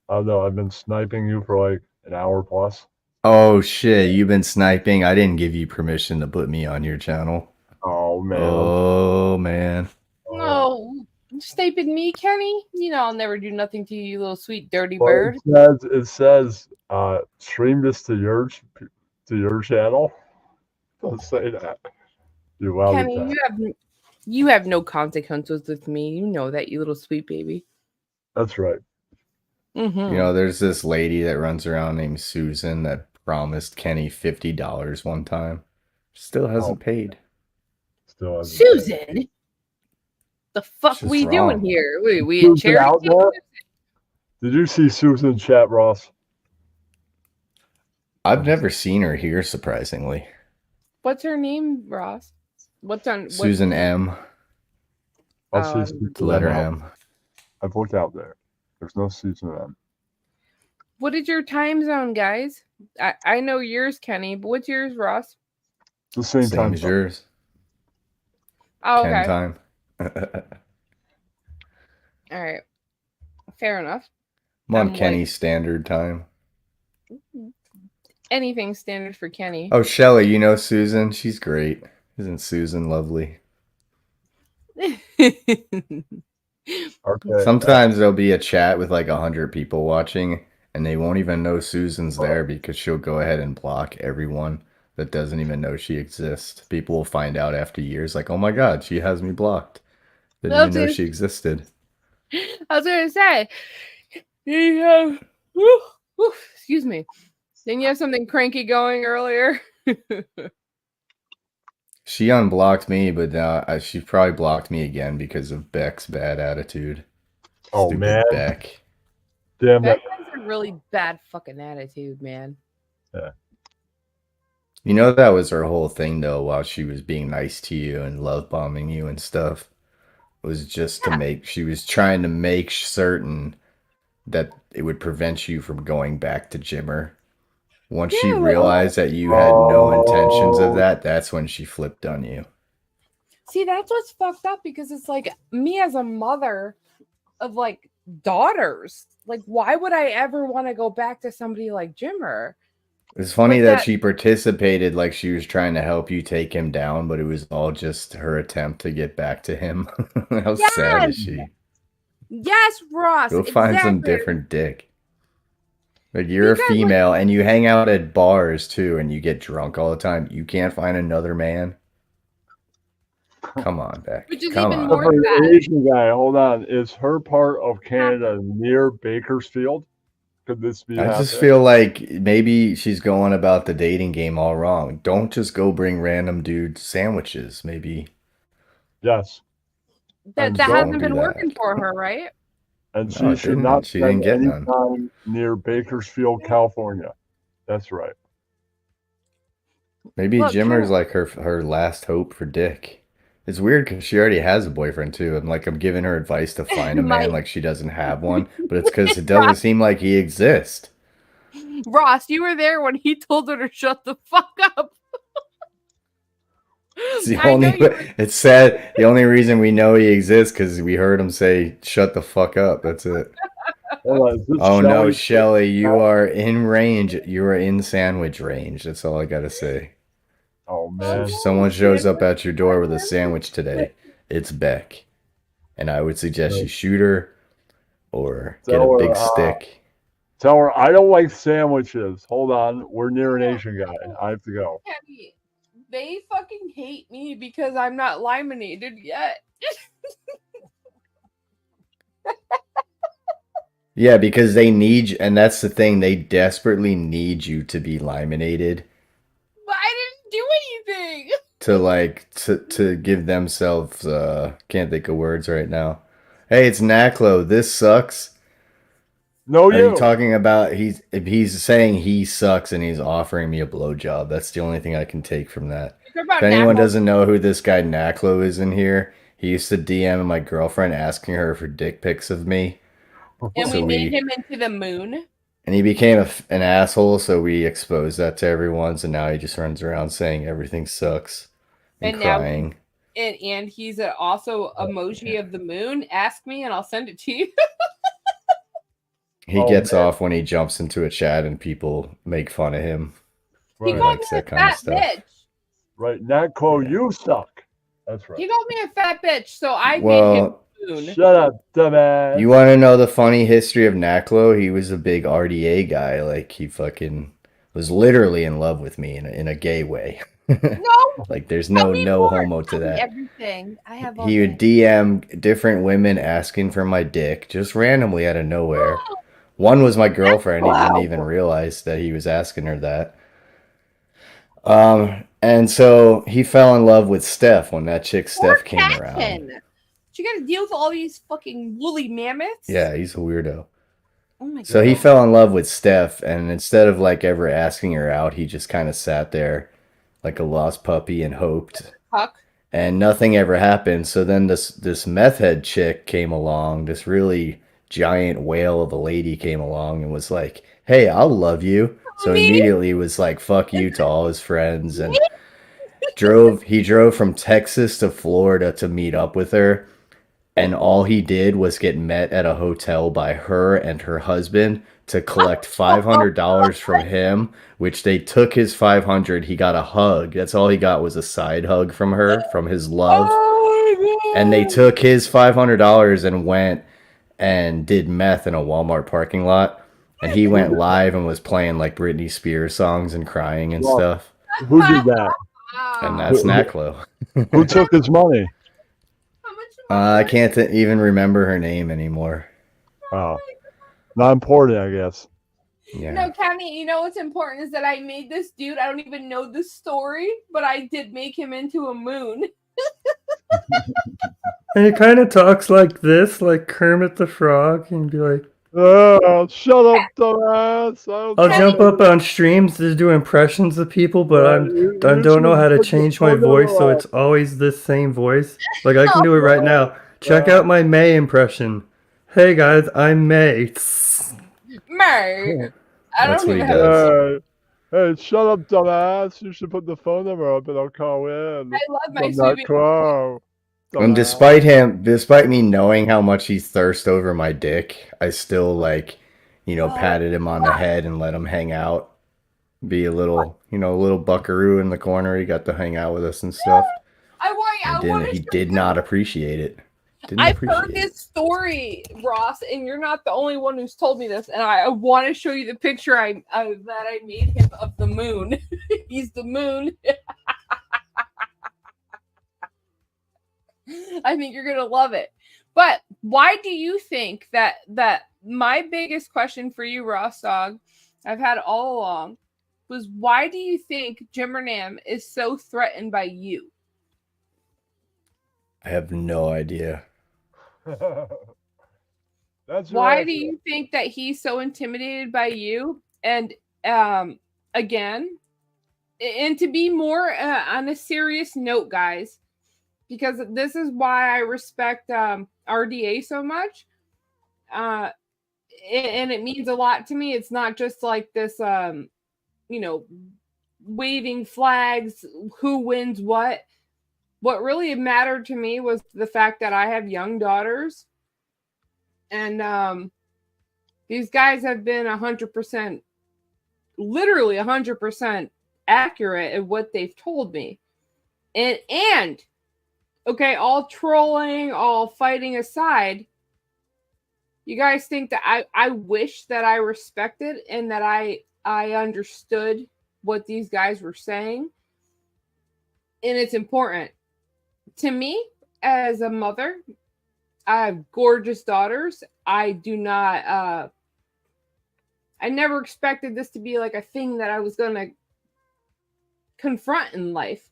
I don't know. I've been sniping you for like an hour plus. Oh shit, you've been sniping. I didn't give you permission to put me on your channel. Oh man. Oh man. No, sniping me, Kenny? You know I'll never do nothing to you, you little sweet dirty Well, bird. it says stream this to your channel. Don't say that. You're allowed Kenny, to. you have no consequences with me. You know that, you little sweet baby. That's right. Mm-hmm. You know, there's this lady that runs around named Susan that promised Kenny $50 one time. Still hasn't paid. Still hasn't paid. Susan, the fuck She's we wrong. doing here? We in Susan charity? out there? Did you see Susan chat, Ross? I've never seen her here, surprisingly. What's her name, Ross? What's on Susan M. I'll see Um, Susan The letter out. M. I've looked out there. There's no Susan M. What is your time zone, guys? I know yours, Kenny, but what's yours, Ross? It's the same time as zone. yours. Oh, 10 okay. time. All right. Fair enough. I'm on I'm Kenny's standard time. Anything standard for Kenny. Oh, Shelly, you know Susan? She's great. Isn't Susan lovely? Okay. Sometimes there'll be a chat with like 100 people watching, and they won't even know Susan's there because she'll go ahead and block everyone that doesn't even know she exists. People will find out after years, like, oh my god, she has me blocked. Didn't even know she existed. I was gonna say, excuse me. Didn't you have something cranky going earlier? She unblocked me, but she probably blocked me again because of Beck's bad attitude. Oh, Stupid man. Beck. Damn Beck it. has a really bad fucking attitude, man. Yeah. You know that was her whole thing though, while she was being nice to you and love bombing you and stuff. Was just to make, she was trying to make certain that it would prevent you from going back to Jimmer. Once she Yeah, well- realized that you had no intentions of that, that's when she flipped on you. See, that's what's fucked up because it's like me as a mother of like daughters. Like, why would I ever want to go back to somebody like Jimmer? It's funny But that that- she participated like she was trying to help you take him down, but it was all just her attempt to get back to him. How sad is she? Yes, Ross. Go find some exactly. different dick. Like you're Because, a like- female and you hang out at bars too and you get drunk all the time. You can't find another man. Come on, Beck. Which is Come even on. more For the sad. Asian guy, hold on. Is her part of Canada near Bakersfield? Could this be I just happening? feel like maybe she's going about the dating game all wrong. Don't just go bring random dude sandwiches. Maybe Yes. That And that don't hasn't do been that. working for her, right? And No, she it should didn't. not She didn't spend get any none. time near Bakersfield, California. That's right. maybe Look, Jimmer's Carol- like her last hope for dick. It's weird because she already has a boyfriend too. I'm giving her advice to find a My- man like she doesn't have one, but it's because it doesn't seem like he exists. Ross, you were there when he told her to shut the fuck up. It's the I know only. you were- It's sad. The only reason we know he exists because we heard him say "shut the fuck up." That's it. Hold on, is this Oh no, Shelley? Shelly, you are in range. You are in sandwich range. That's all I gotta say. Oh man. If someone shows up at your door with a sandwich today, it's Beck, and I would suggest you shoot her or get Tell a her, big stick. Tell her I don't like sandwiches. Hold on, we're near an Asian guy. I have to go. Kenny, they fucking hate me because I'm not laminated yet. Yeah, because they need you, and that's the thing. They desperately need you to be laminated. But I didn't do anything. to give themselves can't think of words right now. Hey, it's Naklo. This sucks. No, Are you you. talking about he's saying he sucks and he's offering me a blowjob? That's the only thing I can take from that. Talk about If anyone Naklo. doesn't know who this guy Naklo is in here, he used to DM my girlfriend asking her for dick pics of me. And So we made him into the moon. And he became an asshole, so we exposed that to everyone. So now he just runs around saying everything sucks and And now crying. And he's also emoji of the moon. Ask me and I'll send it to you. He gets off when he jumps into a chat and people make fun of him. He Right. called me Likes a that kind of fat stuff. bitch. Right, Naklo, you suck. That's right. He called me a fat bitch, so I made him Well, moon. Shut up, dumbass. you want to know the funny history of Naklo? He was a big RDA guy. Like, he fucking was literally in love with me in a gay way. No, Like, there's no homo to tell me that. everything. I have all He would DM different women asking for my dick just randomly out of nowhere. One was my girlfriend. He didn't even realize that he was asking her that. And so he fell in love with Steph when that chick Steph came around. Captain. You got to deal with all these fucking woolly mammoths. Yeah, he's a weirdo. Oh my So god. he fell in love with Steph, and instead of like ever asking her out, he just kind of sat there like a lost puppy and hoped. Huck. And nothing ever happened. So then this meth head chick came along, this really giant whale of a lady came along and was like, "Hey, I'll love you." So immediately was like, "Fuck you" to all his friends, and he drove from Texas to Florida to meet up with her. And all he did was get met at a hotel by her and her husband to collect $500 from him, which they took his $500. He got a hug. That's all he got was a side hug from her, from his love. And they took his $500 and went and did meth in a Walmart parking lot. And he went live and was playing like Britney Spears songs and crying and Well, stuff. Who did that? And that's Naklo. Who took his money? I can't even remember her name anymore. Oh, not important, I guess. Yeah. No, Cammy, you know what's important is that I made this dude. I don't even know the story, but I did make him into a moon. And he kind of talks like this, like Kermit the Frog, and be like, Oh, shut up, dumbass. I'll jump up on streams to do impressions of people, but I don't know how to change my voice, so it's always this same voice. Like, I can do it right now. Check out my May impression. Hey guys, I'm May. May. I That's don't what he even does. Hey, shut up, dumbass. You should put the phone number up and I'll call in. I love my I'm sweet not Crow. And despite me knowing how much he thirsts over my dick, I still patted him on the head and let him hang out. Be a little buckaroo in the corner. He got to hang out with us and stuff. He did not appreciate it. I've heard this story, Ross, and you're not the only one who's told me this. And I want to show you the picture that I made him of the moon. He's the moon. I think you're gonna love it. But why do you think that my biggest question for you, Ross Dog, I've had all along, was why do you think Jimmernam is so threatened by you? I have no idea. That's Why right. do you think that he's so intimidated by you? And again, and to be more on a serious note, guys, because this is why I respect RDA so much. And it means a lot to me. It's not just like this, waving flags, who wins what. What really mattered to me was the fact that I have young daughters. And these guys have been 100%, literally 100% accurate at what they've told me. And okay, all trolling, all fighting aside, you guys think that I wish that I respected and that I understood what these guys were saying. And it's important. To me, as a mother, I have gorgeous daughters. I do not, I never expected this to be like a thing that I was going to confront in life.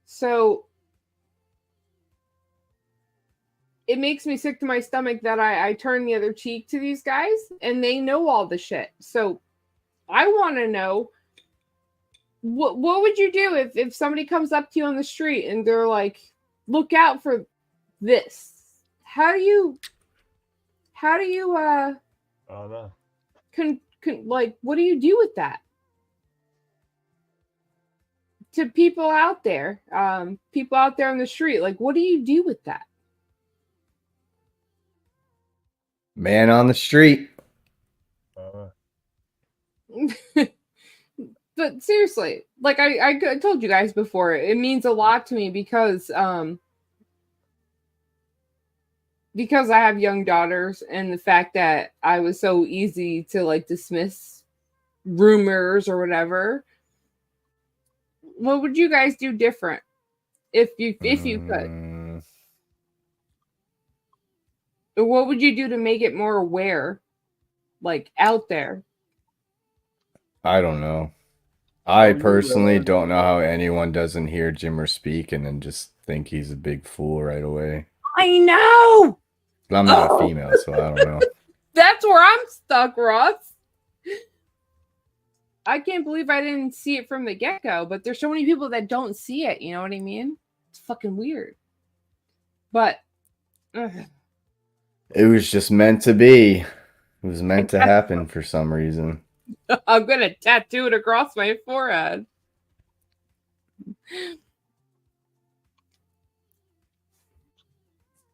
So it makes me sick to my stomach that I turn the other cheek to these guys and they know all the shit. So I want to know what would you do if somebody comes up to you on the street and they're like, look out for this. How do you I don't know. like, what do you do with that? To people out there on the street, like, what do you do with that? Man on the street. But seriously, like I told you guys before, it means a lot to me because I have young daughters, and the fact that I was so easy to like dismiss rumors or whatever. What would you guys do different if you could? Or what would you do to make it more aware, like out there? I don't know. I personally don't know how anyone doesn't hear Jimmer speak and then just think he's a big fool right away. I know. But I'm not a female, so I don't know. That's where I'm stuck, Ross. I can't believe I didn't see it from the get-go, but there's so many people that don't see it, you know what I mean? It's fucking weird. But it was just meant to be. It was meant to happen for some reason. I'm gonna tattoo it across my forehead.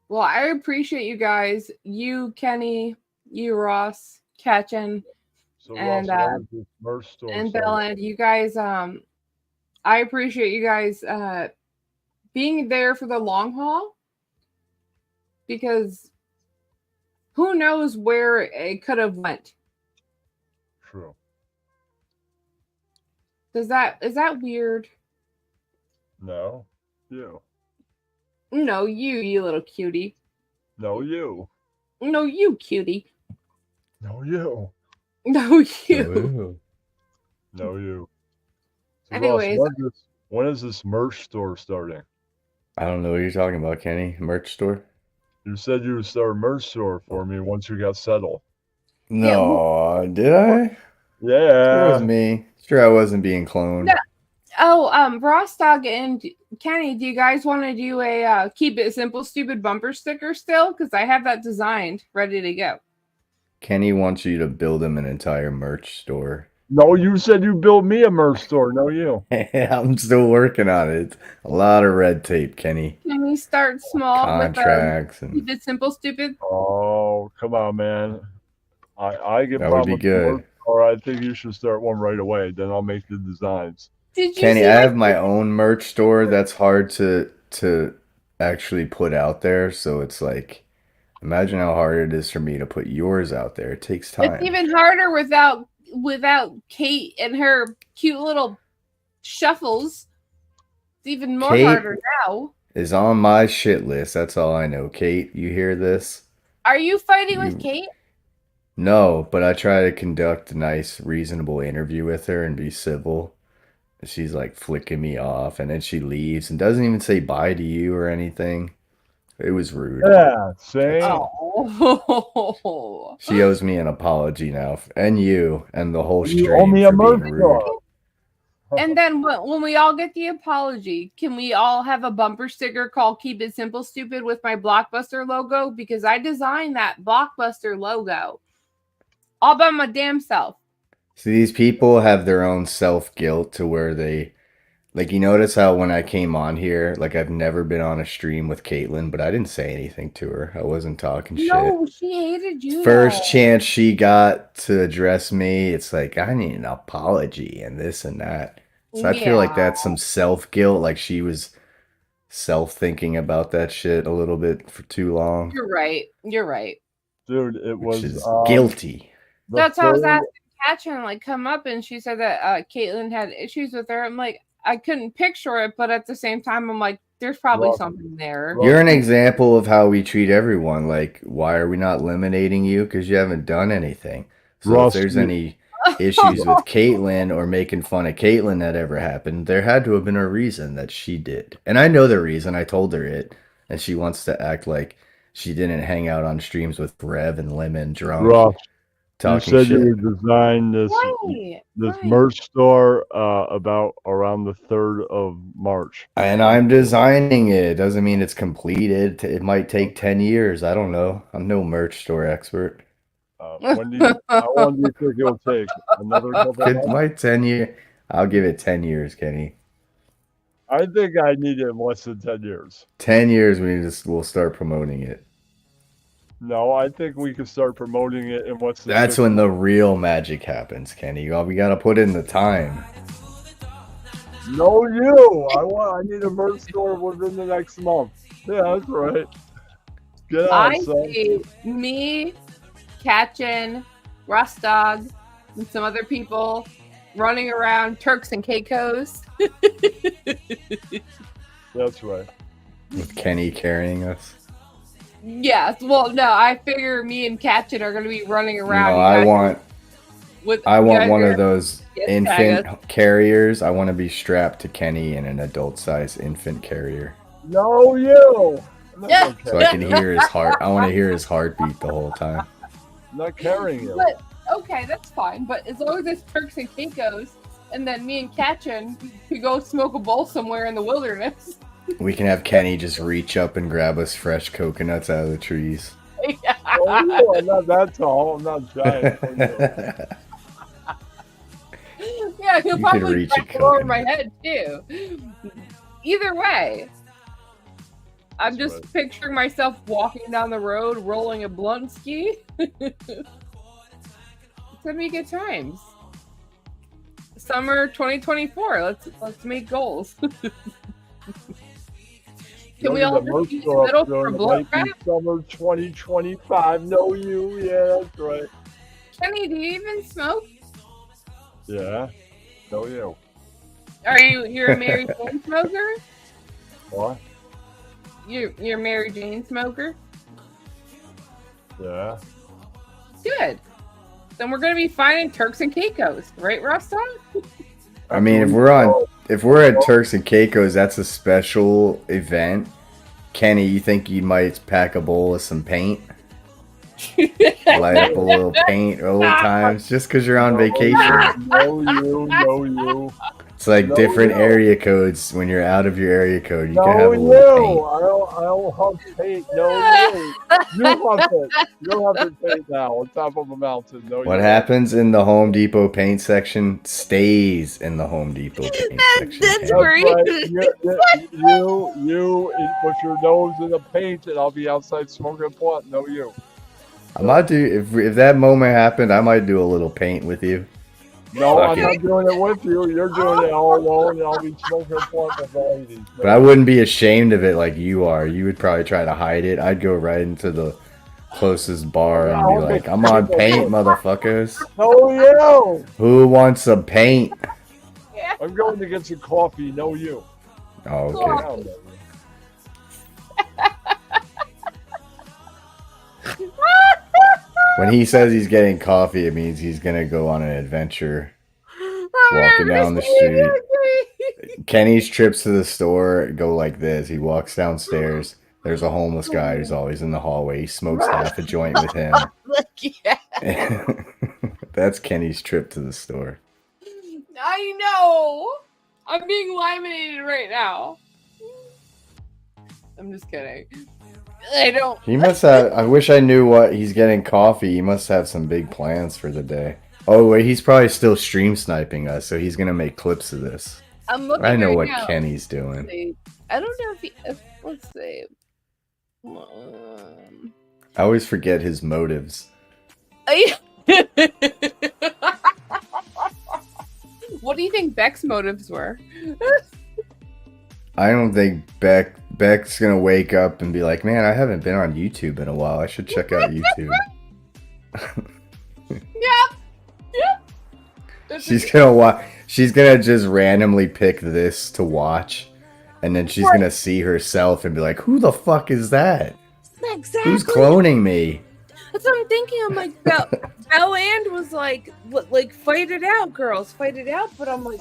Well, I appreciate you guys. You, Kenny, you, Ross, Ketchen, So and Ross, when is this merch store and starting? Bella. You guys, I appreciate you guys being there for the long haul, because who knows where it could have went. True. Is that weird? No, you. No, you little cutie. No, you. No, you cutie. No, you. No, you. Ooh. No, you. So Anyways. Ross, when is this merch store starting? I don't know what you're talking about, Kenny. Merch store? You said you would start a merch store for me once you got settled. No, did I? Yeah. It was me. Sure, I wasn't being cloned. No. Oh, Ross Dog and Kenny, do you guys want to do a keep it simple, stupid bumper sticker still? Because I have that designed, ready to go. Kenny wants you to build him an entire merch store. No, you said you built me a merch store. No, you. I'm still working on it. It's a lot of red tape, Kenny. Can we start small Contracts with and keep it simple, stupid? Oh, come on, man. I get that would be problems with good. merch, or I think you should start one right away. Then I'll make the designs. Did you Kenny, see I my- have my own merch store that's hard to actually put out there. So it's like, imagine how hard it is for me to put yours out there. It takes time. It's even harder without Kate and her cute little shuffles. It's even more Kate harder now. is on my shit list. That's all I know. Kate, you hear this? Are you fighting with Kate? No, but I try to conduct a nice, reasonable interview with her and be civil. She's like flicking me off, and then she leaves and doesn't even say bye to you or anything. It was rude. Yeah, see? Oh. She owes me an apology now, and you, and the whole stream You owe me a for being merch rude. store. And then when we all get the apology, can we all have a bumper sticker called Keep It Simple Stupid with my Blockbuster logo? Because I designed that Blockbuster logo all by my damn self. See, these people have their own self-guilt to where they, like, you notice how when I came on here, like, I've never been on a stream with Caitlyn, but I didn't say anything to her. I wasn't talking shit. No, she hated you. First though. chance she got to address me, it's like, I need an apology and this and that. So I feel like that's some self-guilt, like she was self-thinking about that shit a little bit for too long, You're right. You're right. Dude, it which was is guilty. the That's how I was third- asking Katrin to like come up, and she said that Caitlyn had issues with her. I'm like, I couldn't picture it, but at the same time, I'm like, there's probably Ross- something there. You're an example of how we treat everyone. Like, why are we not eliminating you? Because you haven't done anything. So Ross, if there's you- any issues with Caitlyn or making fun of Caitlyn that ever happened. There had to have been a reason that she did. And I know the reason. I told her it. And she wants to act like she didn't hang out on streams with Rev and Lemon drunk. Ross, you talking said shit. you would design this merch store about around the 3rd of March. And I'm designing it. It doesn't mean it's completed. It might take 10 years. I don't know. I'm no merch store expert. How long do you think it'll take? Another couple It months? might 10 years. I'll give it 10 years, Kenny. I think I need it in less than 10 years. 10 years, we'll start promoting it. No, I think we can start promoting it in what's the That's when the real magic happens, Kenny. We gotta put in the time. No, you. I need a merch store within the next month. Yeah, that's right. Get on, I son. see me, Catchin, Russ Dog, and some other people running around Turks and Caicos. That's right. With Kenny carrying us. Yes, well, no, I figure me and Catchin are going to be running around. No, You I guys- want with I you want guys one are- of those Yes, infant Tagus. carriers. I want to be strapped to Kenny in an adult size infant carrier. No, you. I'm not gonna So I carry can you. hear his heart. I want to hear his heartbeat the whole time. I'm not carrying you. But okay, that's fine. But as long as it's Turks and Caicos, and then me and Catchin could go smoke a bowl somewhere in the wilderness. We can have Kenny just reach up and grab us fresh coconuts out of the trees. Oh, no, I'm not that tall. I'm not giant. Yeah, he'll You could probably reach a crack it over my head too. Either way, I'm just picturing myself walking down the road, rolling a blunt ski. It's gonna be good times. Summer 2024. Let's make goals. Can we all just be in the middle for a blunt wrap? Summer 2025. No, you. Yeah, that's right. Kenny, do you even smoke? Yeah. No, you. You're a Mary Jane smoker? What? You're a Mary Jane smoker? Yeah. Good. Then we're gonna be finding Turks and Caicos, right, Rostam? I mean, if we're at Turks and Caicos, that's a special event. Kenny, you think you might pack a bowl of some paint? Light up a little paint a little times just because you're on vacation. No, you. No, you. It's like No, different you. area codes. When you're out of your area code, you can No, have a you. little paint. I don't hunt paint. No, you. You hunt it. You don't have to paint now on top of a mountain. No, What you. happens in the Home Depot paint section stays in the Home Depot paint section. That's Kenny. right. You put your nose in the paint, and I'll be outside smoking a blunt. No, you. I might do if that moment happened. I might do a little paint with you. No, Fuck I'm it. not doing it with you. You're doing it all alone, and I'll be smoking a blunt with the ladies. But I wouldn't be ashamed of it like you are. You would probably try to hide it. I'd go right into the closest bar and be like, "I'm on paint, motherfuckers. No, you. Who wants some paint?" I'm going to get some coffee. No, you. Oh, Get okay. out there. When he says he's getting coffee, it means he's gonna go on an adventure, walking down the street. Kenny's trips to the store go like this. He walks downstairs. There's a homeless guy who's always in the hallway. He smokes half a joint with him. Yeah. That's Kenny's trip to the store. I know. I'm being laminated right now. I'm just kidding. I don't. He must have. I wish I knew what he's getting coffee. He must have some big plans for the day. Oh wait, he's probably still stream sniping us, so he's gonna make clips of this. I'm looking. I know right what now. Kenny's doing. I don't know if let's see. I always forget his motives. What do you think Beck's motives were? I don't think Beck's gonna wake up and be like, "Man, I haven't been on YouTube in a while. I should check out YouTube." Yep. She's gonna watch. She's gonna just randomly pick this to watch, and then she's gonna see herself and be like, "Who the fuck is that? Exactly. Who's cloning me?" That's what I'm thinking. I'm like, Belland was like, "What? Like, fight it out, girls, fight it out." But I'm like,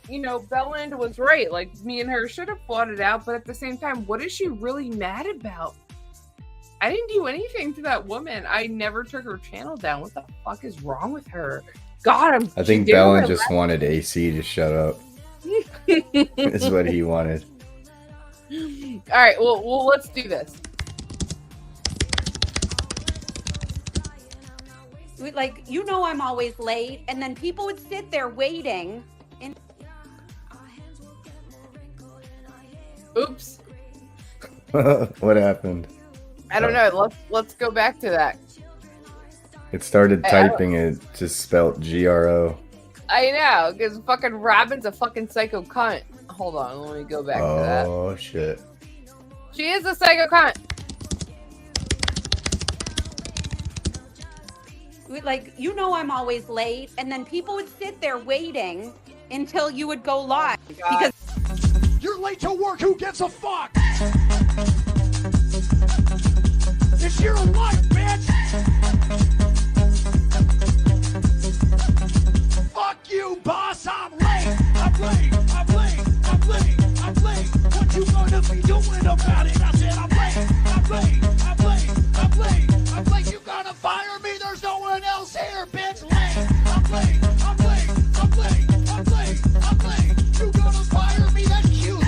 Belland was right. Like, me and her should have fought it out. But at the same time, what is she really mad about? I didn't do anything to that woman. I never took her channel down. What the fuck is wrong with her? God, I think Bellin just wanted AC to shut up. Is what he wanted. All right, well, let's do this. Like, I'm always late, and then people would sit there waiting. And oops. What happened? I don't know. Let's go back to that. It started typing it just spelt GRO. I know, because fucking Robin's a fucking psycho cunt. Hold on, let me go back to that. Oh shit. She is a psycho cunt. like, I'm always late, and then people would sit there waiting until you would go live. Because you're late to work, who gives a fuck? It's your life, bitch! Fuck you, boss, I'm late! I'm late, I'm late, I'm late, I'm late. What you gonna be doing about it? I said I'm late, I'm late, I'm late, I'm late, I'm late. You gonna fire me? There's no one else here, bitch! Late, I'm late, I'm late, I'm late, I'm late, I'm late. You gonna fire me? That's cute.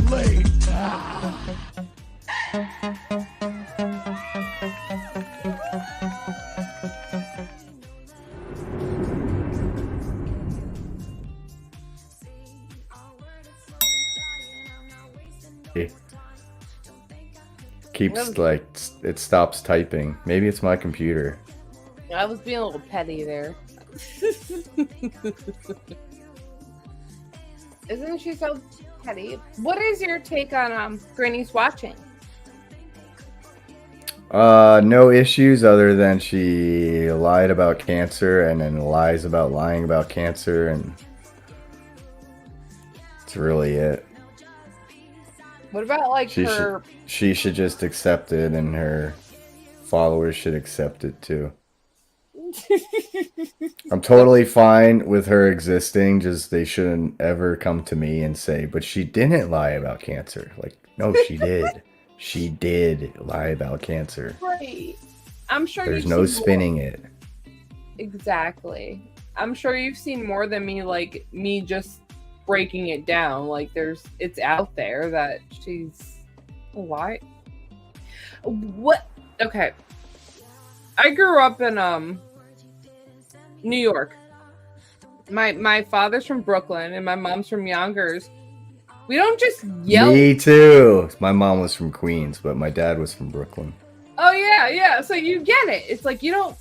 Late. Ah. Keeps like it stops typing. Maybe it's my computer. I was being a little petty there. Isn't she so petty? What is your take on Granny's watching? No issues other than she lied about cancer and then lies about lying about cancer, and that's really it. What about like her? She should just accept it, and her followers should accept it too. I'm totally fine with her existing, just they shouldn't ever come to me and say, but she didn't lie about cancer. Like, no, she did. She did lie about cancer. Right. I'm sure there's you've no seen spinning more. it. Exactly. I'm sure you've seen more than me, like me just breaking it down. Like it's out there that she's why? What? Okay. I grew up in New York. My father's from Brooklyn and my mom's from Yonkers. We don't just yell. Me too. My mom was from Queens, but my dad was from Brooklyn. Oh yeah. So you get it. It's like you don't.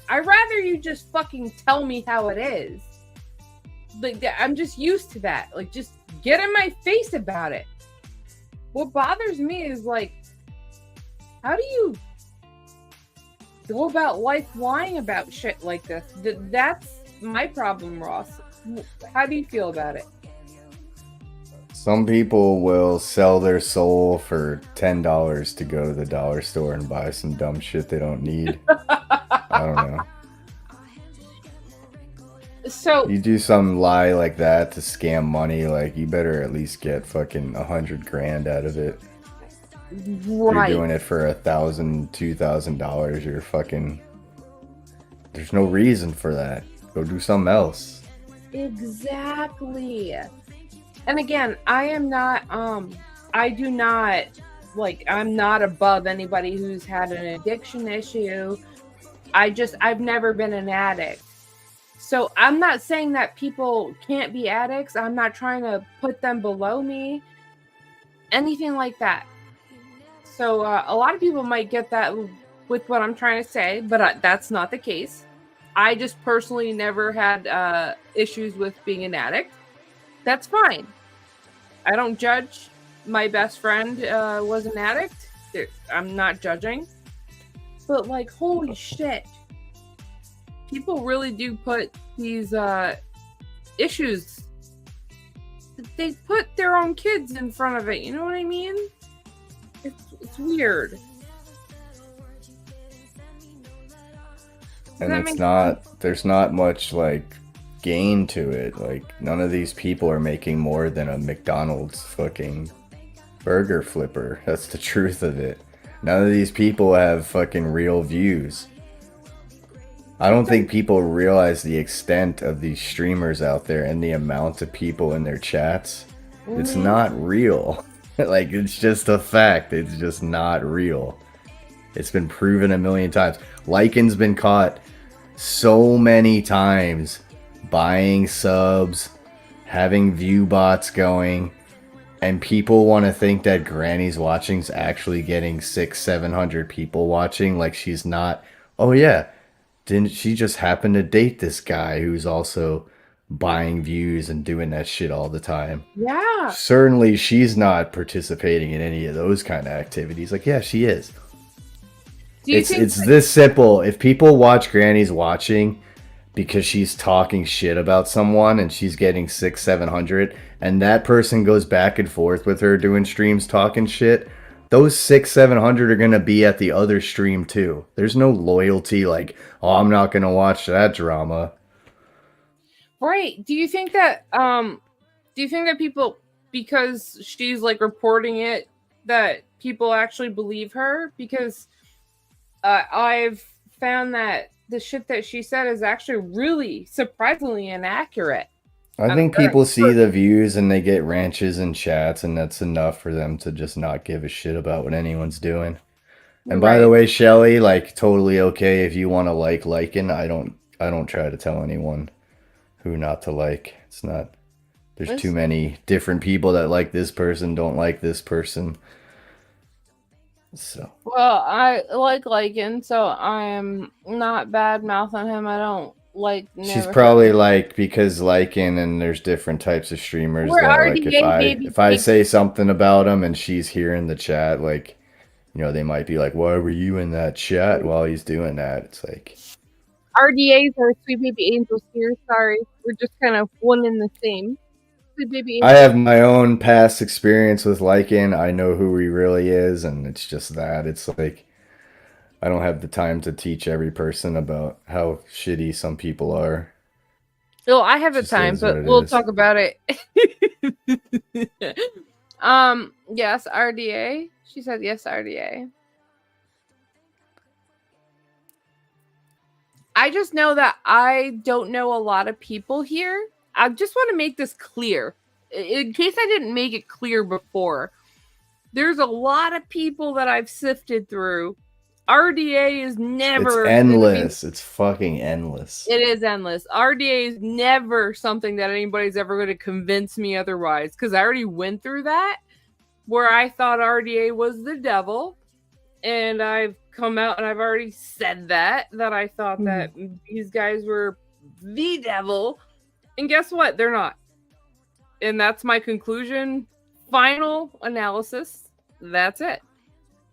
I'd rather you just fucking tell me how it is. Like I'm just used to that. Like just get in my face about it. What bothers me is like, how do you go about life lying about shit like this? That's my problem, Ross. How do you feel about it? Some people will sell their soul for $10 to go to the dollar store and buy some dumb shit they don't need. I don't know. So you do some lie like that to scam money, like you better at least get fucking $100,000 out of it. Right. You're doing it for $1,000, $2,000. You're fucking. There's no reason for that. Go do something else. Exactly. And again, I am not. I do not like. I'm not above anybody who's had an addiction issue. I've never been an addict. So I'm not saying that people can't be addicts. I'm not trying to put them below me. Anything like that. So a lot of people might get that with what I'm trying to say, but that's not the case. I just personally never had issues with being an addict. That's fine. I don't judge. My best friend was an addict. I'm not judging. But like, holy shit. People really do put these issues. They put their own kids in front of it. You know what I mean? It's weird. and that it's make not, there's not much like gain to it. Like none of these people are making more than a McDonald's fucking burger flipper. That's the truth of it. None of these people have fucking real views. I don't think people realize the extent of these streamers out there and the amount of people in their chats. It's not real. Like, it's just a fact. It's just not real. It's been proven a million times. Lycan's been caught so many times buying subs, having view bots going, and people want to think that Granny's watching's actually getting 600-700 people watching. Like, she's not. Oh yeah, didn't she just happen to date this guy who's also buying views and doing that shit all the time? Yeah. Certainly she's not participating in any of those kind of activities. Like, yeah, she is. Do you It's think it's this simple. If people watch Granny's watching because she's talking shit about someone and she's getting 600-700, and that person goes back and forth with her doing streams talking shit, those 600-700 are gonna be at the other stream too. There's no loyalty like, oh, I'm not gonna watch that drama. Right. Do you think that people, because she's like reporting it, that people actually believe her? Because I've found that the shit that she said is actually really surprisingly inaccurate. I think people see the views and they get ranches and chats, and that's enough for them to just not give a shit about what anyone's doing. And by the way, Shelly, like, totally okay if you want to like Lycan. I don't try to tell anyone who not to like. It's not. There's too many different people that like this person, don't like this person. So. Well, I like Lycan, so I am not bad mouthing him. I don't like. She's probably like, because Lycan, and there's different types of streamers We're that like RDA, if I say something about them and she's here in the chat, like, you know, they might be like, why were you in that chat while he's doing that? It's like, RDAs are sweet baby angels here. Sorry, we're just kind of one and the same. Sweet baby I have my own past experience with Lycan. I know who he really is, and it's just that. It's like, I don't have the time to teach every person about how shitty some people are. Well, I have the Just time, is what but it we'll is. talk about it. Yes, RDA. She said yes, RDA. I just know that I don't know a lot of people here. I just want to make this clear. In case I didn't make it clear before, there's a lot of people that I've sifted through. RDA is never It's gonna be- endless. It's fucking endless. It is endless. RDA is never something that anybody's ever going to convince me otherwise, because I already went through that where I thought RDA was the devil, and I've come out and I've already said that I thought that these guys were the devil, and guess what? They're not. And that's my conclusion. Final analysis. That's it.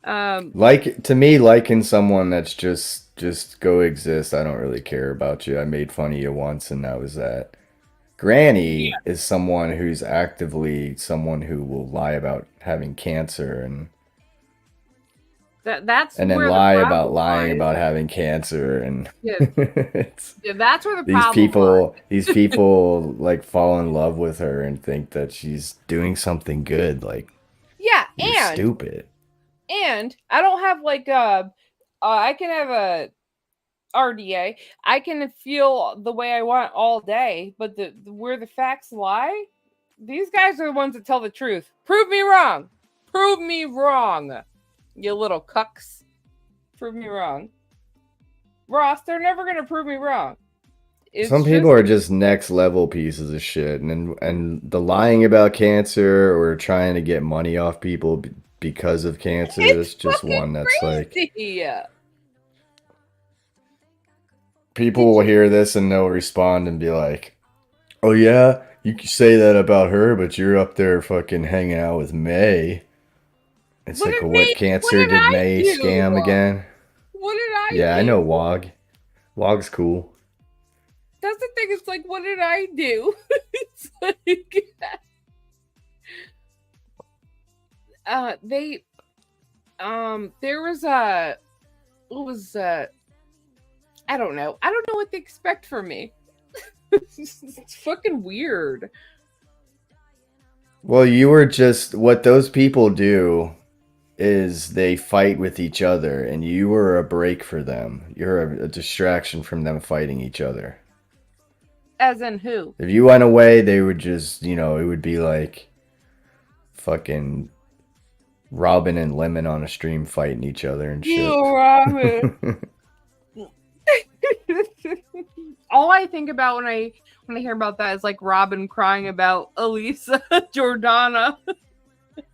Like, to me, liking someone that's just go exist. I don't really care about you. I made fun of you once, and that was that. Granny is someone who's actively someone who will lie about having cancer and that's then where the lie about problem lying lies. about having cancer, and Yeah. it's, Yeah, that's where the these problem people like fall in love with her and think that she's doing something good. Like, Yeah, you're and stupid. And I don't have like I can have a RDA. I can feel the way I want all day, but where the facts lie, these guys are the ones that tell the truth. Prove me wrong. Prove me wrong. You little cucks. Prove me wrong. Ross, they're never gonna prove me wrong. It's Some people are just next level pieces of shit, and the lying about cancer or trying to get money off people because of cancer is just one that's like, crazy. people will hear this and they'll respond and be like, oh yeah, you can say that about her, but you're up there fucking hanging out with May. It's What like, did what May- cancer what did did I May do? scam again? What did I Yeah, I do? know Wog. Wog's cool. That's the thing. It's like, what did I do? It's like, there was I don't know. I don't know what they expect from me. It's fucking weird. Well, you were just what those people do is they fight with each other, and you were a break for them. You're a distraction from them fighting each other. As in who? If you went away, they would just, it would be like fucking Robin and Lemon on a stream fighting each other and shit. You, Robin. All I think about when I hear about that is like Robin crying about Elisa Jordana.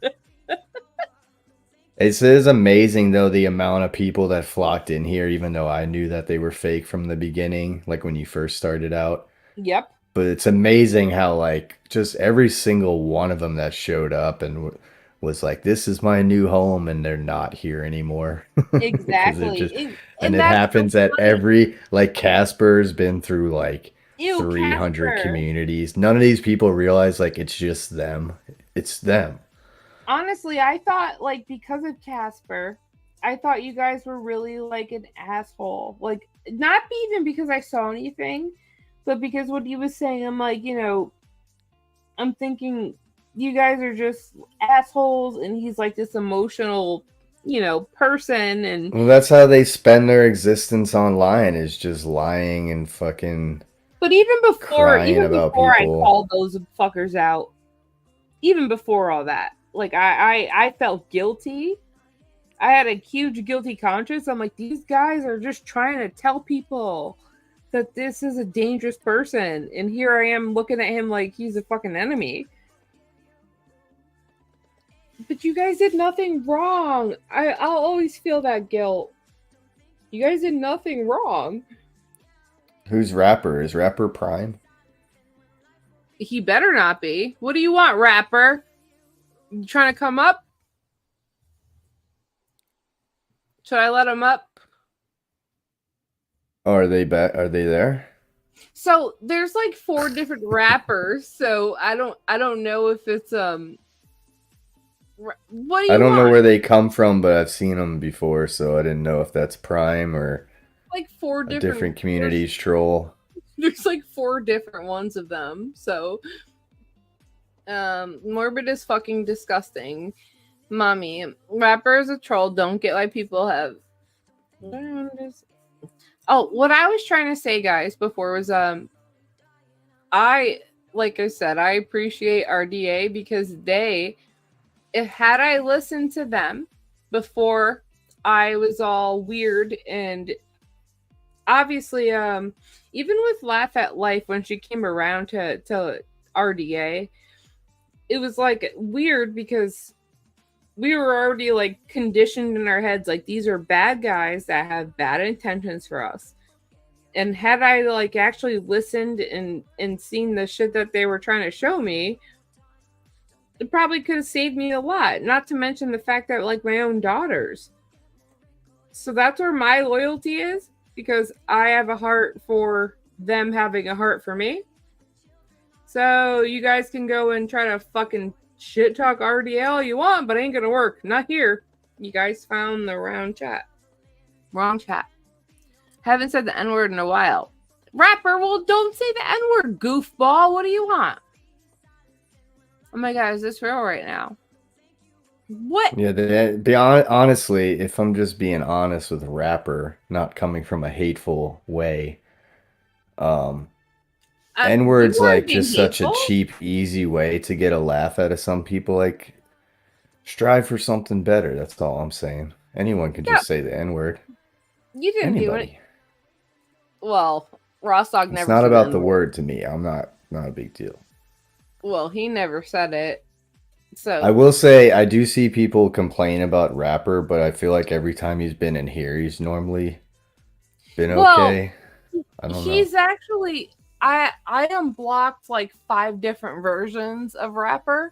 It is amazing though the amount of people that flocked in here, even though I knew that they were fake from the beginning, like when you first started out. Yep. But it's amazing how like just every single one of them that showed up and was like, "This is my new home," and they're not here anymore. Exactly. And it happens at every, like, Casper's been through like Ew, 300 Casper. communities. None of these people realize like it's just them. It's them. Honestly, I thought like because of Casper, I thought you guys were really like an asshole. Like not even because I saw anything, but because what he was saying, I'm like, I'm thinking you guys are just assholes, and he's like this emotional, person, and Well, that's how they spend their existence online, is just lying and fucking. but even before crying about I people. called those fuckers out, even before all that, like I felt guilty. I had a huge guilty conscience. I'm like, these guys are just trying to tell people that this is a dangerous person, and here I am looking at him like he's a fucking enemy. But you guys did nothing wrong. I'll always feel that guilt. You guys did nothing wrong. Who's Rapper? Is Rapper Prime? He better not be. What do you want, Rapper? You trying to come up? Should I let him up? Oh, are they back? Are they there? So there's like 4 different rappers. So I don't know if it's what do you I don't know want? where they come from, but I've seen them before, so I didn't know if that's Prime or Like 4 a different different communities troll. There's like 4 different ones of them. So morbid is fucking disgusting. Mommy, Rapper is a troll. Don't get why people have. Oh, what I was trying to say, guys, before was like I said, I appreciate RDA because had I listened to them before I was all weird, and obviously even with Laugh at Life, when she came around to RDA, it was like weird because we were already like conditioned in our heads, like these are bad guys that have bad intentions for us. And had I like actually listened and seen the shit that they were trying to show me, it probably could have saved me a lot. Not to mention the fact that like my own daughters. So that's where my loyalty is, because I have a heart for them having a heart for me. So you guys can go and try to fucking shit talk RDL you want, but it ain't gonna work. Not here. You guys found the wrong chat. Haven't said the N-word in a while. Rapper, well, don't say the N-word, goofball. What do you want? Oh my god, is this real right now? What? Yeah, honestly, if I'm just being honest with Rapper, not coming from a hateful way, N-word's you weren't like being just such a hateful. cheap, easy way to get a laugh out of some people. Like, strive for something better. That's all I'm saying. Anyone can just say the N-word. You didn't do it. Anybody. Well, Ross Dog never It's not said about the N-word. word to me. I'm not a big deal. Well, he never said it. So I will say I do see people complain about Rapper, but I feel like every time he's been in here, he's normally been okay. I don't know. he's actually I unblocked like 5 different versions of Rapper.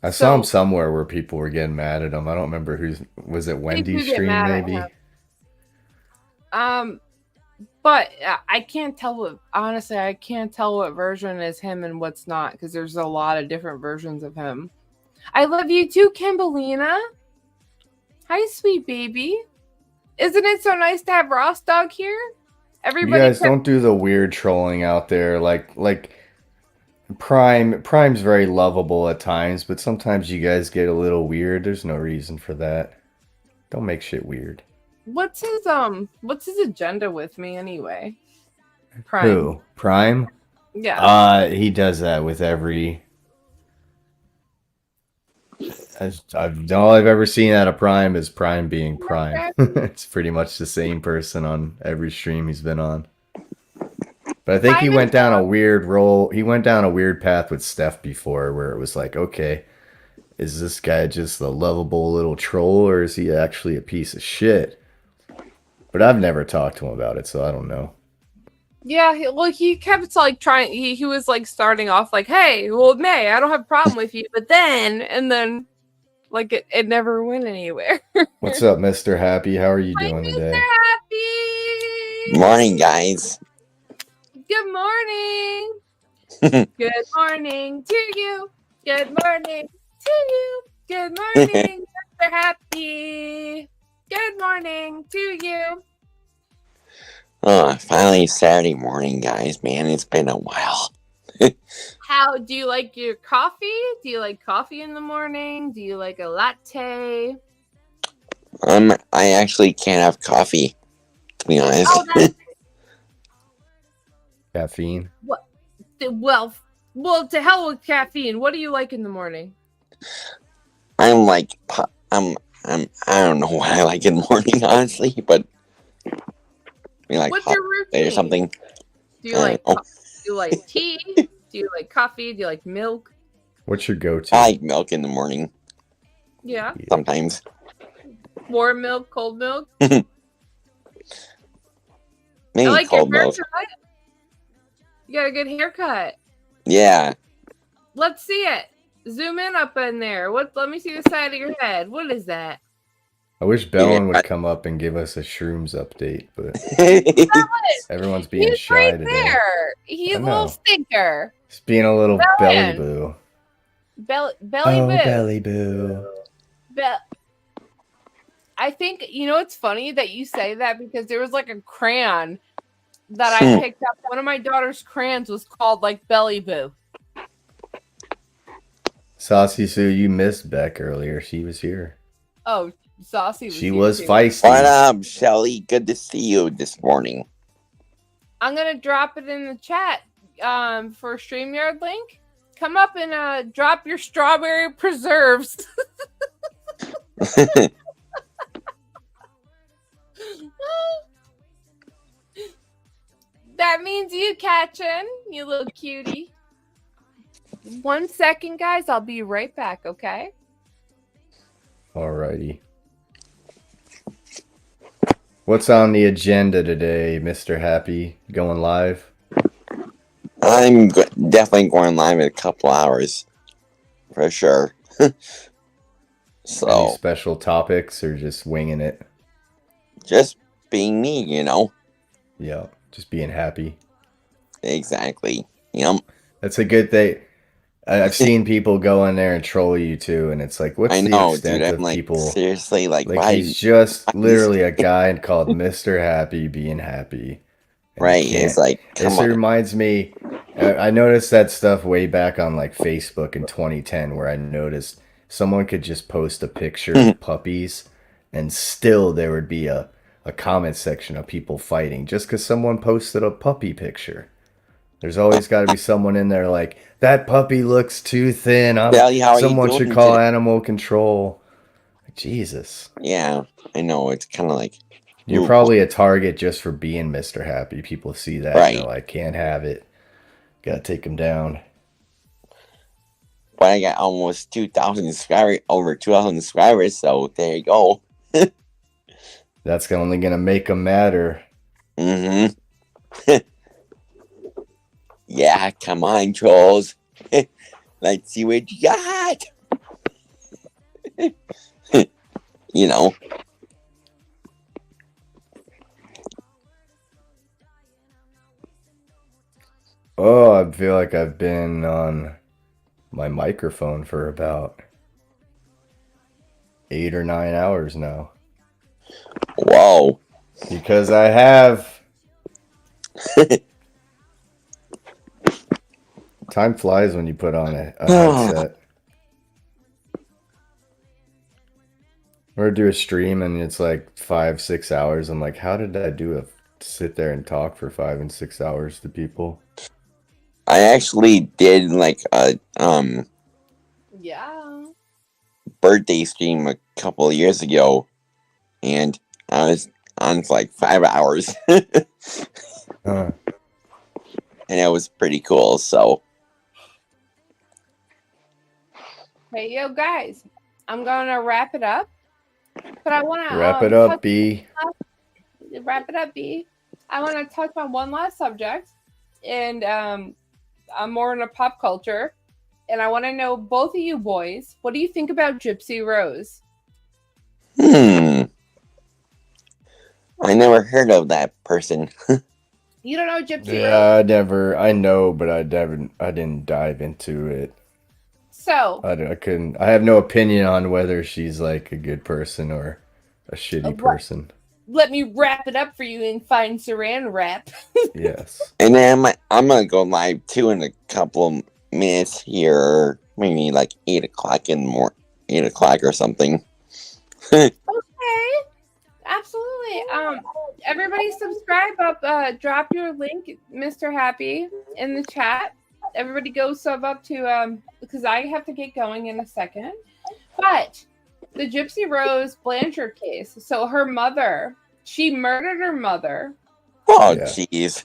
I saw him somewhere where people were getting mad at him. I don't remember was it Wendy's get stream mad at maybe? him. But I can't tell honestly, I can't tell what version is him and what's not, because there's a lot of different versions of him. I love you too, Kimbolina. Hi, sweet baby. Isn't it so nice to have Ross Dog here? Everybody guys kept- don't do the weird trolling out there. Like Prime's very lovable at times, but sometimes you guys get a little weird. There's no reason for that. Don't make shit weird. What's his agenda with me anyway? Prime. Who? Prime? Yeah. He does that with every. All I've ever seen out of Prime is Prime being Prime. It's pretty much the same person on every stream he's been on. But I think he went down a weird role. He went down a weird path with Steph before, where it was like, okay, is this guy just a lovable little troll, or is he actually a piece of shit? But I've never talked to him about it, so I don't know. Yeah, he kept like trying. He was like starting off like, "Hey, well, May, I don't have a problem with you," but then, like it never went anywhere. What's up, Mr. Happy? How are you doing today? Happy. Morning, guys. Good morning. Good morning to you. Good morning to you. Good morning, Mr. Happy. Good morning to you. Oh, finally Saturday morning, guys. Man, it's been a while. How do you like your coffee? Do you like coffee in the morning? Do you like a latte? I actually can't have coffee, to be honest. Oh, Caffeine. what? Well, to hell with caffeine. What do you like in the morning? I'm like, I don't know what I like in the morning, honestly, but like What's hot your routine? or something. Do you like? Do you like tea? Do you like coffee? Do you like milk? What's your go-to? I like milk in the morning Yeah. sometimes. Warm milk, cold milk. Maybe I like cold your milk. haircut. You got a good haircut. Yeah. Let's see it. Zoom in up in there. Let me see the side of your head. What is that? I wish Bellin would come up and give us a shrooms update, but everyone's being He's shy right today. there. He's a I little know. stinker. He's being a little belly Bellin. boo. Belly Oh, boo. belly boo. I think it's funny that you say that because there was like a crayon that I picked up. One of my daughter's crayons was called like Belly Boo. Saucy Sue, you missed Beck earlier. She was here. Oh, Saucy was She here was too. feisty. What up, Shelly? Good to see you this morning. I'm gonna drop it in the chat for a StreamYard link. Come up and drop your strawberry preserves. That means you catching, you little cutie. 1 second, guys. I'll be right back, okay? Alrighty. What's on the agenda today, Mr. Happy? Going live? I'm definitely going live in a couple hours. For sure. Any So, special topics or just winging it? just being me, you know? Yeah, just being happy. Exactly. Yep. That's a good thing. I've seen people go in there and troll you too, and it's like, what's I the know, extent dude. of I'm like, people? seriously, like, Like why? he's just literally a guy called Mr. Happy being happy. And Right, you it's can't- like, come this on. reminds me. I noticed that stuff way back on like Facebook in 2010, where I noticed someone could just post a picture of puppies, and still there would be a comment section of people fighting just because someone posted a puppy picture. There's always got to be someone in there like, that puppy looks too thin. Sally, how are you Someone should doing call today? animal control. Jesus. Yeah, I know. It's kind of like, You're ooh, probably a target just for being Mr. Happy. People see that Right. and they're like, can't have it. Gotta take him down. but I got almost 2,000 subscribers, over 2,000 subscribers, so there you go. That's only gonna make him madder. Mm-hmm. Yeah, come on, trolls. Let's see what you got. You know. Oh, I feel like I've been on my microphone for about 8 or 9 hours now. Whoa. Because I have Time flies when you put on a headset. Or do a stream and it's like 5-6 hours. I'm like, how did I sit there and talk for 5 and 6 hours to people? I actually did like a Yeah. birthday stream a couple of years ago, and I was on for like 5 hours. Huh. And it was pretty cool. So Hey, yo, guys, I'm gonna wrap it up, but I want to Wrap it up, B. Wrap it up, B. I want to touch on one last subject, and I'm more into pop culture, and I want to know, both of you boys, what do you think about Gypsy Rose? I never heard of that person. You don't know Gypsy Rose? Yeah, I know, but I didn't dive into it. So I couldn't. I have no opinion on whether she's like a good person or a shitty person. let me wrap it up for you in fine Saran wrap. Yes. And then I'm gonna go live too in a couple of minutes here, maybe like 8 o'clock in the morning, 8 o'clock or something. Okay, absolutely. Everybody subscribe up. Drop your link, Mr. Happy, in the chat. Everybody go sub up to because I have to get going in a second. But the Gypsy Rose Blanchard case. So her mother, she murdered her mother. Oh, jeez.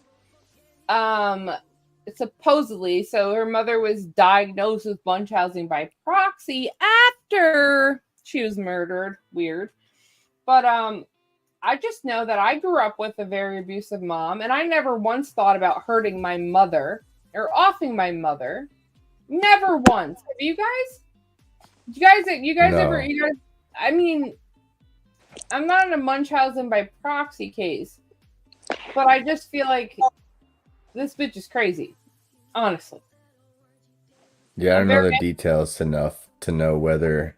Supposedly, so her mother was diagnosed with Munchausen by proxy after she was murdered. Weird. But I just know that I grew up with a very abusive mom, and I never once thought about hurting my mother or offing my mother. Never once. Have you guys? You guys No. ever? I mean, I'm not in a Munchausen by proxy case, but I just feel like this bitch is crazy. Honestly. Yeah, I don't I'm know very- the details enough to know whether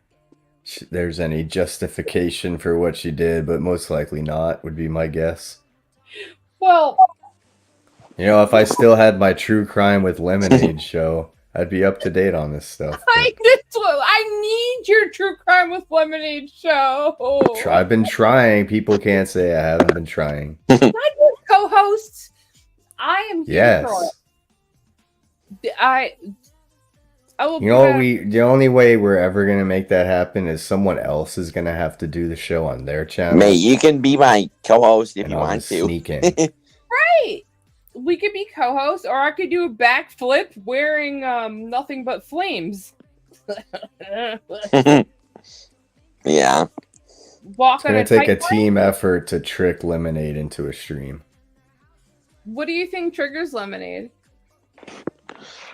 there's any justification for what she did, but most likely not, would be my guess. Well, You know, if I still had my True Crime with Lemonade show, I'd be up to date on this stuff. I need your True Crime with Lemonade show. I've been trying. People can't say I haven't been trying. Not just co-hosts. I am here for Yes. it. I will. You know, the only way we're ever gonna make that happen is someone else is gonna have to do the show on their channel. Mate, you can be my co-host if And you I'll want just to. sneak in. Right. We could be co-hosts, or I could do a backflip wearing nothing but flames. Yeah. Walk It's on gonna a take a tightrope. team effort to trick Lemonade into a stream. What do you think triggers Lemonade?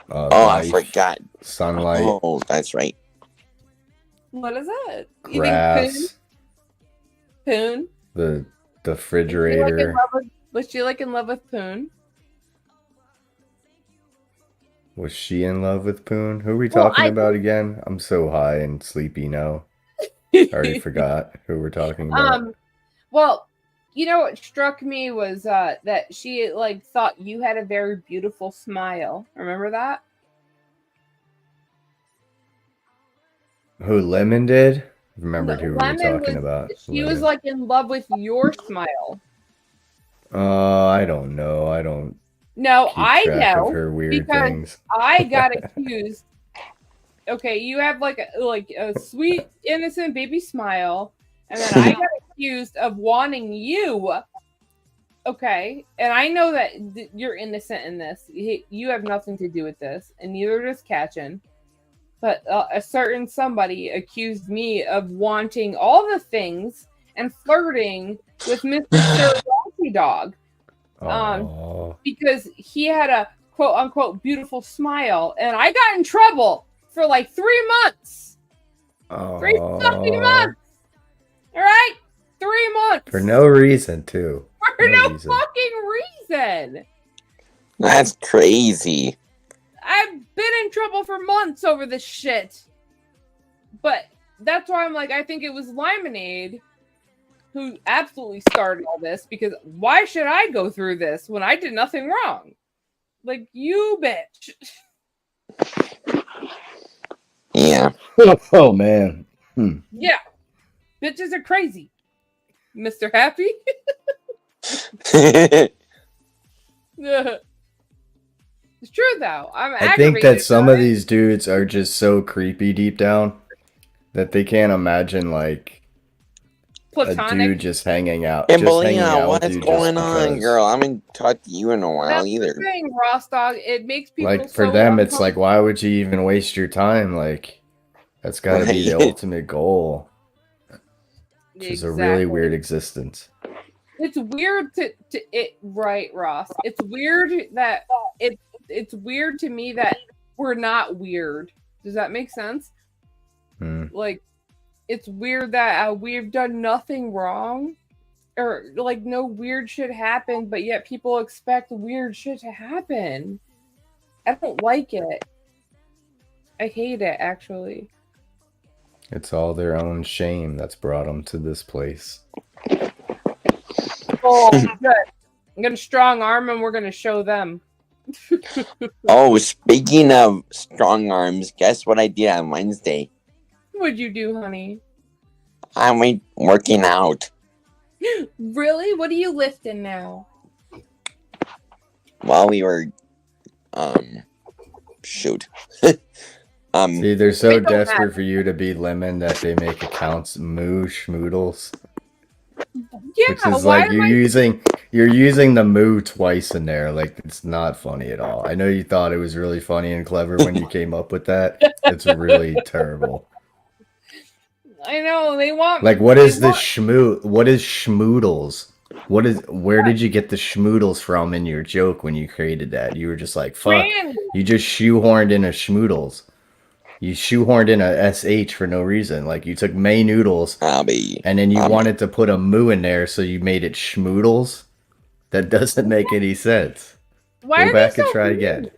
Oh, I Life, forgot. sunlight, Oh, that's right. What is it? grass, Poon? the Was she, like, in refrigerator. love with, was she like in love with Poon? Was she in love with Poon? Who are we Well, talking I about again? I'm so high and sleepy now. I already forgot who we're talking about. Well, you know what struck me was that she like thought you had a very beautiful smile. Remember that? Who Lemon did? Remembered who we were Lemon talking about. She was like in love with your smile. I don't know. I don't No, keep I track know of her weird because things. I got accused. Okay, you have like a sweet, innocent baby smile, and then I got accused of wanting you. Okay, and I know that you're innocent in this. You have nothing to do with this, and neither does Katchen. But a certain somebody accused me of wanting all the things and flirting with Mr. Serengeti Dog. Because he had a quote unquote beautiful smile, and I got in trouble for like 3 months. 3 fucking months. All right, 3 months For no reason, too. for no reason. fucking reason. That's crazy. I've been in trouble for months over this shit. But that's why I'm like, I think it was Lemonade who absolutely started all this, because why should I go through this when I did nothing wrong? Like, you bitch. Yeah. Oh man. Yeah. Bitches are crazy. Mr. Happy? Yeah. It's true though. I'm I think that aggravated some by of it. these dudes are just so creepy deep down that they can't imagine like a Platonic. dude just hanging out. Hey, just hanging Belina, out with what's you going just on, because. girl? I haven't talked to you in a while That's either. the thing, Ross Dog. It makes people Like for so them, it's like, uncomfortable. why would you even waste your time? Like that's got to be the Right. ultimate goal, which is a really Exactly. weird existence. It's weird to it, right, Ross? It's weird that it's weird to me that we're not weird. Does that make sense? Hmm. Like, it's weird that we've done nothing wrong, or like no weird shit happened, but yet people expect weird shit to happen. I don't like it. I hate it, actually. It's all their own shame that's brought them to this place. Oh, good. I'm gonna strong arm and we're gonna show them. Oh, speaking of strong arms, guess what I did on Wednesday? What'd you do, honey? I went working out. Really? What are you lifting now? While we were, shoot. See, they're so It don't desperate matter. for you to be lemon that they make accounts moo schmoodles. Yeah, Which is why like am I? you're using the moo twice in there. Like it's not funny at all. I know you thought it was really funny and clever when you came up with that. It's really terrible. I know they want. Like what they is the want- schmoo? What is schmoodles? Where did you get the schmoodles from in your joke when you created that? You were just like, fuck. Brand. You just shoehorned in a schmoodles. You shoehorned in a SH for no reason. Like you took May noodles and then you wanted to put a moo in there, so you made it schmoodles. That doesn't make any sense. Why Go are back they and so try mean? again.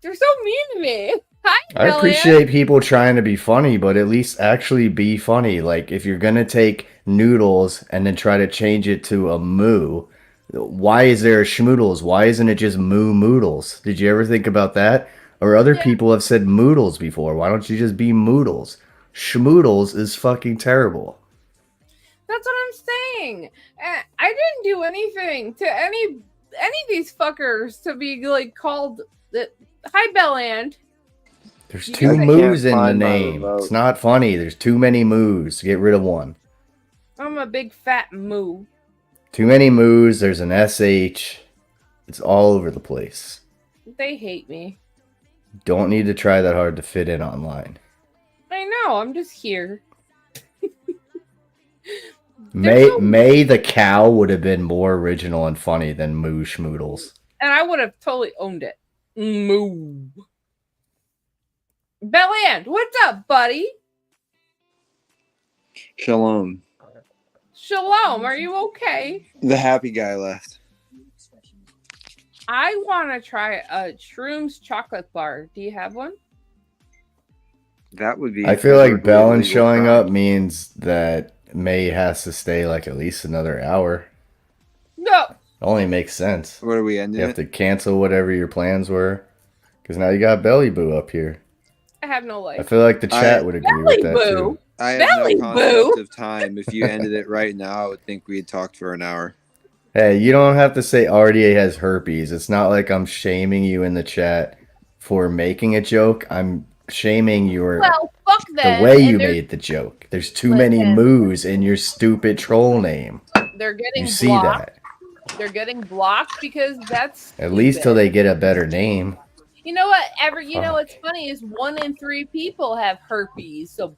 They're so mean to me. Hi, I Elliot. appreciate people trying to be funny, but at least actually be funny. Like if you're gonna take noodles and then try to change it to a moo, why is there a schmoodles? Why isn't it just moo moodles? Did you ever think about that? Or other people have said moodles before. Why don't you just be moodles? Schmoodles is fucking terrible. That's what I'm saying. I didn't do anything to any of these fuckers to be like called. Hi, Belland. There's You two guys- moos in the find my name. remote. It's not funny. There's too many moos. Get rid of one. I'm a big fat moo. Too many moos. There's an SH. It's all over the place. They hate me. Don't need to try that hard to fit in online. I know. I'm just here. May the cow would have been more original and funny than Moo Schmoodles. And I would have totally owned it. Moo. Belland, what's up, buddy? Shalom. Shalom. Are you okay? The happy guy left. I want to try a Shrooms chocolate bar. Do you have one? That would be. I feel like totally Bellin illegal showing crime. up means that May has to stay like at least another hour. No. Only makes sense. What are we ending You have it? to cancel whatever your plans were. Because now you got Belly Boo up here. I have no life. I feel like the chat would agree with that Belly too. Boo. I have Belly no Boo. concept of time. If you ended it right now, I would think we had talked for an hour. Hey, you don't have to say RDA has herpes. It's not like I'm shaming you in the chat for making a joke. I'm shaming your Well, fuck the them. way you and they're- made the joke. There's too many Listen. moos in your stupid troll name. They're getting You see blocked. that. They're getting blocked because that's At least till stupid. they get a better name. You know what? You know what's funny is 1 in 3 people have herpes. So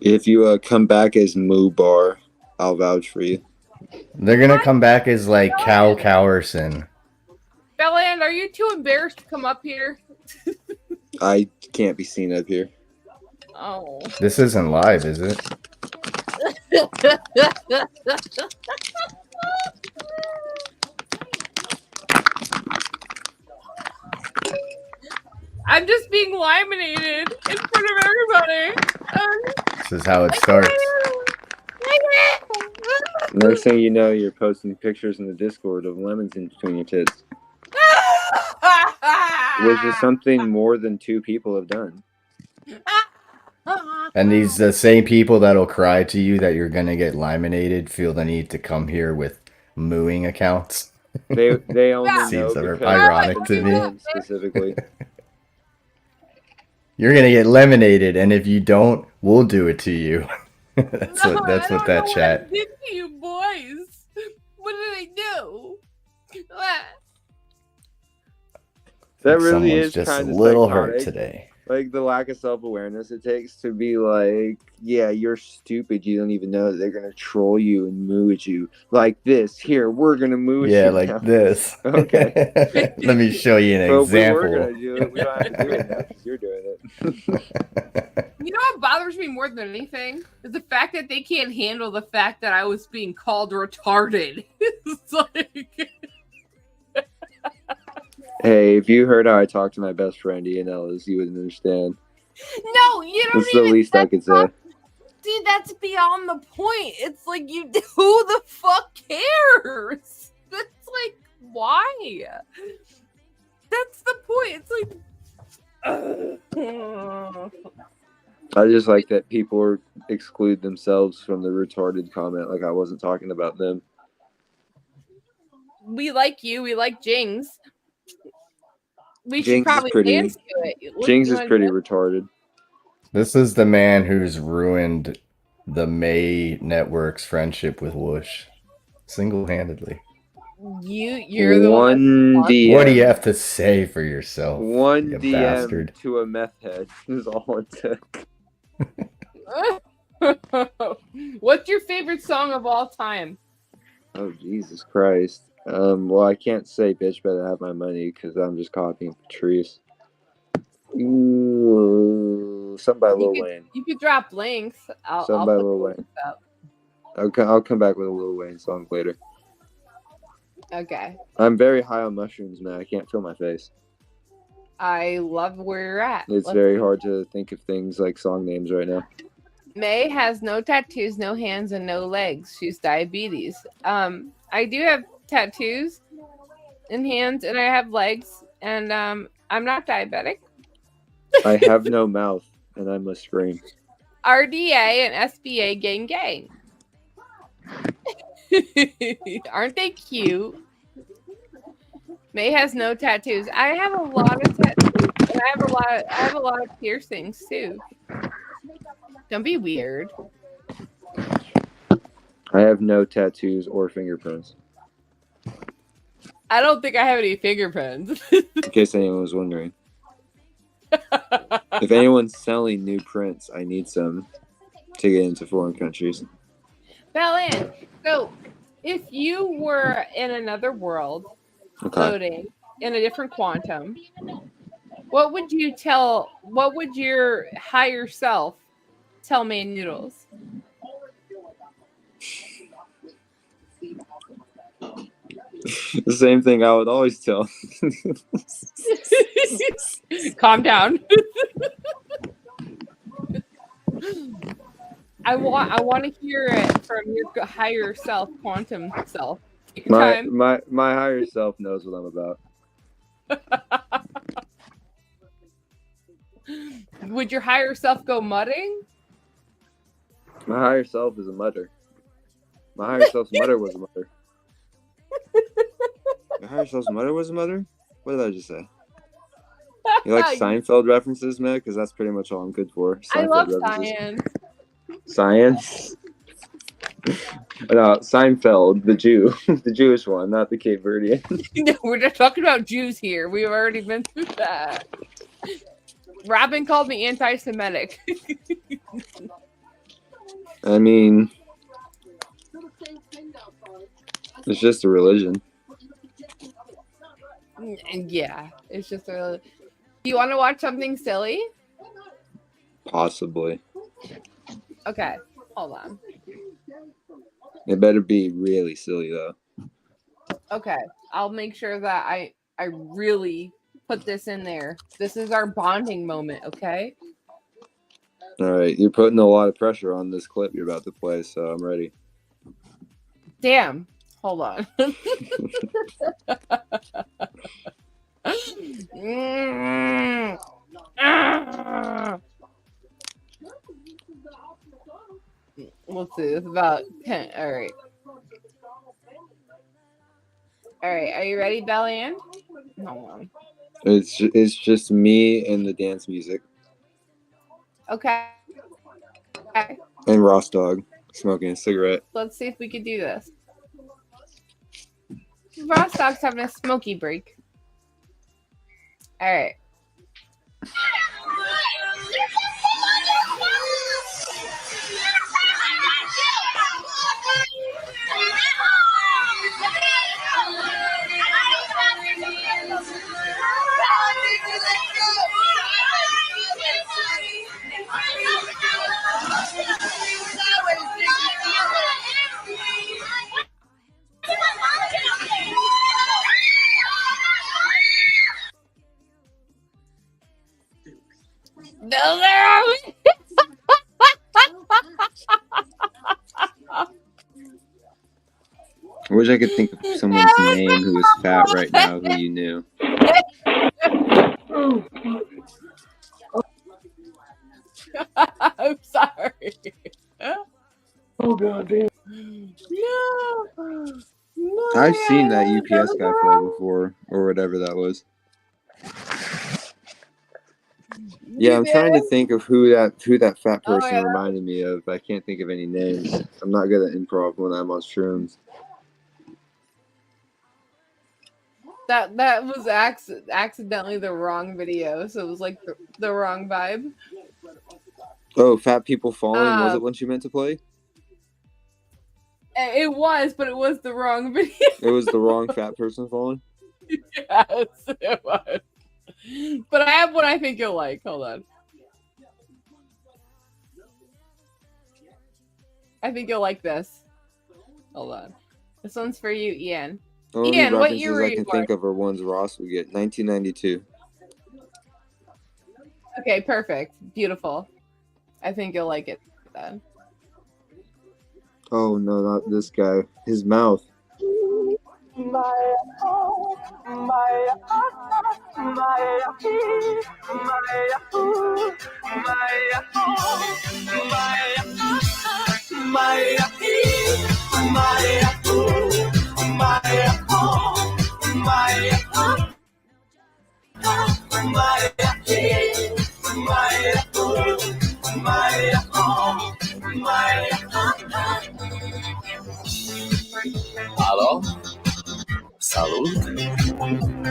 If you come back as Moo Bar, I'll vouch for you. They're gonna come back as like Cow Cowerson. Belland, are you too embarrassed to come up here? I can't be seen up here. Oh. This isn't live, is it? I'm just being laminated in front of everybody. This is how it starts. Next thing you know, you're posting pictures in the Discord of lemons in between your tits, which is something more than 2 people have done. And these the same people that'll cry to you that you're gonna get laminated feel the need to come here with mooing accounts. They only know Seems because ironic it to happens me. them specifically. You're gonna get laminated, and if you don't, we'll do it to you. that's what that chat. Did to you boys? What did I do? That really Someone's is just a kind of little hurt psychotic. today. Like the lack of self-awareness it takes to be like, yeah, you're stupid. You don't even know that they're gonna troll you and moo at you like this. Here, we're gonna moo at Yeah, you like now. this. Okay. Let me show you an But example. we were gonna do it. We don't have to do it now because you're doing it. You know what bothers me more than anything is the fact that they can't handle the fact that I was being called retarded. It's like, Hey, if you heard how I talked to my best friend Ian Ellis, you wouldn't understand. no, you don't That's the even. least I could say. See, that's beyond the point. It's like who the fuck cares? That's like why? That's the point. It's like. I just like that people exclude themselves from the retarded comment, like I wasn't talking about them. We like you. We like Jings. We should Jinx is probably pretty. dance to it. What Jinx you is wanna pretty do? retarded. This is the man who's ruined the May Network's friendship with Whoosh single-handedly. You're the One one. DM. What do you have to say for yourself? One you DM bastard? to a meth head is all it took. What's your favorite song of all time? Oh Jesus Christ. Well, I can't say bitch better have my money because I'm just copying Patrice. Ooh, something by Lil Wayne. You could drop links. I'll Something by put Lil the Wayne. links up. I'll come back with a Lil Wayne song later. Okay. I'm very high on mushrooms, man. I can't feel my face. I love where you're at. It's Let's- very hard to think of things like song names right now. May has no tattoos, no hands, and no legs. She's diabetes. I do have tattoos and hands, and I have legs, and I'm not diabetic. I have no mouth, and I must scream. RDA and SBA gang. Aren't they cute? May has no tattoos. I have a lot of tattoos, and I have a lot of piercings too. Don't be weird. I have no tattoos or fingerprints, I don't think I have any fingerprints. in case anyone was wondering. If anyone's selling new prints, I need some to get into foreign countries. Belen, so if you were in another world, Okay. floating in a different quantum, what would your higher self tell May Noodles? The same thing I would always tell. Calm down. I want to hear it from your higher self, quantum self. Take your time. My higher self knows what I'm about. Would your higher self go mudding? My higher self is a mutter. My higher self's mother was a mother. My higher self's mother was a mother? What did I just say? You like Seinfeld references, man? Because that's pretty much all I'm good for. I Seinfeld love references. science. Science? No, Seinfeld, the Jew. The Jewish one, not the Cape Verdean. No, we're just talking about Jews here. We've already been through that. Robin called me anti-Semitic. I mean, it's just a religion. Yeah, it's just a. Do you want to watch something silly? Possibly. Okay, hold on. It better be really silly, though. Okay, I'll make sure that I really put this in there. This is our bonding moment, okay? All right, you're putting a lot of pressure on this clip you're about to play, so I'm ready. Damn. Hold on. Let's see. It's about 10. All right. All right. Are you ready, Belly-Ann? Hold on. It's just me and the dance music Okay. Okay. and Ross Dog smoking a cigarette. Let's see if we can do this. Ross Dog's having a smoky break. All right. No, there I wish I could think of someone's name who is fat right now who you knew. I'm sorry. Oh god damn. No. No. I've seen that UPS guy fall before, or whatever that was. Yeah, I'm trying to think of who that fat person yeah. reminded me of. I can't think of any names. I'm not good at improv when I'm on shrooms. That was accidentally the wrong video, so it was like the wrong vibe. Oh, Fat People Falling, was it what you meant to play? It was, but it was the wrong video. It was the wrong fat person falling? Yes, it was. But I have one I think you'll like. Hold on. I think you'll like this. Hold on. This one's for you, Ian. The only Ian, what references year were I you can born? think of are ones Ross would get. 1992. Okay, perfect. Beautiful. I think you'll like it then. Oh no, not this guy. His mouth. Halo? Salut?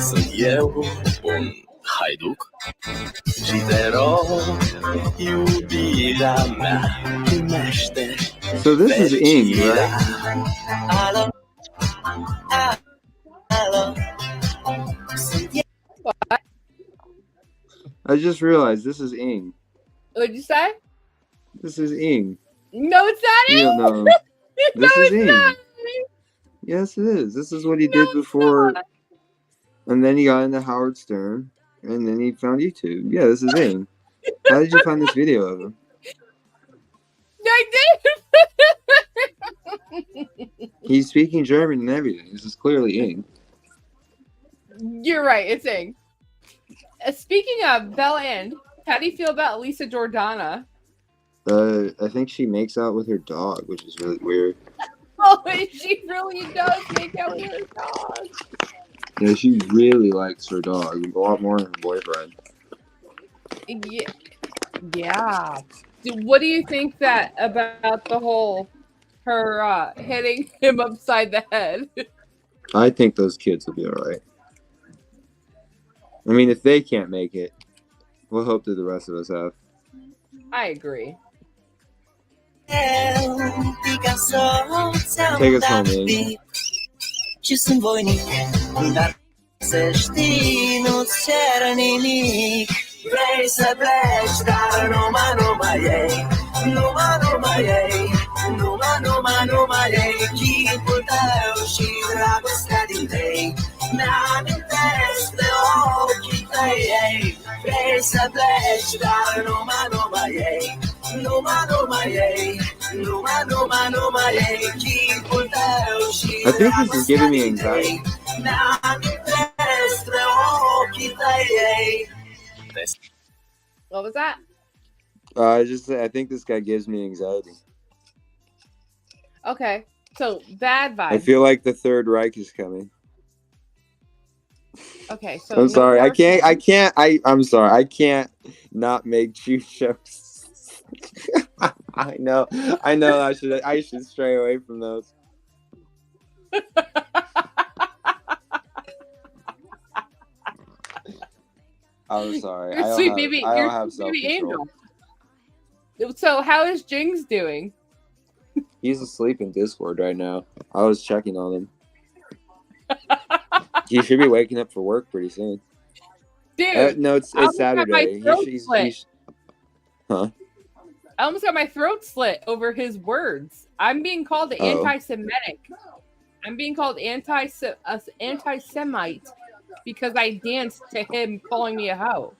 Sunt eu, un haiduc și te rog, iubirea mea, primește So this is Ing, right? Halo? Halo? I just realized this is Ing. What'd you say? This is Ing. No, it's not You Ing. don't know. This No, is it's Ing. not. Yes, it is. This is what he did before. And then he got into Howard Stern. And then he found YouTube. Yeah, this is Ing. How did you find this video of him? I did. He's speaking German and everything. This is clearly Ing. You're right. It's Ing. Speaking of Bella-Ann, how do you feel about Lisa Jordana? I think she makes out with her dog, which is really weird. Oh, she really does make out with her dog. Yeah, she really likes her dog a lot more than her boyfriend. Yeah. Yeah. What do you think that about the whole her hitting him upside the head? I think those kids will be alright. I mean, if they can't make it, what hope do the rest of us have? I agree. Take us home, Ing. Și sunt voinic, dar să știi, nu-ți cer nimic. Vrei să pleci, dar numai ei. Numai ei. Numai ei. Chipul tău și dragostea din tei. Mi-amintesc de ochii tăi ei. Vrei să pleci, dar numai ei. I think this is giving me anxiety. What was that? I think this guy gives me anxiety. Okay, so bad vibes. I feel like the Third Reich is coming. Okay, so I'm sorry. I'm sorry. I can't not make Jew jokes. I know. I should stray away from those. I'm sorry. Your sweet baby, I don't your have sweet baby self-control. angel. So how is Jings doing? He's asleep in Discord right now. I was checking on him. He should be waking up for work pretty soon. Dude, No, it's I almost got my Saturday. throat slit. Huh? I almost got my throat slit over his words. I'm being called Uh-oh. anti-Semitic. I'm being called anti-Semite because I danced to him calling me a hoe.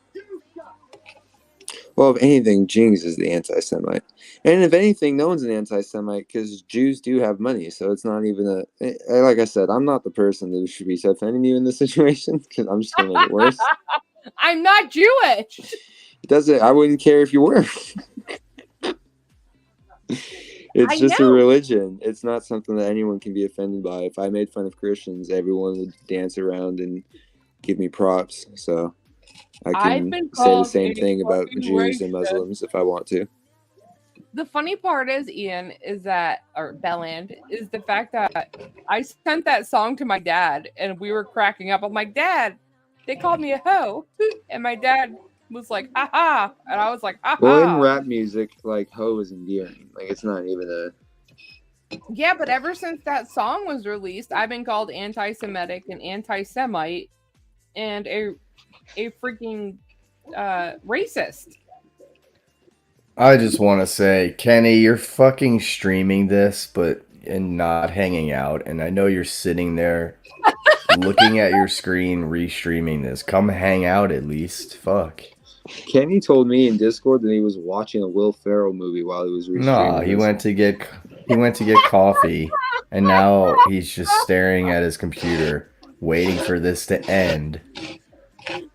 Well, if anything, Jings is the anti-Semite. And if anything, no one's an anti-Semite because Jews do have money. So it's not even like I said, I'm not the person that should be offending you in this situation because I'm just going to make it worse. I'm not Jewish. I wouldn't care if you were. It's just a religion. It's not something that anyone can be offended by. If I made fun of Christians, everyone would dance around and give me props. So I can say the same thing about Jews and Muslims if I want to. The funny part is, Ian, is that, or Belland, is the fact that I sent that song to my dad and we were cracking up. I'm like, Dad, they called me a hoe. And my dad was like, ha ha. And I was like, ha ha. Well, in rap music, like, hoe is endearing. Like, it's not even a... Yeah, but ever since that song was released, I've been called anti-Semitic and anti-Semite and a freaking racist. I just want to say, Kenny, you're fucking streaming this, and not hanging out. And I know you're sitting there looking at your screen, restreaming this. Come hang out at least. Fuck. Kenny told me in Discord that he was watching a Will Ferrell movie while he was restreaming. No, he went to get coffee, and now he's just staring at his computer, waiting for this to end,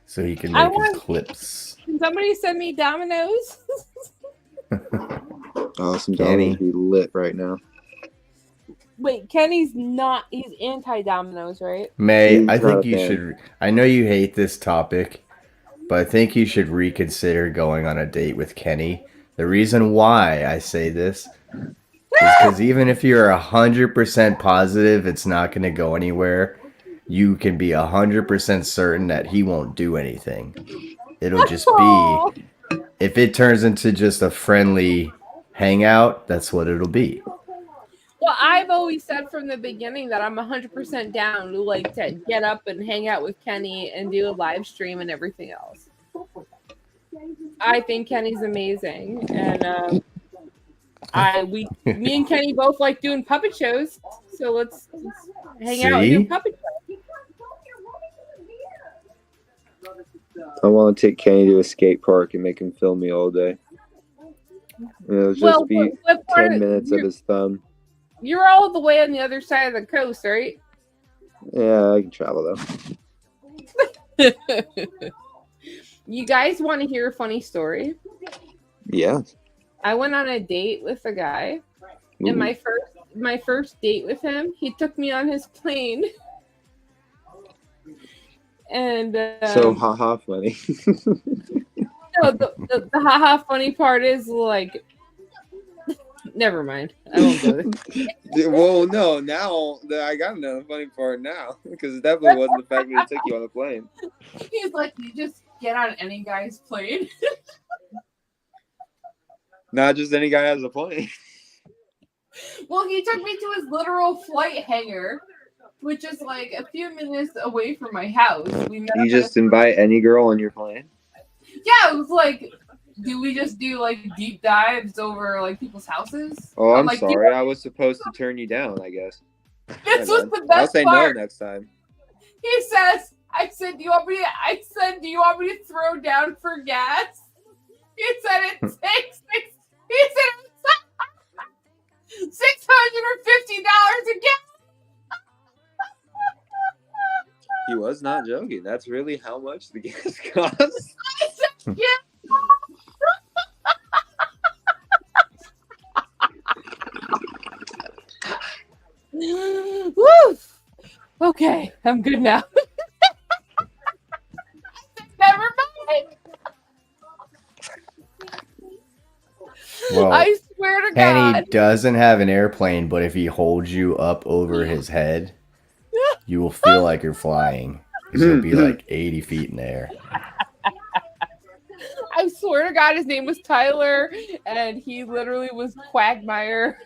so he can make his clips. Can somebody send me Domino's? Oh, some Kenny. Domino's be lit right now. Wait, Kenny's not. He's anti-Domino's, right? May, I He's not think a you fan. should. I know you hate this topic, but I think you should reconsider going on a date with Kenny. The reason why I say this is because even if you're 100% positive it's not going to go anywhere, you can be 100% certain that he won't do anything. It'll just be, if it turns into just a friendly hangout, that's what it'll be. Well, I've always said from the beginning that I'm 100% down to get up and hang out with Kenny and do a live stream and everything else. I think Kenny's amazing, and me and Kenny both like doing puppet shows, so let's hang out and do a puppet show. I want to take Kenny to a skate park and make him film me all day. It'll just be what part 10 of- minutes of his thumb. You're all the way on the other side of the coast, right? Yeah, I can travel though. You guys want to hear a funny story? Yeah. I went on a date with a guy, Ooh. and my first date with him, he took me on his plane. And So haha funny. no, the haha funny part is like, never mind. I won't go there. Well, no, now that I got another funny part now, because it definitely wasn't the fact that he took you on the plane. He's like, you just get on any guy's plane. Not just any guy has a plane. Well, he took me to his literal flight hangar, which is like a few minutes away from my house. We met You up just invite any girl on your plane? yeah, it was like, do we just do like deep dives over like people's houses? Oh, I'm like, sorry. I was supposed to turn you down, I guess. This Yeah, was man. the best I'll say part. no next time. He says, I said, do you want me to throw down for gas? He said it takes He said $650 a gallon. He was not joking. That's really how much the gas costs. Yeah. Woo! Okay, I'm good now. Never mind. Well, I swear to Kenny God. doesn't have an airplane, but if he holds you up over his head, you will feel like you're flying. 'Cause you'll be like 80 feet in the air. I swear to God, his name was Tyler, and he literally was Quagmire.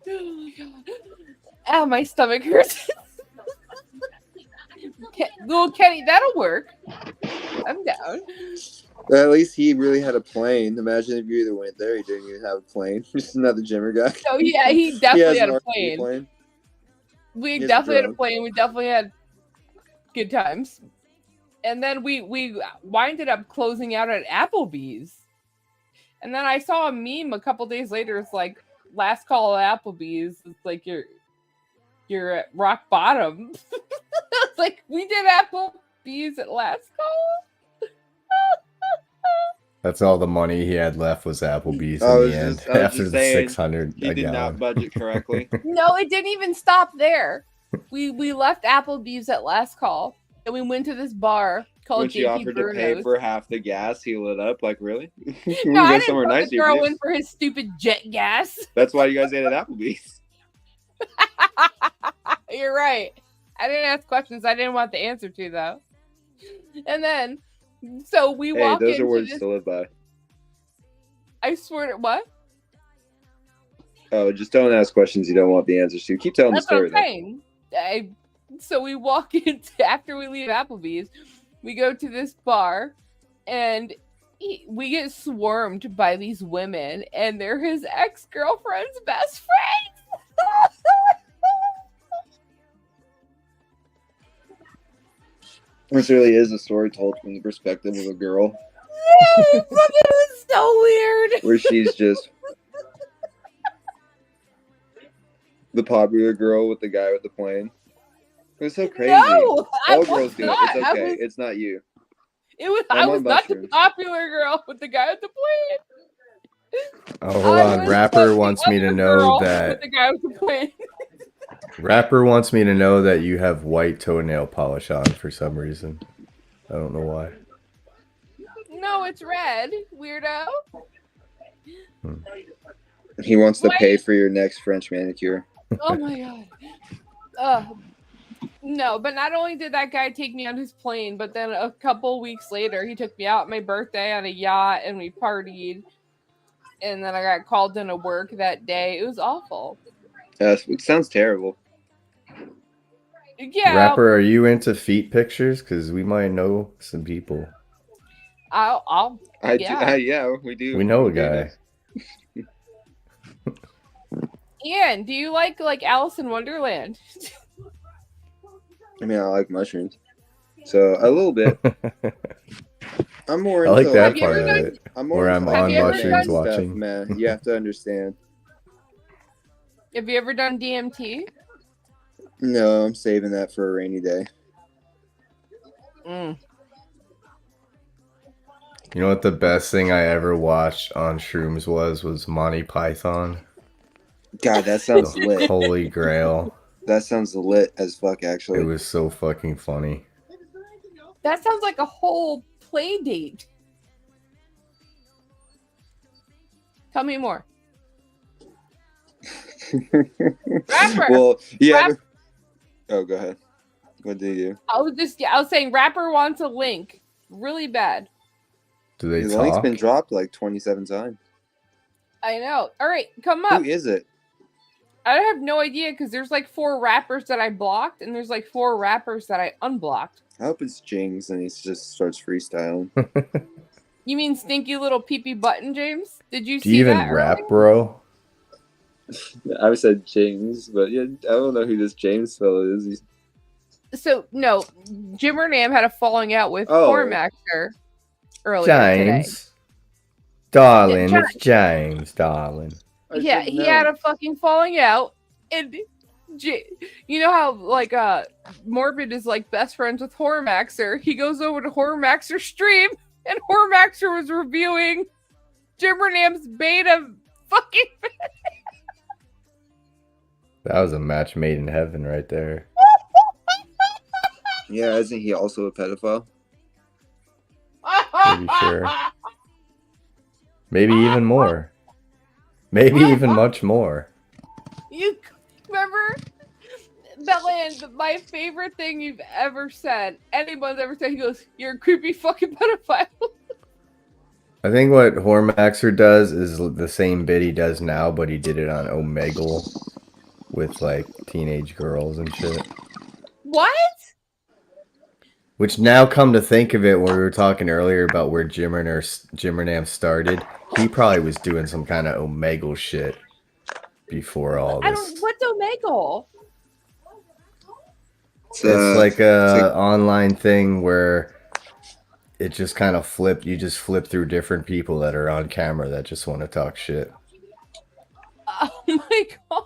Oh my God. Ow, my stomach hurts. Little Kenny, that'll work. I'm down. At least he really had a plane. Imagine if you either went there, he didn't even have a plane. Just another Jimmer guy. So yeah, he definitely had an a RC plane. We He has a definitely had a drone. plane. We definitely had good times. And then we winded up closing out at Applebee's. And then I saw a meme a couple days later. It's like, last call at Applebee's. It's like you're at rock bottom. It's like, we did Applebee's at last call. That's all the money he had left was Applebee's I in was the end just- I was after just the saying, 600 he a did not gallon. budget correctly. No, it didn't even stop there. We left Applebee's at last call, and we went to this bar called When she JP offered to pay Bruno's. for half the gas, he lit up. Like, really? We No, I go didn't somewhere put nice. the you girl bitch. in for his stupid jet gas. That's why you guys ate at Applebee's. You're right. I didn't ask questions I didn't want the answer to, though. And then, so we Hey, walk those into are words this. to live by. I swear to what? Oh, just don't ask questions you don't want the answers to. Keep telling That's the story. what I'm saying. So we walk into, after we leave Applebee's, we go to this bar, and we get swarmed by these women, and they're his ex-girlfriend's best friends. This really is a story told from the perspective of a girl, It was so weird. where she's just the popular girl with the guy with the plane. It was so crazy. No, I All was girls do it. not. It's I okay. was- It's not you. I I'm was on not the mushrooms. popular girl with the guy with the plane. Oh, hold on. Rapper wants me to know Girl that with the guy with the plane. Rapper wants me to know that you have white toenail polish on for some reason. I don't know why. No, it's red, weirdo. He wants to Why- pay for your next French manicure. Oh my god. No, but not only did that guy take me on his plane, but then a couple weeks later, he took me out my birthday on a yacht and we partied. And then I got called into work that day. It was awful. It sounds terrible. Yeah, Rapper, are you into feet pictures? Because we might know some people. I'll yeah. Yeah, we do. We know a We do guy. Ian, do you like Alice in Wonderland? I mean, I like mushrooms, so a little bit. I'm more I into like that Have you part ever of done- it. I'm more Where into, I'm like, on you ever mushrooms done- watching. stuff, man. You have to understand. Have you ever done DMT? No, I'm saving that for a rainy day. Mm. You know what the best thing I ever watched on shrooms was Monty Python. God, that sounds The lit. Holy Grail. That sounds lit as fuck, It actually. was so fucking funny. That sounds like a whole play date. Tell me more. Rapper. Well, yeah. Rap- Oh, go ahead. What do you do? I was saying Rapper wants a link really bad. Do they The link's talk? been dropped like 27 times. I know. All right, come up. Who is it? I have no idea because there's like 4 rappers that I blocked and there's like 4 rappers that I unblocked. I hope it's Jings and he just starts freestyling. You mean stinky little peepee button, James? Did you Do see you even that? rap, earlier? bro? I said Jings, but yeah, I don't know who this James fellow is. So no, Jim Nam had a falling out with Oh. Formaxer. earlier today. James. Darling, Ja- it's James, darling. Yeah, he had a fucking falling out, and you know how like Morbid is like best friends with Horrormaxer. He goes over to Horrormaxer's stream, and Horrormaxer was reviewing Jimmernam's beta fucking. That was a match made in heaven right there. Yeah, isn't he also a pedophile? Pretty sure. Maybe even more. Maybe even much more. You remember, Belland, my favorite thing you've ever said, anyone's ever said, he goes, "You're a creepy fucking pedophile." I think what Hormaxer does is the same bit he does now, but he did it on Omegle with like teenage girls and shit. What? Which now come to think of it, when we were talking earlier about where Jimmernam started, he probably was doing some kind of Omegle shit before all this. What's Omegle? It's like a online thing where it just kind of you just flip through different people that are on camera that just want to talk shit. Oh my god.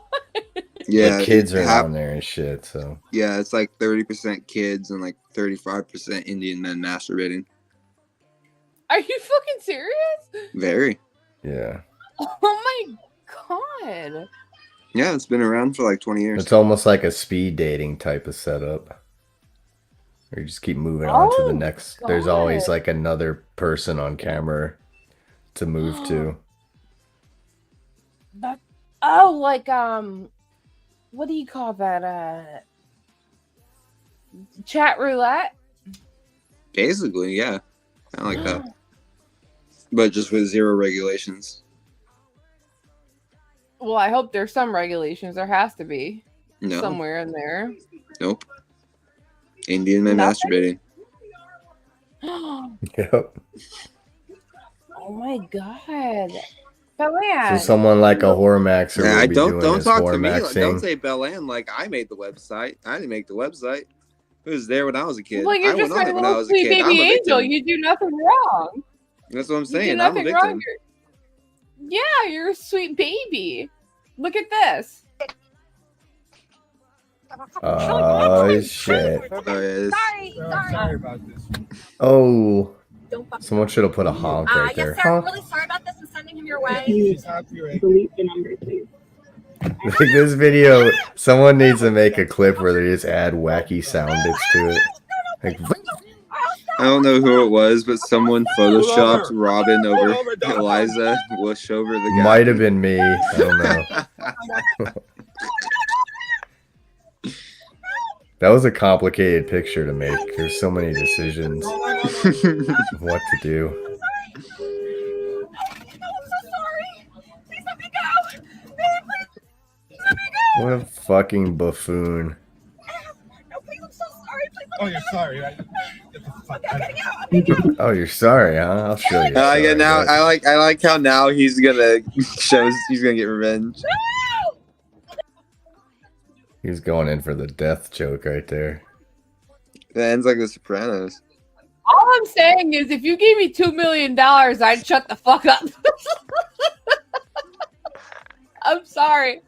Yeah, like kids are on there and shit, so. Yeah, it's like 30% kids and like 35% Indian men masturbating. Are you fucking serious? Very. Yeah. Oh my god. Yeah, it's been around for like 20 years. It's almost like a speed dating type of setup. Where you just keep moving on to the next. There's always like another person on camera to move to. Like what do you call that? Chat roulette? Basically, yeah. I like that. But just with zero regulations. Well, I hope there's some regulations. There has to be. No. Somewhere in there. Nope. Indian men masturbating. Yep. Oh my god. Belland. So someone like a Hormaxer Yeah, will be doing don't his talk to me. Like, Hormaxing. don't say Belland like I made the website. I didn't make the website. It was there when I was a kid. Well, you're I just went on a it when I little was a sweet kid. I'm baby a angel. victim. You do nothing wrong. That's what I'm You do saying. I'm a nothing victim. wrong. Yeah, you're a sweet baby. Look at this. Oh shit. Sorry about this. Oh. Someone should have put a honk right Yes, there. sir. I'm Honk. really sorry about this. I'm sending him your way. Delete the number, please. Like this video, someone needs to make a clip where they just add wacky sound bits to it. Like, I don't know who it was, but someone photoshopped Robin over Eliza Bush over the guy. might have been me. I don't know. That was a complicated picture to make. There's so many decisions of what to do. What a fucking buffoon. Oh, you're sorry. Get the fuck out of here. Oh, you're sorry, huh? I'll show you. Yeah, now I like how now he's gonna get revenge. He's going in for the death joke right there. That ends like The Sopranos. All I'm saying is, if you gave me $2 million, I'd shut the fuck up. I'm sorry.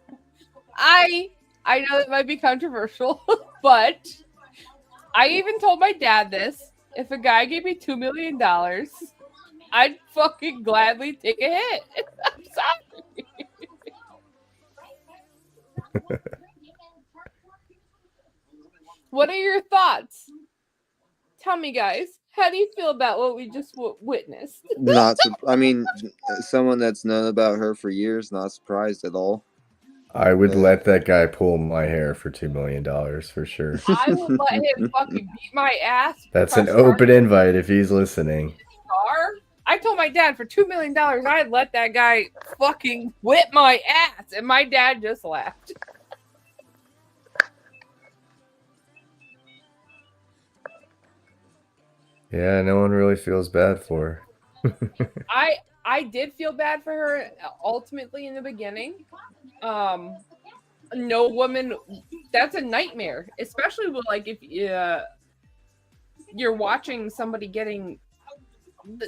I know it might be controversial, but I even told my dad this. If a guy gave me $2 million, I'd fucking gladly take a hit. I'm sorry. What are your thoughts? Tell me, guys. How do you feel about what we just witnessed? I mean, someone that's known about her for years, not surprised at all. I would let that guy pull my hair for $2 million for sure. I would let him fucking beat my ass. That's an open invite if he's listening. I told my dad for $2 million, I'd let that guy fucking whip my ass, and my dad just laughed. Yeah, no one really feels bad for her. I did feel bad for her ultimately in the beginning. No woman, that's a nightmare, especially with like if you're watching somebody getting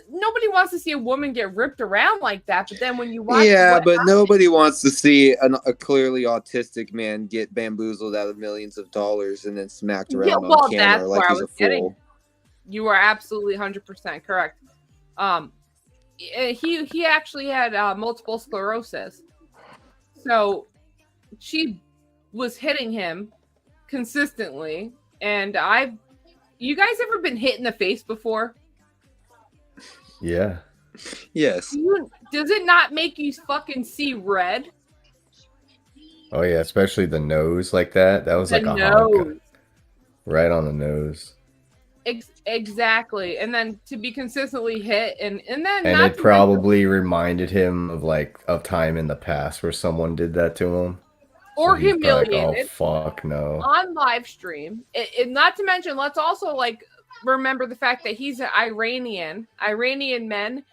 nobody wants to see a woman get ripped around like that. But then when you watch, Yeah, what but happened- nobody wants to see a clearly autistic man get bamboozled out of millions of dollars and then smacked around Yeah, on well, camera that's like where I he's a was getting. fool. You are absolutely 100% correct. He actually had multiple sclerosis, so she was hitting him consistently. And you guys ever been hit in the face before? Yeah. Yes. Does it not make you fucking see red? Oh yeah, especially the nose like that. That was The like a nose. honk. Right on the nose. Exactly. And then to be consistently hit and then And not it to probably reminded him of like a time in the past where someone did that to him. or He's probably like, humiliated oh fuck no. on live stream. Not to mention, let's also like remember the fact that he's an Iranian men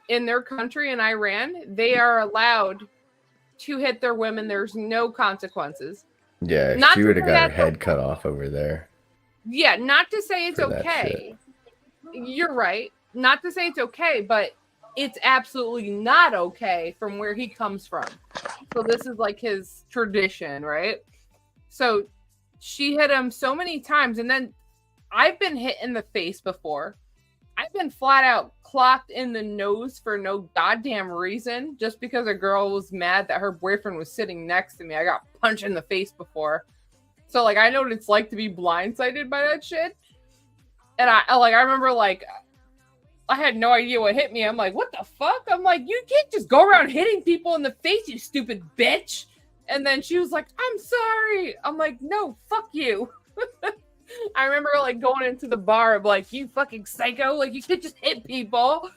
in their country in Iran, they are allowed to hit their women. There's no consequences. Yeah, Not she to would have say got her that's head cut off over there. Yeah, not to say it's For that okay. You're right. Not to say it's okay, but it's absolutely not okay from where he comes from. So this is like his tradition, right? So she hit him so many times, and then I've been hit in the face before. I've been flat out clocked in the nose for no goddamn reason, just because a girl was mad that her boyfriend was sitting next to me. I got punched in the face before. So like I know what it's like to be blindsided by that shit. And I remember like I had no idea what hit me. I'm like, what the fuck? I'm like, you can't just go around hitting people in the face, you stupid bitch. And then she was like, I'm sorry. I'm like, no, fuck you. I remember like going into the bar, I'm like, you fucking psycho, like you can't just hit people.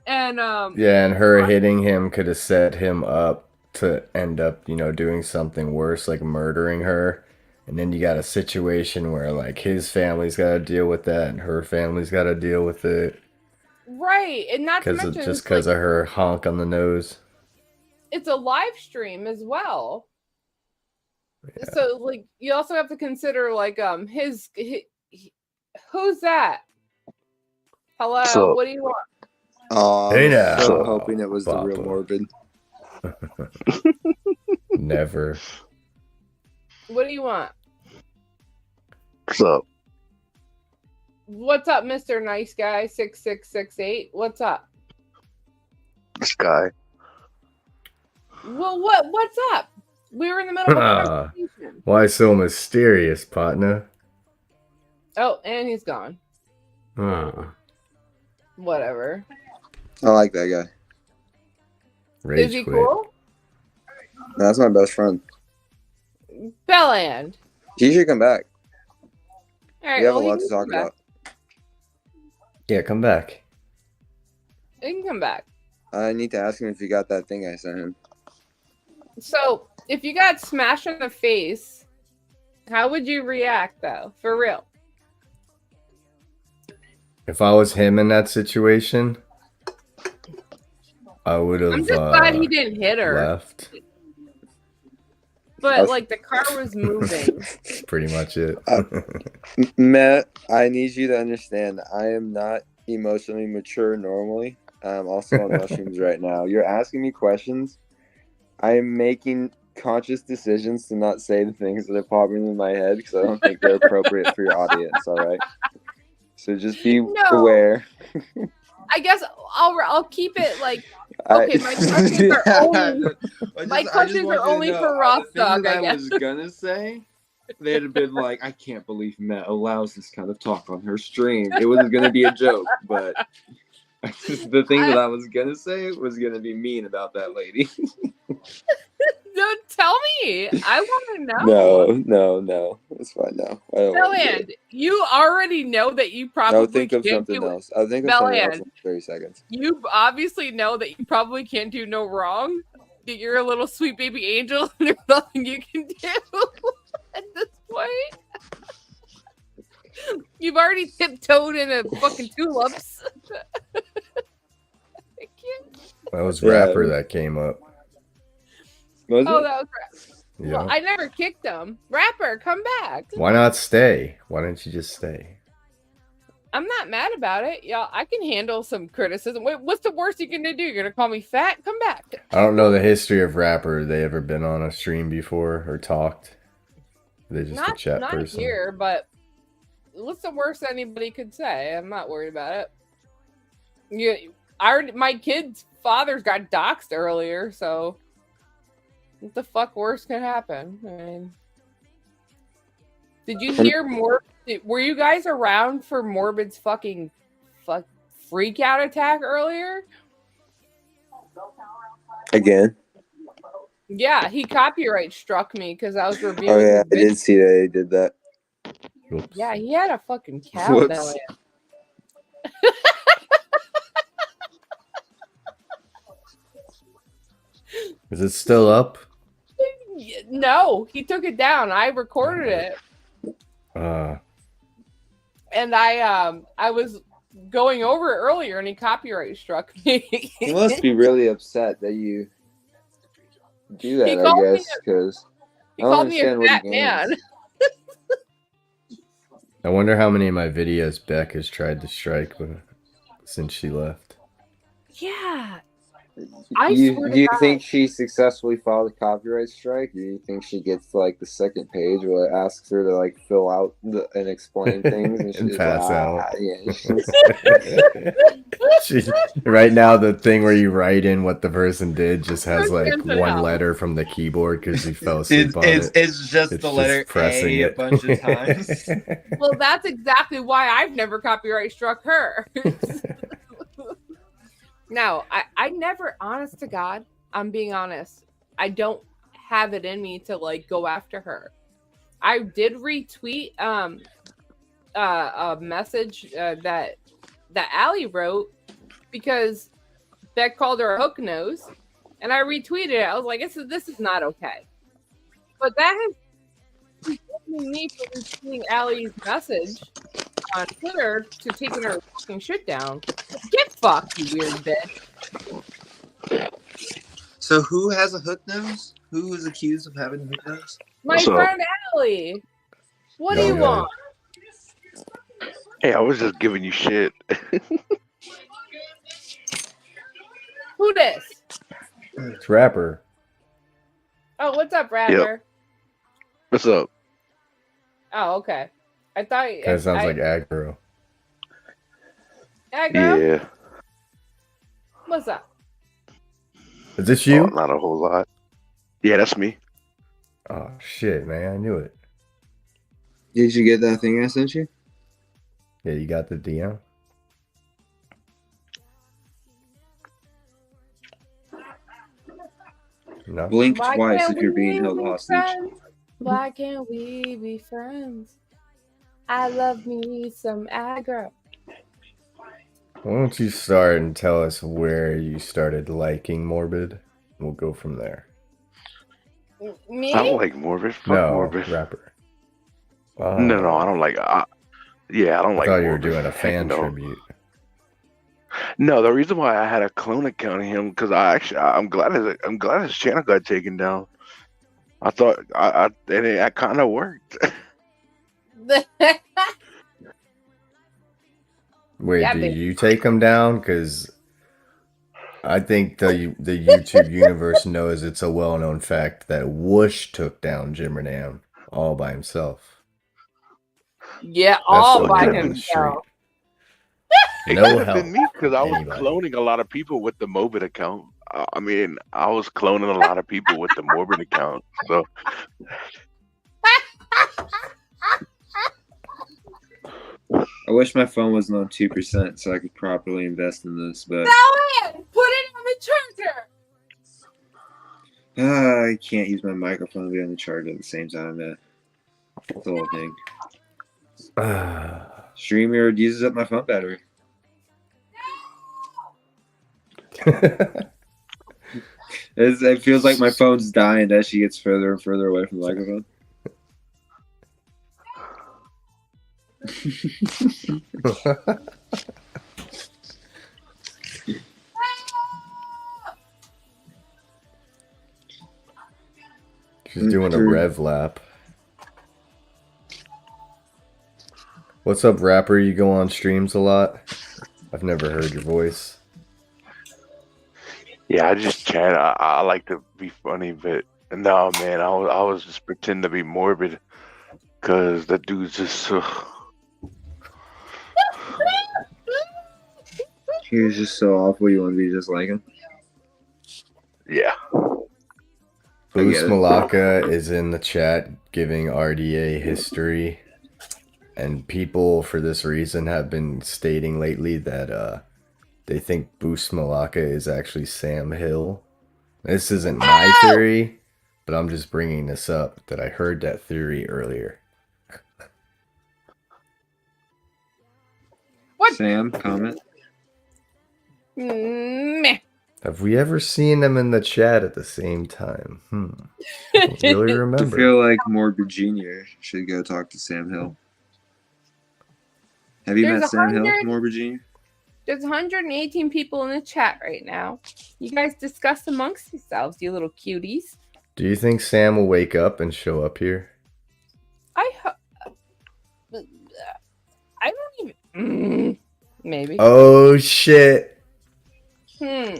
And Yeah, and her hitting him could have set him up to end up, doing something worse, like murdering her. And then you got a situation where like his family's got to deal with that, and her family's got to deal with it right, and not to mention just it's, because like, of her honk on the nose. it's a live stream as well. So like you also have to consider like his who's that? Hello, So- what do you want? Oh, Hey I now, was so hoping it was the real Papa. Morbid. Never. What do you want? What's up? What's up, Mr. Nice Guy 6668? What's up? This guy. Well, what's up? We were in the middle of a Ah, conversation. why so mysterious, partner? Oh, and he's gone. Ah, Whatever. I like that guy. rage Is he quit. cool? That's my best friend. Belland. He should come back. All right, We have a well, he lot can to talk come back. about. Yeah, come back. He can come back. I need to ask him if he got that thing I sent him. So, if you got smashed in the face, how would you react, though? For real. If I was him in that situation, I would have I'm just glad he didn't hit her. left. But, like, the car was moving. That's pretty much it. Matt, I need you to understand, I am not emotionally mature normally. I'm also on mushrooms right now. You're asking me questions. I am making conscious decisions to not say the things that are popping in my head because I don't think they're appropriate for your audience, all right? So just be aware. I guess I'll keep it like okay. My questions are only my questions are only for Ross Dog. I guess. was gonna say, they'd have been like, I can't believe Matt allows this kind of talk on her stream. It wasn't gonna be a joke, but the thing that I was gonna say was gonna be mean about that lady. No, tell me. I want to know. No, it's fine now. I don't want to do Belland, it. you already know that you probably I'll think of can't something do else. I'll think of something else Belland, in 30 seconds. you obviously know that you probably can't do no wrong. That you're a little sweet baby angel and there's nothing you can do at this point. You've already tiptoed in a fucking tulips. That was Yeah. Rapper that came up. Was Oh, it? that was Rapper. Yeah. Well, I never kicked him. Rapper, come back. Why not stay? Why don't you just stay? I'm not mad about it. Yeah, I can handle some criticism. What's the worst you can do? You're gonna call me fat? Come back. I don't know the history of Rapper. They ever been on a stream before or talked? They just a chat not person. here, but what's the worst anybody could say? I'm not worried about it. My kid's father's got doxxed earlier, so what the fuck worse could happen? I mean, did you hear more? Were you guys around for Morbid's fucking freak out attack earlier? Again? Yeah, he copyright struck me because I was reviewing. Oh yeah, the I did see that he did that. Yeah, he had a fucking cow Whoops. belly. Is it still up? No, he took it down. I recorded it, and I was going over it earlier, and he copyright struck me. He must be really upset that you do that, He I called me guess, because He called me a fat man. I wonder how many of my videos Beck has tried to strike since she left. Yeah. Do you think she successfully filed a copyright strike? Do you think she gets to, like, the second page where it asks her to, like, fill out and explain things and, And she's pass out. Yeah, Right now, the thing where you write in what the person did just has like Cancel one out. letter from the keyboard because you fell asleep on It's it. just the letter A a bunch of times. Well, that's exactly why I've never copyright struck her. No, I never, honest to God, I'm being honest. I don't have it in me to like go after her. I did retweet a message that Allie wrote because Beck called her a hook nose, and I retweeted it. I was like, this is not okay. But that has forgiven me for retweeting Allie's message on Twitter to taking her fucking shit down. Get fucked, you weird bitch. So who has a hook nose? Who is accused of having a hook nose? My friend Allie. What do you want? Hey, I was just giving you shit. Who this? It's Rapper. Oh, what's up, Rapper? What's up? Oh, okay. I thought That sounds like aggro. Aggro? Yeah. What's up? Is this you? Oh, not a whole lot. Yeah, that's me. Oh shit, man! I knew it. Did you get that thing I sent you? Yeah, you got the DM. No. Blink Why twice can't if you're we being held be hostage. friends? Why can't we be friends? I love me some aggro. Why don't you start and tell us where you started liking Morbid? We'll go from there. Me? I don't like Morbid. Fuck No, Morbid. Rapper. No, I don't like. Yeah, I don't I like. thought you were Morbid. doing a fan No. tribute. No, the reason why I had a clone account of him because I'm glad his channel got taken down. I thought and it kind of worked. Wait, Yeah, did but- you take him down? Because I think the YouTube universe knows it's a well-known fact that Whoosh took down Jimmernam all by himself. Yeah, That's all the by word on the street. himself. It No could have help. been me because I was Anybody. cloning a lot of people with the Morbid account. I mean, I was cloning a lot of people with the Morbid account. So I wish my phone wasn't on 2% so I could properly invest in this, but Sell it! Put it on the charger! I can't use my microphone and be on the charger at the same time. That's the whole thing. StreamYard uses up my phone battery. It feels like my phone's dying as she gets further and further away from the microphone. She's doing a rev lap. What's up, rapper? You go on streams a lot? I've never heard your voice. Yeah, I just chat. I like to be funny, but no, man, I was just pretending to be morbid because that dude's just so. He was just so awful. You want to be just like him? Yeah. Boost Malaka is in the chat giving RDA history, and people for this reason have been stating lately that they think Boost Malaka is actually Sam Hill. This isn't my theory, but I'm just bringing this up that I heard that theory earlier. What? Sam, comment. Meh. Have we ever seen them in the chat at the same time? I don't really I remember. feel like Morbid Jr. should go talk to Sam Hill. Have you There's met Sam Hill, 100 Morbid Jr.? There's 118 people in the chat right now. You guys discuss amongst yourselves, you little cuties. Do you think Sam will wake up and show up here? I don't even. Maybe. Oh shit! Hmm.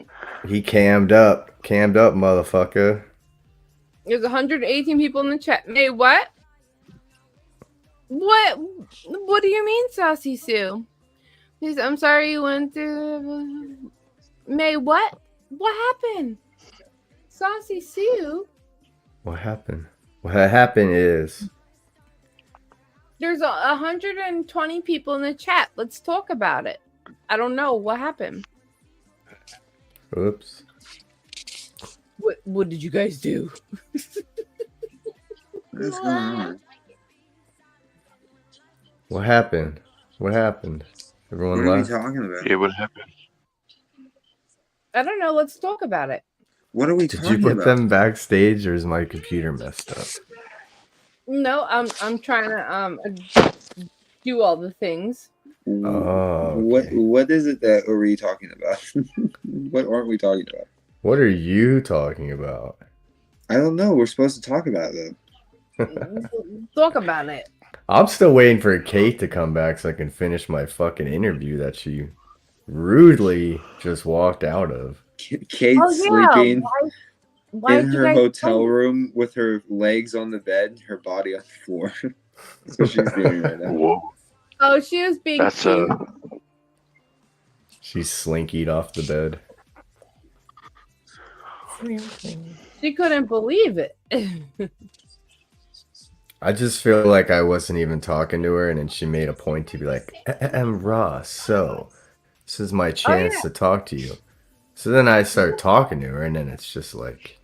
He cammed up, motherfucker. There's 118 people in the chat. May what? What? What do you mean, Saucy Sue? Please, I'm sorry you went through. May what? What happened? Saucy Sue? What happened? What happened is There's 120 people in the chat. Let's talk about it. I don't know what happened. Oops. What did you guys do? What's going on? What happened? What happened? Everyone What are we left? talking about? Yeah, what happened? I don't know. Let's talk about it. What are we Did you talking put about? them backstage or is my computer messed up? No, I'm trying to do all the things. Oh, What is it that are we talking about? What aren't we talking about? What are you talking about? I don't know. We're supposed to talk about it. Talk about it. I'm still waiting for Kate to come back so I can finish my fucking interview that she rudely just walked out of. Kate's Oh, yeah. sleeping Why in did you her guys hotel room with her legs on the bed, her body on the floor. That's what she's doing right now. Whoa. Oh, she was being That's cute. She slinkied off the bed. She couldn't believe it. I just feel like I wasn't even talking to her, and then she made a point to be like, I'm Ross, so this is my chance yeah. to talk to you. So then I start talking to her, and then it's just like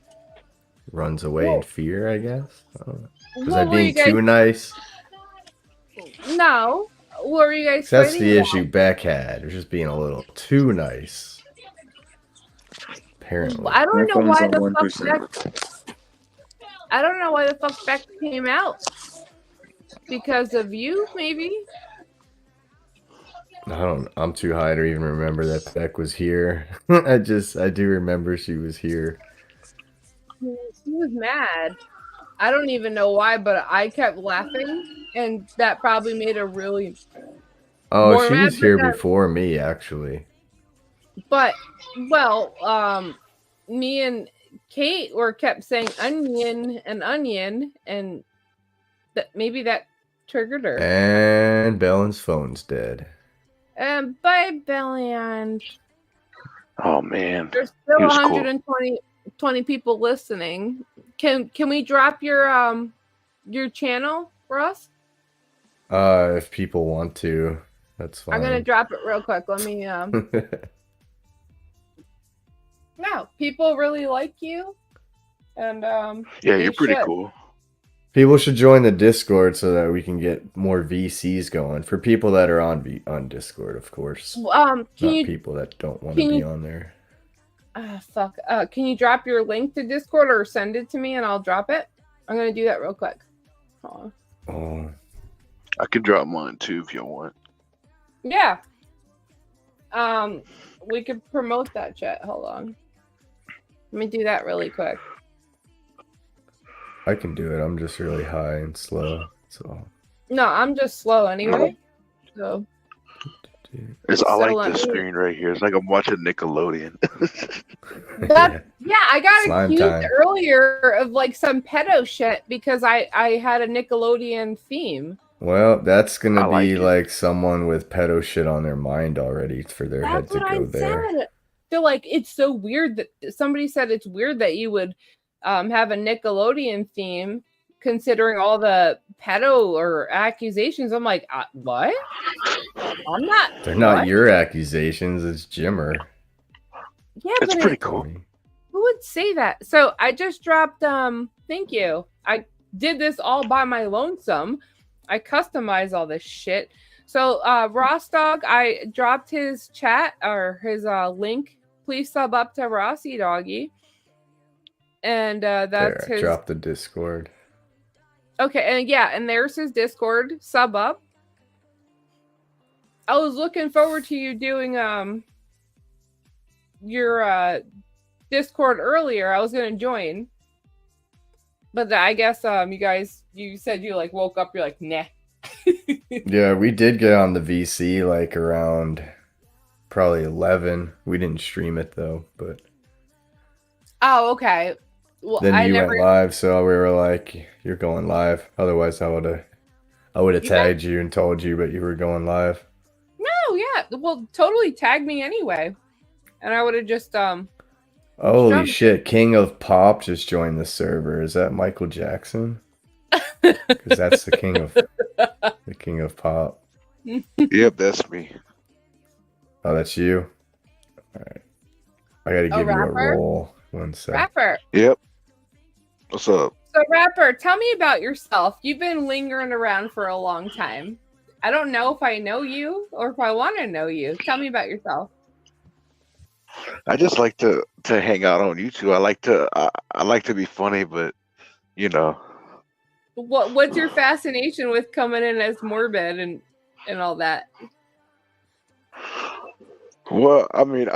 runs away in fear, I guess. I don't know. Was I What were you being too nice? No. What were you guys That's fighting the about? issue Beck had. It was just being a little too nice. Apparently. I don't know phone's why on the 1%. fuck Beck. I don't know why the fuck Beck came out. Because of you, maybe? I'm too high to even remember that Beck was here. I do remember she was here. She was mad. I don't even know why, but I kept laughing, and that probably made her really. Oh, more she mad was here than that. before me, actually. But me and Kate were kept saying onion, and that maybe that triggered her. And Bellen's phone's dead. Bye, Bellion. Oh man. There's still He was cool. 120 people listening. Can we drop your channel, Ross? If people want to, that's fine. I'm gonna drop it real quick. Let me No, people really like you. And Yeah, they you're pretty should. cool. People should join the Discord so that we can get more VCs going. For people that are on Discord, of course. Can Not you people that don't want to can be you- on there. fuck. Can you drop your link to Discord or send it to me and I'll drop it? I'm gonna do that real quick. Hold on. Oh. I could drop mine too if you want. Yeah. We could promote that chat. Hold on. Let me do that really quick. I can do it. I'm just really high and slow. So No, I'm just slow anyway. So I So like let this me- screen right here. It's like I'm watching Nickelodeon. yeah, I got Slime accused time. earlier of like some pedo shit because I had a Nickelodeon theme. Well, that's gonna I like be it. like someone with pedo shit on their mind already for their head That's to what go I there. said. Feel like it's so weird that somebody said it's weird that you would have a Nickelodeon theme considering all the pedo or accusations. I'm like, what? I'm not. They're not what? your accusations, it's Jimmer. Yeah, It's but pretty it, cool. who would say that? So I just dropped. Thank you. I did this all by my lonesome. I customized all this shit. So Ross Dog, I dropped his chat or his link. Please sub up to Rossi Doggy. And that's There, I his. dropped the Discord. Okay, and yeah, and there's his Discord. Sub up. I was looking forward to you doing your Discord earlier. I was gonna join, but I guess you said you like woke up. You're like, nah. Yeah, we did get on the VC like around probably 11. We didn't stream it though, but Oh, okay. Well, then I you never. went live, so we were like, "You're going live." Otherwise, I would have tagged you and told you, but you were going live. No, yeah. Well, totally tag me anyway, and I would have just Holy jumped. shit! King of Pop just joined the server. Is that Michael Jackson? Because that's the king of pop. Yep, that's me. Oh, that's you. All right, I gotta Oh, give you a rapper? roll. One sec. Rapper. Yep. What's up? So, Rapper, tell me about yourself. You've been lingering around for a long time. I don't know if I know you or if I want to know you. Tell me about yourself. I just like to hang out on YouTube. I like to be funny, but you know, What's your fascination with coming in as morbid and all that? well, I mean,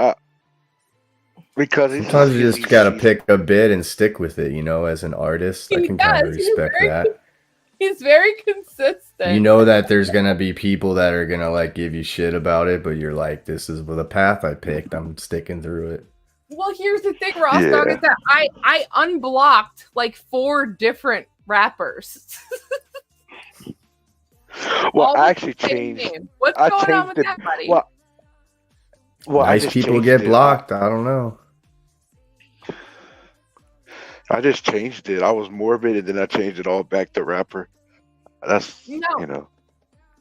because it's Sometimes you just just gotta pick a bit and stick with it, as an artist. I He can kind of does. He's respect very that. He's very consistent. You know that there's gonna be people that are gonna like give you shit about it, but you're like, this is the path I picked. I'm sticking through it. Well, here's the thing, Ross Dog, is that I unblocked like 4 different rappers. Well, All I with actually the same changed. name. What's I going on changed with it. that, buddy? Well, I Nice just people changed get it. blocked. I don't know. I just changed it. I was morbid, and then I changed it all back to rapper. That's No.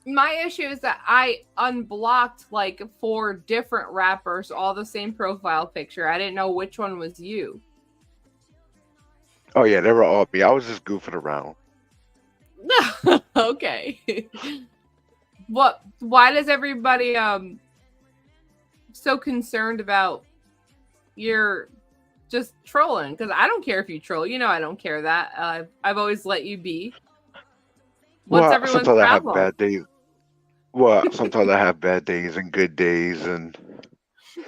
My issue is that I unblocked like 4 different rappers, all the same profile picture. I didn't know which one was you. Oh yeah, they were all me. I was just goofing around. Okay. Why does everybody so concerned about your just trolling? Because I don't care if you troll. I don't care that. I've always let you be. What's Well, everyone's sometimes I have problem? bad days. Well, sometimes I have bad days and good days, and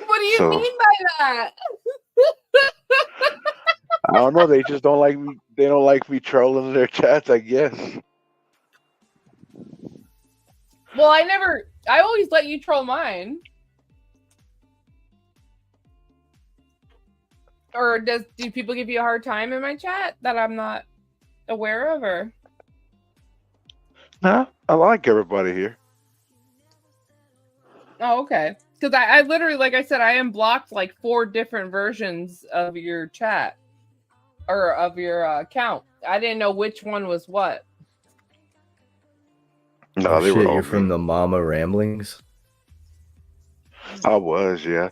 What do you so mean by that? I don't know. They just don't like me. They don't like me trolling their chats, I guess. Well, I always let you troll mine. Or do people give you a hard time in my chat that I'm not aware of, or? Nah, I like everybody here. Oh, okay. Because I literally, like I said, I unblocked like 4 different versions of your chat or of your account. I didn't know which one was what. No, Oh they were shit, all you're me. from the Mama Ramblings? I was, yeah.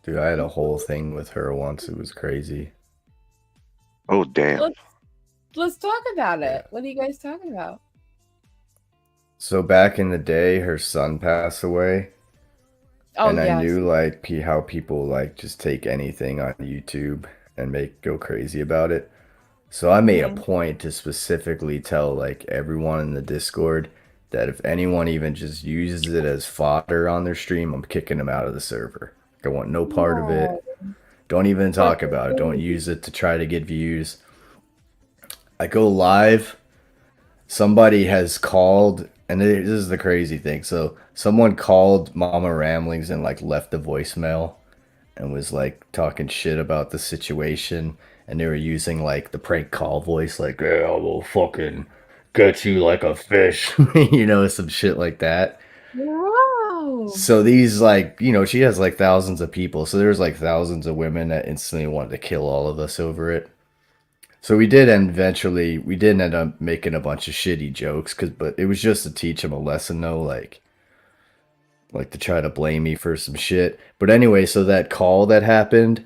Dude, I had a whole thing with her once. It was crazy. Oh damn. Let's talk about it. What are you guys talking about? So back in the day, her son passed away. Oh, and I yes. knew like how people like just take anything on YouTube and go crazy about it. So I made a point to specifically tell like everyone in the Discord that if anyone even just uses it as fodder on their stream, I'm kicking them out of the server. I want no part of it. Don't even talk about it. Don't use it to try to get views. I go live. Somebody has called And this is the crazy thing. So someone called Mama Ramblings and like left a voicemail and was like talking shit about the situation, and they were using like the prank call voice, like, yeah, we'll fucking get you like a fish, you know, some shit like that. Whoa. So these like, you know, she has like thousands of people. So there's like thousands of women that instantly wanted to kill all of us over it. So we did end up making a bunch of shitty jokes, but it was just to teach them a lesson though, like to try to blame me for some shit. But anyway, so that call that happened,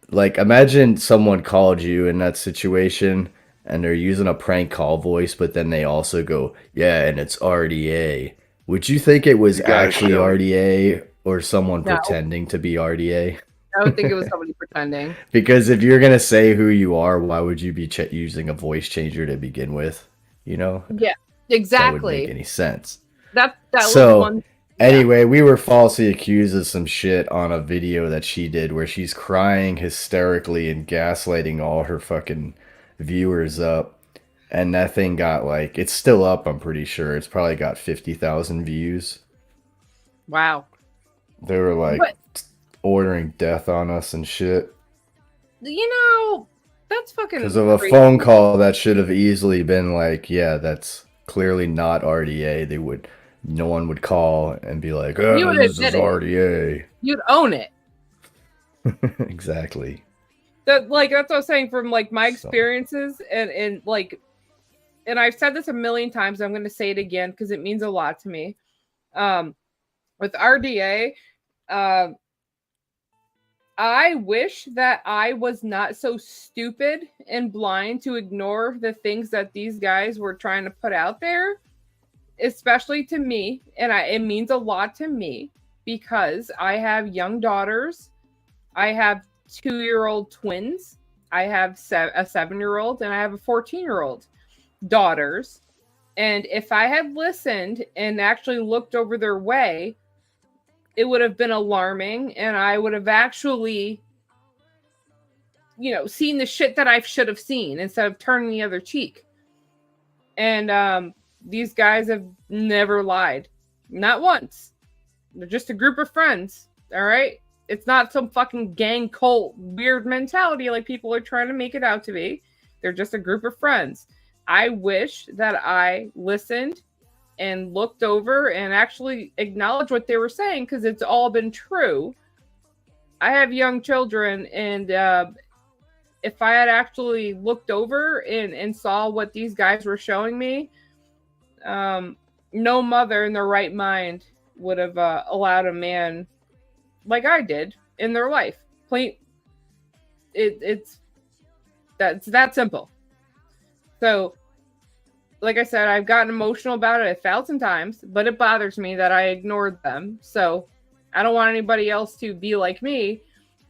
like imagine someone called you in that situation and they're using a prank call voice, but then they also go, yeah, and it's RDA. Would you think it was actually RDA or someone No. pretending to be RDA? I would think it was somebody pretending. Because if you're gonna say who you are, why would you be using a voice changer to begin with? You know, Yeah, that wouldn't exactly. make any sense. That was So one. anyway, we were falsely accused of some shit on a video that she did where she's crying hysterically and gaslighting all her fucking viewers up. And that thing got like, it's still up, I'm pretty sure. It's probably got 50,000 views. Wow. They were like But- ordering death on us and shit. You know, that's fucking Because of a crazy. phone call that should have easily been like, yeah, that's clearly not RDA. No one would call and be like, You oh, would this is admit it. RDA. You'd own it. Exactly. That's what I was saying from like my experiences and like, and I've said this a million times. I'm going to say it again because it means a lot to me. With RDA, I wish that I was not so stupid and blind to ignore the things that these guys were trying to put out there, especially to me. And it means a lot to me because I have young daughters. I have 2-year-old twins. I have a 7-year-old and I have a 14-year-old daughters. And if I had listened and actually looked over their way, it would have been alarming, and I would have actually, seen the shit that I should have seen instead of turning the other cheek. And these guys have never lied. Not once. They're just a group of friends, all right? It's not some fucking gang cult weird mentality like people are trying to make it out to be. They're just a group of friends. I wish that I listened and looked over and actually acknowledged what they were saying because it's all been true. I have young children, and if I had actually looked over and saw what these guys were showing me, no mother in their right mind would have allowed a man like I did in their life. It's that simple. So, like I said, I've gotten emotional about it 1,000 times, but it bothers me that I ignored them. So I don't want anybody else to be like me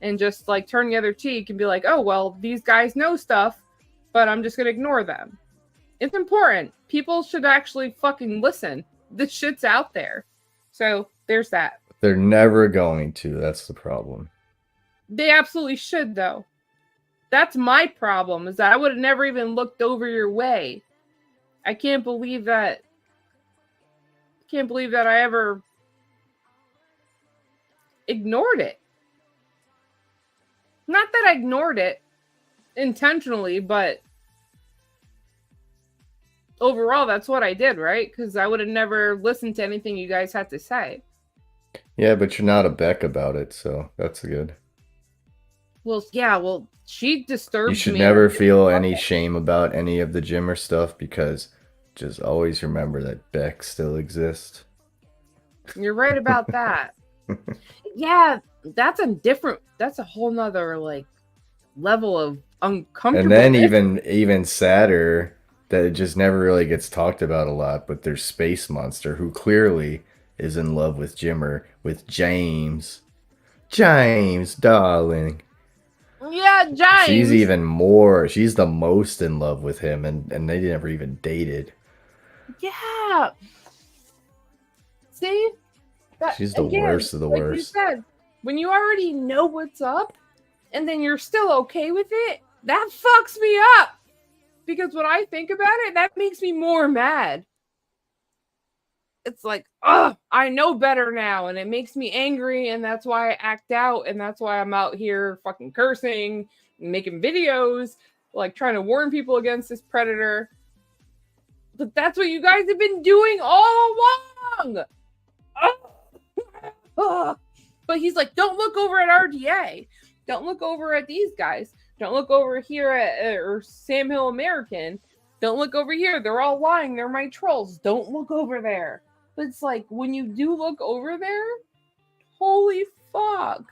and just like turn the other cheek and be like, oh, well, these guys know stuff, but I'm just going to ignore them. It's important. People should actually fucking listen. This shit's out there. So there's that. They're never going to. That's the problem. They absolutely should, though. That's my problem, is that I would have never even looked over your way. I can't believe that I ever ignored it. Not that I ignored it intentionally, but overall, that's what I did, right? Because I would have never listened to anything you guys had to say. Yeah, but you're not a Beck about it, so that's good. Well, yeah, she disturbed me. You should never feel any shame about any of the Jimmer stuff, because just always remember that Beck still exists. You're right about that. Yeah, that's a whole nother like level of uncomfortable. And then even sadder that it just never really gets talked about a lot, but there's Space Monster, who clearly is in love with Jimmer, with James. James, darling. Yeah, James. She's the most in love with him, and they never even dated. Yeah. See? She's the worst of the worst. You said, when you already know what's up and then you're still okay with it, that fucks me up. Because when I think about it, that makes me more mad. it's like, I know better now, and it makes me angry, and that's why I act out, and that's why I'm out here fucking cursing and making videos, like trying to warn people against this predator. But that's what you guys have been doing all along. But he's like, don't look over at RDA. Don't look over at these guys. Don't look over here at or Sam Hill American. Don't look over here. They're all lying. They're my trolls. Don't look over there. But it's like, when you do look over there, holy fuck.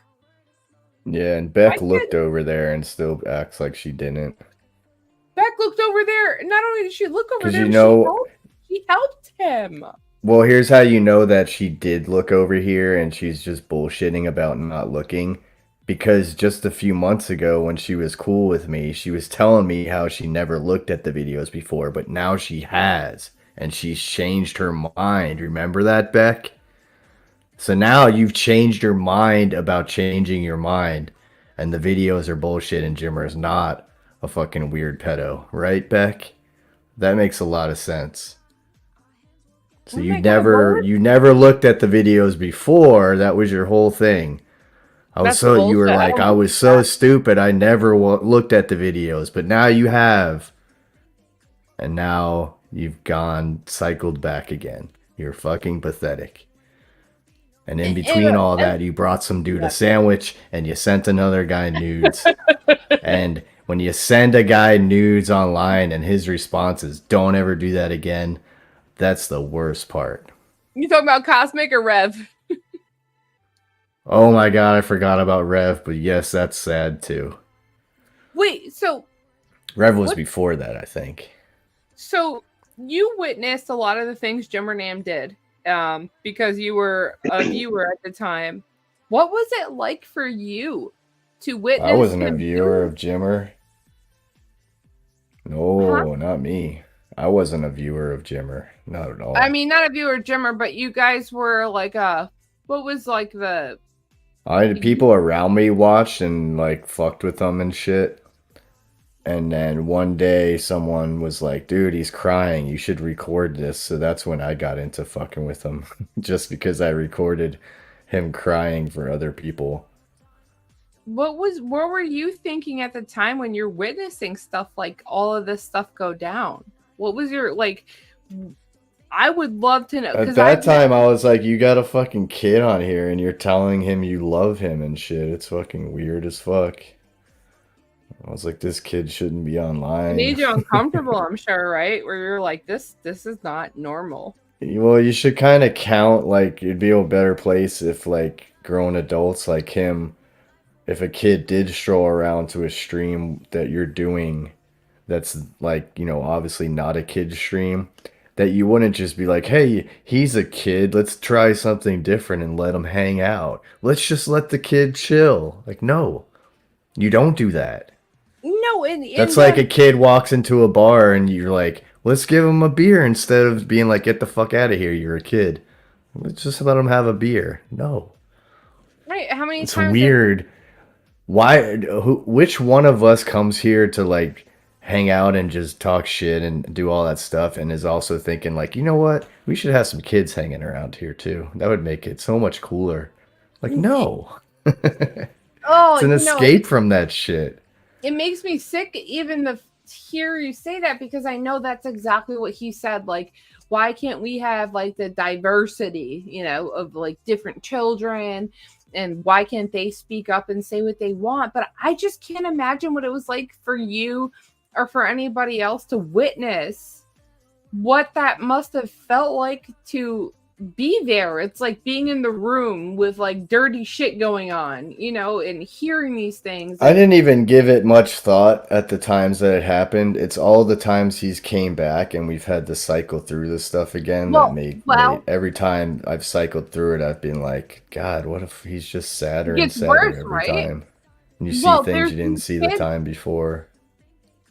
Yeah, and Beck looked over there and still acts like she didn't. Beck looked over there. Not only did she look over 'Cause there, you know- she helped him. Well, here's how you know that she did look over here and she's just bullshitting about not looking. Because just a few months ago when she was cool with me, she was telling me how she never looked at the videos before, but now she has. And she's changed her mind. Remember that, Beck? So now you've changed your mind about changing your mind. And the videos are bullshit and Jimmer is not a fucking weird pedo. Right, Beck? That makes a lot of sense. So you never looked at the videos before. That was your whole thing. You were like, I was so stupid. I never looked at the videos, but now you have. And now you've cycled back again. You're fucking pathetic. And in between all that, you brought some dude a sandwich and you sent another guy nudes. And when you send a guy nudes online and his response is, don't ever do that again, that's the worst part. You talking about Cosmic or Rev? Oh my god, I forgot about Rev, but yes, that's sad too. Wait, so Rev was before that, I think. So you witnessed a lot of the things Jimmer Nam did, because you were a viewer at the time. What was it like for you to witness? I wasn't a him viewer of Jimmer. No, not me. I wasn't a viewer of Jimmer. Not at all. I mean, not a viewer of Jimmer, but you guys were like what was like the people around me watched and like fucked with them and shit. And then one day someone was like, dude, he's crying. You should record this. So that's when I got into fucking with him. Just because I recorded him crying for other people. what were you thinking at the time when you're witnessing stuff like all of this stuff go down? What was your like? I would love to know. At that time, I was like, you got a fucking kid on here and you're telling him you love him and shit. It's fucking weird as fuck. I was like, this kid shouldn't be online. It made you uncomfortable, I'm sure, right? Where you're like, this is not normal. Well, you should kind of count, like, it'd be a better place if, like, grown adults like him, if a kid did stroll around to a stream that you're doing that's, like, you know, obviously not a kid's stream, that you wouldn't just be like, hey, he's a kid, let's try something different and let him hang out. Let's just let the kid chill. Like, no, you don't do that. No, That's like a kid walks into a bar and you're like, let's give him a beer instead of being like, get the fuck out of here, you're a kid. Let's just let him have a beer. No. Right? How many It's times? weird. Which one of us comes here to like hang out and just talk shit and do all that stuff and is also thinking like, you know what? We should have some kids hanging around here too. That would make it so much cooler. Like, no. Oh, It's an escape from that shit. It makes me sick even to hear you say that, because I know that's exactly what he said. Like, why can't we have like the diversity, you know, of like different children, and why can't they speak up and say what they want? But I just can't imagine what it was like for you or for anybody else to witness what that must have felt like to be there. It's like being in the room with like dirty shit going on, you know, and hearing these things. I didn't even give it much thought at the times that it happened. It's all the times he's came back and we've had to cycle through this stuff again. Every time I've cycled through it, I've been like, God, what if he's just sadder and sadder every time? And you see things you didn't see the time before.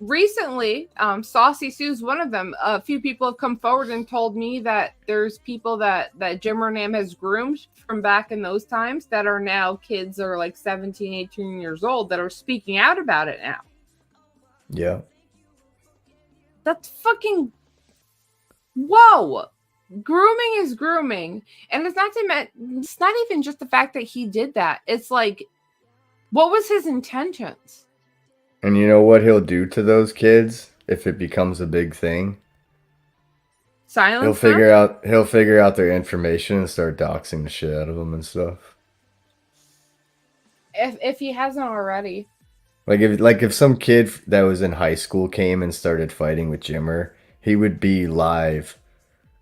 Recently, Saucy Sue's one of them. A few people have come forward and told me that there's people that Jimmer Nam has groomed from back in those times that are now kids that are like 17, 18 years old that are speaking out about it now. Yeah. That's fucking... Whoa! grooming is grooming, and it's not even just the fact that he did that. It's like, what was his intentions? And you know what he'll do to those kids if it becomes a big thing? Silence. He'll figure out their information and start doxing the shit out of them and stuff. If he hasn't already. Like if some kid that was in high school came and started fighting with Jimmer, he would be live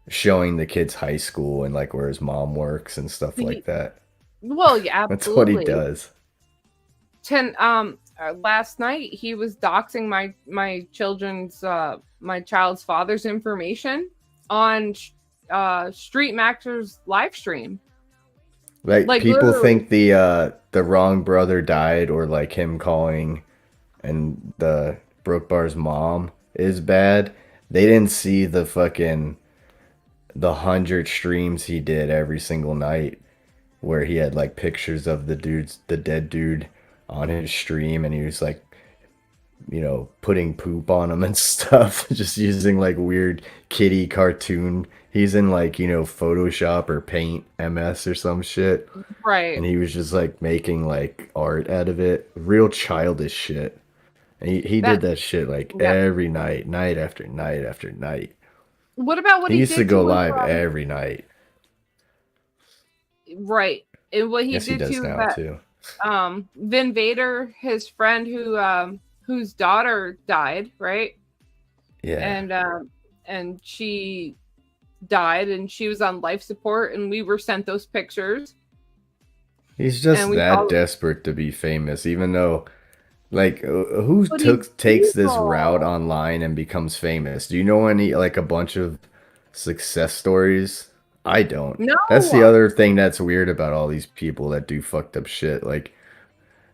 showing the kid's high school and like where his mom works and stuff like that. Well, yeah, absolutely. That's what he does. Last night he was doxing my child's father's information on Street Maxer's live stream. Like people literally. think the wrong brother died, or like him calling and the Brooke Bar's mom is bad. They didn't see the 100 streams he did every single night where he had like pictures of the dead dude on his stream, and he was like, you know, putting poop on him and stuff, just using like weird kitty cartoon. He's in like, you know, Photoshop or Paint MS or some shit. Right. And he was just like making like art out of it. Real childish shit. And he did that shit like every night, night after night after night. What about what He he used did to go his, live every night. Right. And what he Guess he did does to now that, too. Vin Vader, his friend whose daughter died, right? Yeah. And she died, and she was on life support, and we were sent those pictures. He's just And we that all- desperate to be famous, even though, like, who But he takes this people. route online and becomes famous? Do you know any, like, a bunch of success stories? I don't. No. That's the other thing that's weird about all these people that do fucked up shit. Like,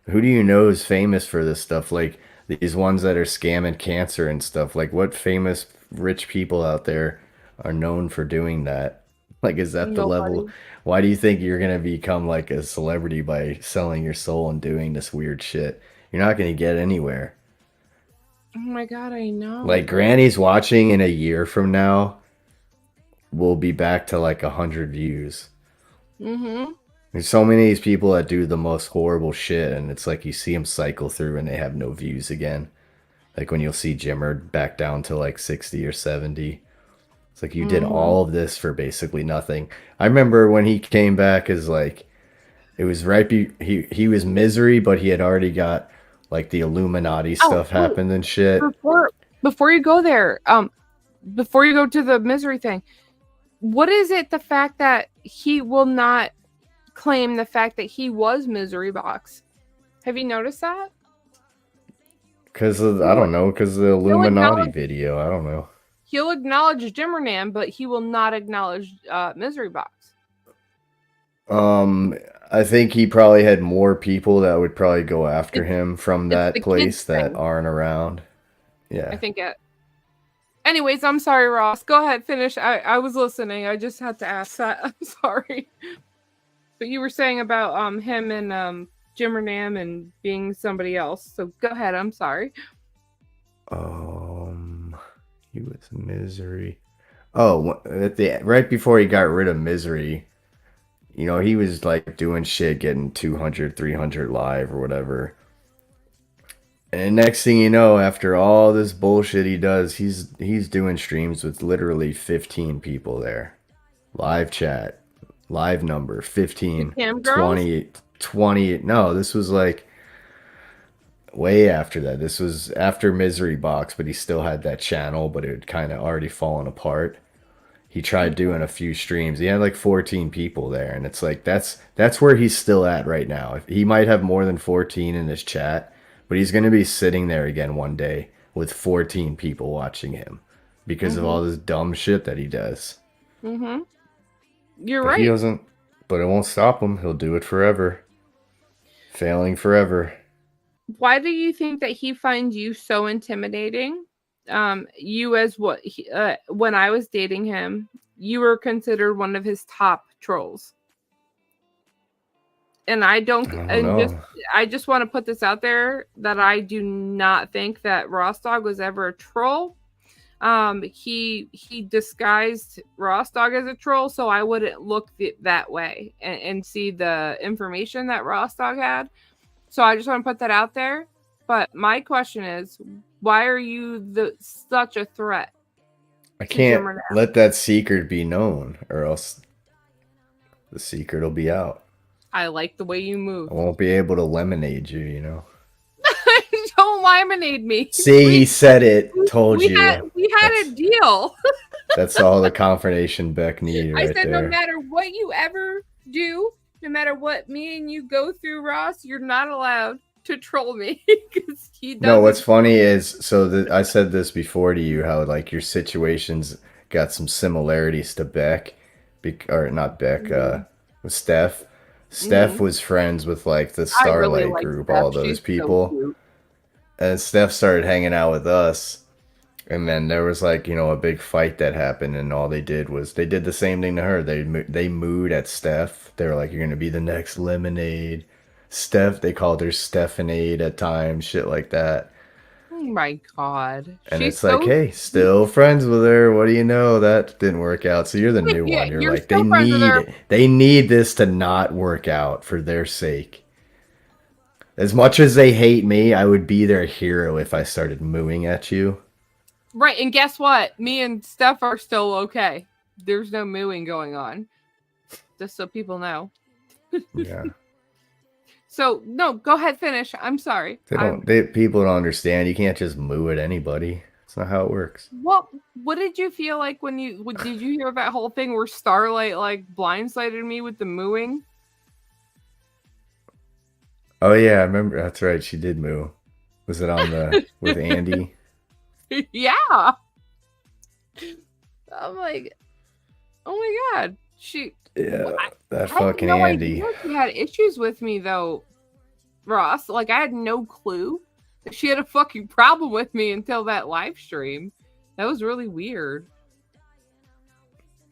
who do you know is famous for this stuff? Like, these ones that are scamming cancer and stuff. Like, what famous rich people out there are known for doing that? Like, is that the level? Nobody. Why do you think you're gonna become like a celebrity by selling your soul and doing this weird shit? You're not gonna get anywhere. Oh my god, I know. Like, Granny's watching in a year from now will be back to like 100 views. Mm-hmm. There's so many of these people that do the most horrible shit, and it's like you see them cycle through and they have no views again. Like when you'll see Jimmer back down to like 60 or 70. It's like you did all of this for basically nothing. I remember when he came back as like, it was right he was Misery, but he had already got like the Illuminati stuff happened and shit. Before you go there, before you go to the Misery thing, what is it, the fact that he will not claim the fact that he was Misery Box? Have you noticed that? Because I don't know, because the Illuminati video, I don't know. He'll acknowledge Jimmerman, but he will not acknowledge Misery Box. I think he probably had more people that would probably go after him from the that kids place that thing. aren't around. Yeah. I think it. Anyways, I'm sorry, Ross. Go ahead, finish. I was listening. I just had to ask that. I'm sorry. But you were saying about him and Jimmernam and being somebody else. So go ahead. I'm sorry. He was Misery. Oh, right before he got rid of Misery, you know, he was like doing shit, getting 200, 300 live or whatever. And next thing you know, after all this bullshit he does, he's doing streams with literally 15 people there. Live chat, live number, 15, Cam girls? 20. No, this was like way after that. This was after Misery Box, but he still had that channel, but it had kind of already fallen apart. He tried doing a few streams. He had like 14 people there, and it's like that's where he's still at right now. He might have more than 14 in his chat, but he's going to be sitting there again one day with 14 people watching him because of all this dumb shit that he does. Mm-hmm. You're But right. he doesn't, but it won't stop him. He'll do it forever. Failing forever. Why do you think that he finds you so intimidating? You as what? When I was dating him, you were considered one of his top trolls. And I don't know. I just want to put this out there that I do not think that Ross Dog was ever a troll. He disguised Ross Dog as a troll, so I wouldn't look that way and see the information that Ross Dog had. So I just want to put that out there. But my question is, why are you such a threat? I can't let that secret be known, or else the secret will be out. I like the way you move. I won't be able to lemonade you, you know. Don't lemonade me. See, he said it. Told we you. We had a deal. That's all the confirmation Beck needed I right said there. no matter what you ever do, no matter what me and you go through, Ross, you're not allowed to troll me because he does. No, what's funny is, I said this before to you, how like your situations got some similarities to Beck, or not Beck, with Steph. Steph was friends with like the Starlight group, all those people. And Steph started hanging out with us. And then there was like, you know, a big fight that happened, and all they did was they did the same thing to her. They mooed at Steph. They were like, "You're gonna be the next Lemonade." Steph, they called her Stephanade at times, shit like that. Oh my god! And it's like, hey, still friends with her. What do you know? That didn't work out. So you're the new one. You're like, they need this to not work out for their sake. As much as they hate me, I would be their hero if I started mooing at you. Right, and guess what? Me and Steph are still okay. There's no mooing going on. Just so people know. Yeah. So no, go ahead, finish. I'm sorry. People don't understand. You can't just moo at anybody. That's not how it works. What did you feel like when did you hear that whole thing where Starlight like blindsided me with the mooing? Oh yeah, I remember. That's right. She did moo. Was it on the with Andy? Yeah. I'm like, oh my god, that fucking Andy. She had issues with me though, Ross. Like I had no clue that she had a fucking problem with me until that live stream. That was really weird.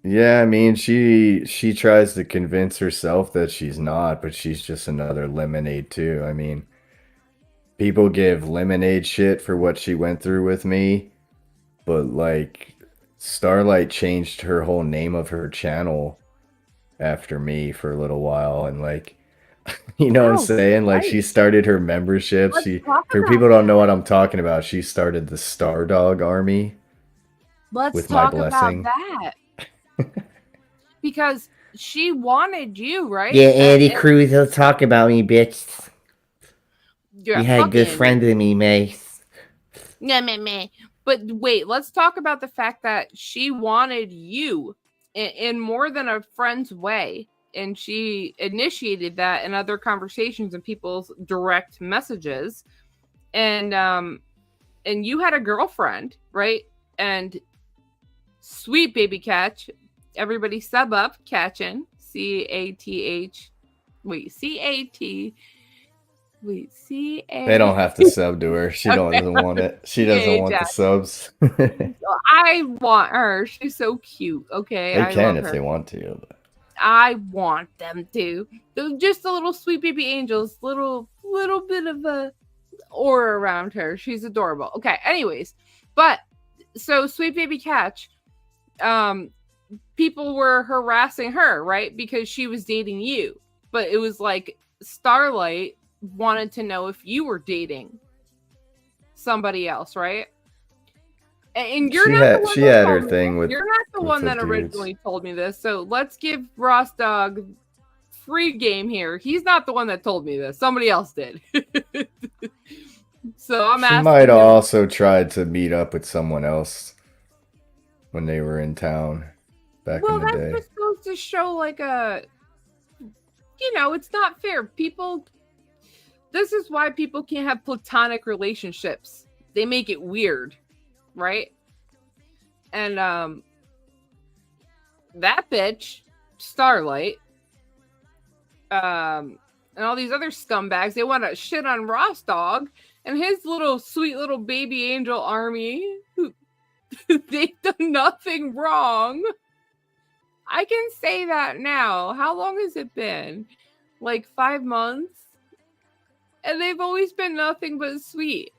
Yeah, I mean, she tries to convince herself that she's not, but she's just another Lemonade too. I mean, people give Lemonade shit for what she went through with me, but like Starlight changed her whole name of her channel after me for a little while, and like, you know what I'm saying? Like she started her membership. For people who don't know what I'm talking about, she started the Star Dog Army. Let's talk about that. Because she wanted you, right? Yeah, Andy Cruz, he'll talk about me, bitch. You had a good friend of me, mate. Yeah, man. But wait, let's talk about the fact that she wanted you in more than a friend's way. And she initiated that in other conversations and people's direct messages. And you had a girlfriend, right? And sweet baby catch. Everybody sub up, catchin. C-A-T-H. Wait, C-A-T. Wait, C-A. They don't have to sub to her. She doesn't want it. She doesn't want the subs. I want her. She's so cute. Okay. They can if they want to. But... I want them to. They're just the little sweet baby angels. Little bit of a aura around her. She's adorable. Okay. Anyways. But so sweet baby catch. People were harassing her, right? Because she was dating you. But it was like Starlight wanted to know if you one somebody else, right? And you're she had her thing with. You're not the one that originally told me this. So let's give Ross Dog free game here. He's not the one that told me this. Somebody else did. So I'm asking. She might have also tried to meet up with someone else when they were in town back in the day. That's just goes to show like it's not fair. This is why people can't have platonic relationships. They make it weird, right? And that bitch, Starlight, and all these other scumbags, they want to shit on Ross Dog and his little sweet little baby angel army. They've done nothing wrong. I can say that now. How long has it been? Like 5 months? And they've always been nothing but sweet.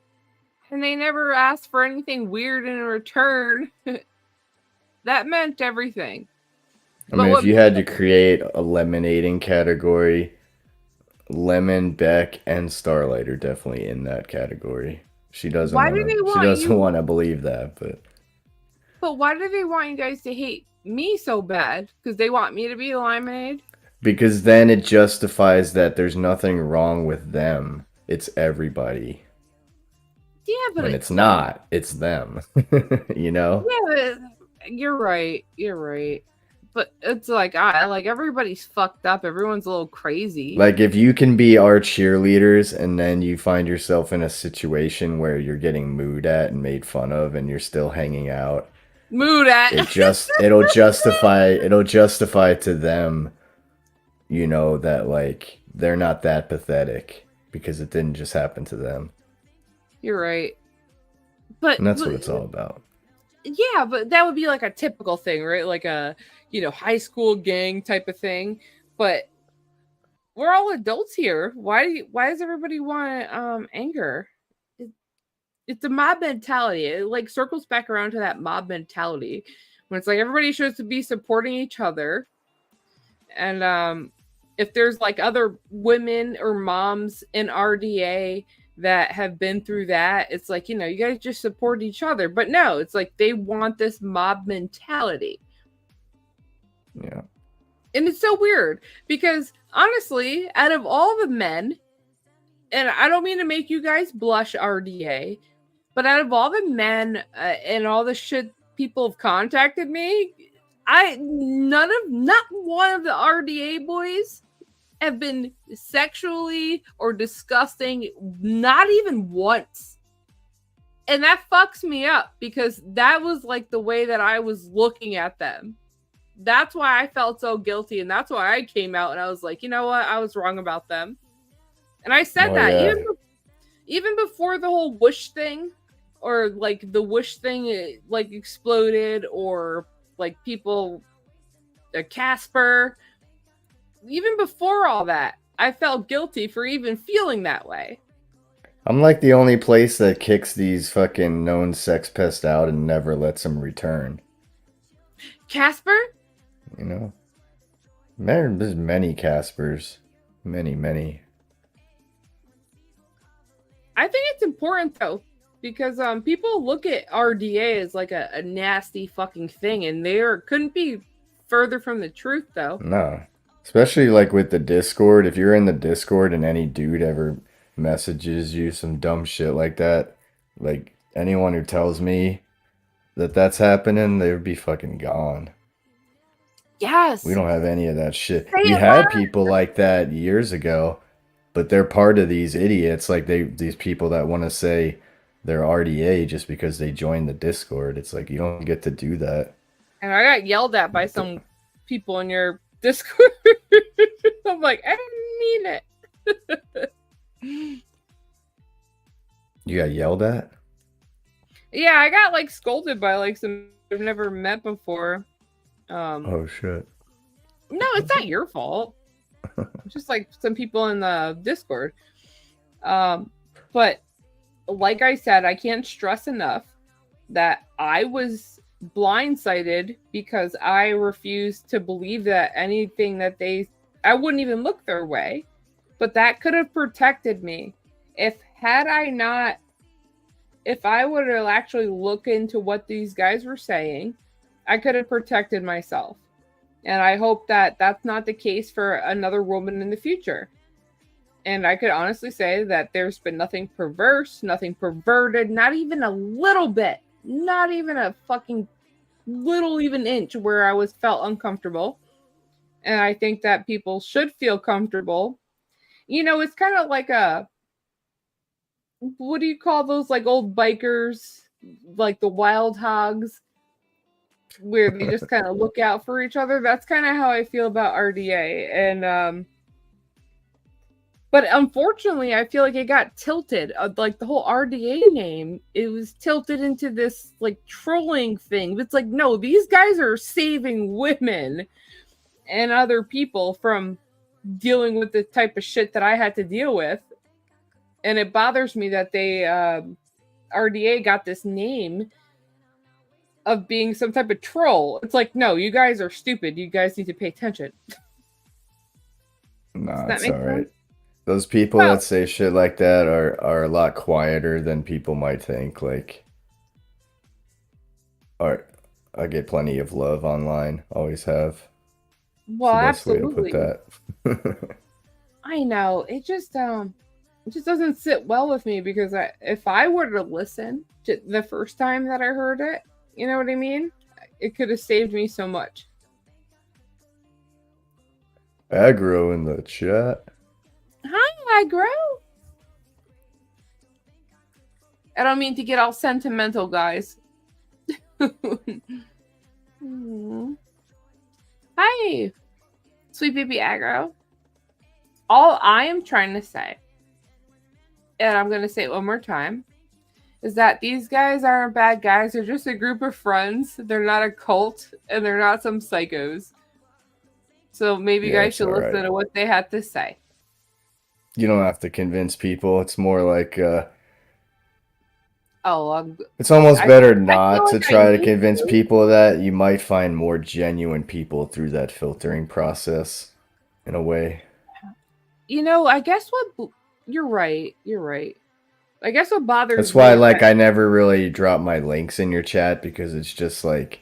and they never asked for anything weird in return. That meant everything. I mean, if you had to create a lemonading category, Lemon, Beck, and Starlight are definitely in that category. She doesn't Why want do they to. She want doesn't you- want to believe that, But why do they want you guys to hate me so bad? Because they want me to be lemonade? because then it justifies that there's nothing wrong with them. It's everybody. Yeah, but When it's not, it's them. You know? Yeah, but you're right. You're right. But it's like everybody's fucked up. Everyone's a little crazy. Like if you can be our cheerleaders and then you find yourself in a situation where you're getting mooed at and made fun of and you're still hanging out, Mood at. it'll justify to them, you know, that like they're not that pathetic because it didn't just happen to them. You're right. But And that's what it's all about. yeah, but that would be like a typical thing, right? Like a high school gang type of thing. But we're all adults here. Why does everybody want anger? It's a mob mentality. It like circles back around to that mob mentality when it's like everybody should be supporting each other. And if there's like other women or moms in RDA that have been through that, it's like, you guys just support each other. But no, it's like they want this mob mentality. Yeah. And it's so weird because honestly, out of all the men, and I don't mean to make you guys blush, RDA, but out of all the men and all the shit people have contacted me, not one of the RDA boys have been sexually or disgusting, not even once. And that fucks me up because that was like the way that I was looking at them. That's why I felt so guilty, and that's why I came out and I was like, you know what, I was wrong about them. And I said Oh, that yeah. even before the whole Wish thing, or like the Wish thing like exploded, or like people, Casper. Even before all that, I felt guilty for even feeling that way. I'm like the only place that kicks these fucking known sex pests out and never lets them return. Casper? You know? There's many Caspers. Many. I think it's important though, because people look at RDA as like a nasty fucking thing, and couldn't be further from the truth though. No. Especially like with the Discord. If you're in the Discord and any dude ever messages you some dumb shit like that, like anyone who tells me that that's happening, they would be fucking gone. Yes. We don't have any of that shit. Say We it had loud. people like that years ago, but they're part of these idiots, like these people that want to say they're RDA just because they joined the Discord. It's like you don't get to do that. And I got yelled at by some people in your Discord. I'm like, I didn't mean it. You got yelled at? Yeah, I got like scolded by like some I've never met before. Oh shit. No, it's not your fault. Just like some people in the Discord. But like I said, I can't stress enough that I was blindsided because I refused to believe that anything that I wouldn't even look their way. But that could have protected me. If I would have actually looked into what these guys were saying, I could have protected myself. And I hope that that's not the case for another woman in the future. And I could honestly say that there's been nothing perverse, nothing perverted, not even a little bit, not even a fucking little even inch where I felt uncomfortable. And I think that people should feel comfortable. It's kind of like what do you call those like old bikers, like the wild hogs, where they just kind of look out for each other? That's kind of how I feel about RDA. And but unfortunately, I feel like it got tilted. Like the whole RDA name, it was tilted into this like trolling thing. It's like, no, these guys are saving women and other people from dealing with the type of shit that I had to deal with. And it bothers me that they RDA got this name of being some type of troll. It's like, no, you guys are stupid. You guys need to pay attention. Nah, that it's make all right. sense? Those people Well- that say shit like that are a lot quieter than people might think. Like, I get plenty of love online. Always have. Well, It's the best absolutely. way to put that. I know. It just doesn't sit well with me because if I were to listen to the first time that I heard it, you know what I mean? It could have saved me so much. Aggro in the chat. Hi, Aggro. I don't mean to get all sentimental, guys. Hmm. Hi, sweet baby Aggro. All I am trying to say, and I'm going to say it one more time, is that these guys aren't bad guys. They're just a group of friends. They're not a cult, and they're not some psychos. So maybe you Yeah, guys it's should all listen right. to what they had to say. You don't have to convince people. It's more like Oh, it's almost I- better I not feel to like I try to need convince to. people that you might find more genuine people through that filtering process in a way. You know, I guess you're right. You're right. I guess what bothers That's me why is like that- I never really drop my links in your chat because it's just like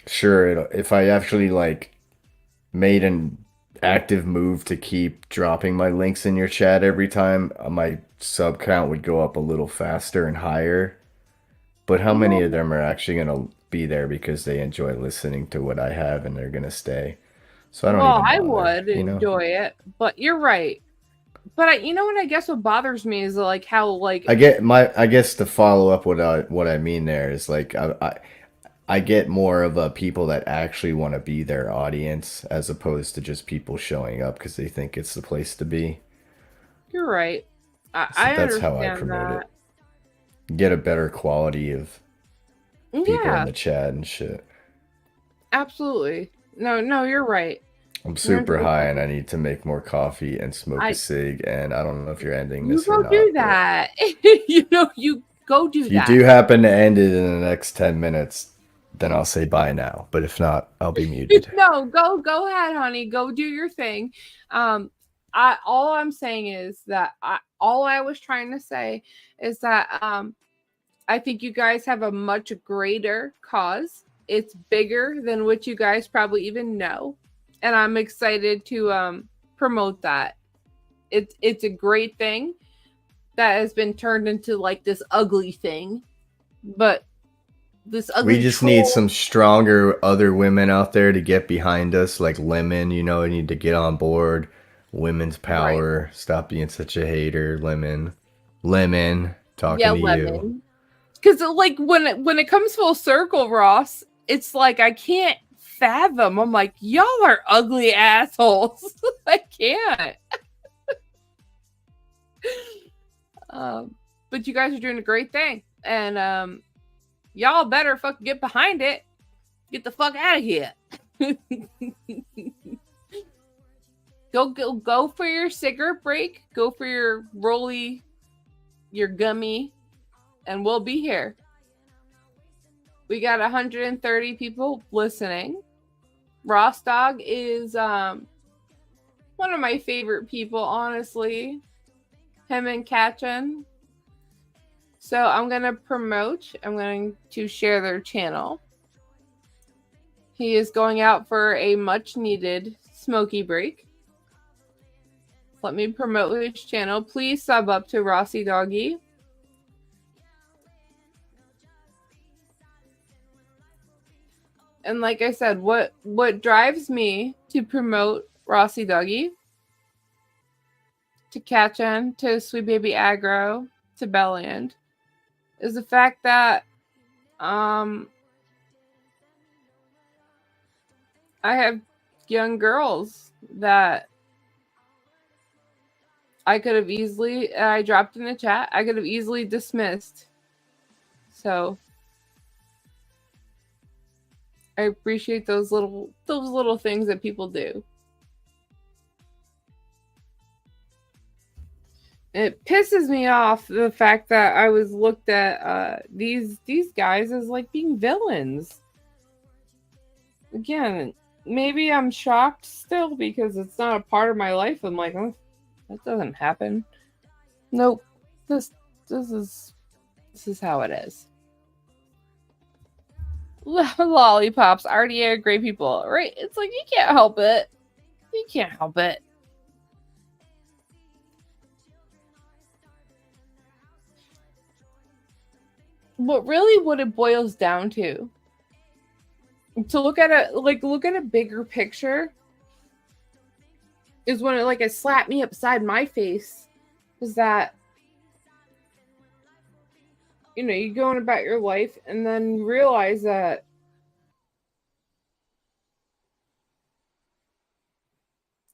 sure if I actually like made an active move to keep dropping my links in your chat every time, my sub count would go up a little faster and higher. But how many of them are actually going to be there because they enjoy listening to what I have and they're going to stay? So I don't well, even I bother, would you know? enjoy it, but you're right. But you know what? I guess what bothers me is like how like I guess to follow up what I mean there is like I get more of a people that actually want to be their audience as opposed to just people showing up because they think it's the place to be. you're right. I So that's how I understand promote that. it. Get a better quality of people Yeah, in the chat and shit. absolutely. No, you're right. I'm super 100%. high and I need to make more coffee and smoke I- a cig, and I don't know if you're ending You this or go not. do but that. You know, you go do If you that. do happen to end it in the next 10 minutes, then I'll say bye now. But if not, I'll be muted. No, go ahead, honey. Go do your thing. All I'm saying is that all I was trying to say is that I think you guys have a much greater cause. It's bigger than what you guys probably even know, and I'm excited to promote that. It's a great thing that has been turned into like this ugly thing, but this ugly. We just need troll- some stronger other women out there to get behind us, like Lemon, need to get on board. Women's power. Stop being such a hater, Lemon. Lemon, talking to you. Lemon. Because like when it comes full circle, Ross, it's like I can't fathom. I'm like, y'all are ugly assholes. I can't. But you guys are doing a great thing, and y'all better fucking get behind it. Get the fuck out of here. Go for your cigarette break. Go for your rolly, your gummy, and we'll be here. We got 130 people listening. Ross Dog is one of my favorite people, honestly. Him and Katchen. So I'm going to share their channel. He is going out for a much needed smoky break. Let me promote his channel. Please sub up to Rossi Doggy. And like I said, what drives me to promote Rossi Doggy, to Katchen, to Sweet Baby Aggro, to Belland, is the fact that I have young girls that I could have easily, I dropped in the chat, I could have easily dismissed. So I appreciate those little things that people do. It pisses me off the fact that I was looked at these guys as like being villains. Again, maybe I'm shocked still because it's not a part of my life. I'm like, oh, that doesn't happen. Nope. This is how it is. Lollipops, RDA are great people, right? It's like you can't help it. You can't help it. But really what it boils down to look at a bigger picture is when it slapped me upside my face is that you're going about your life and then you realize that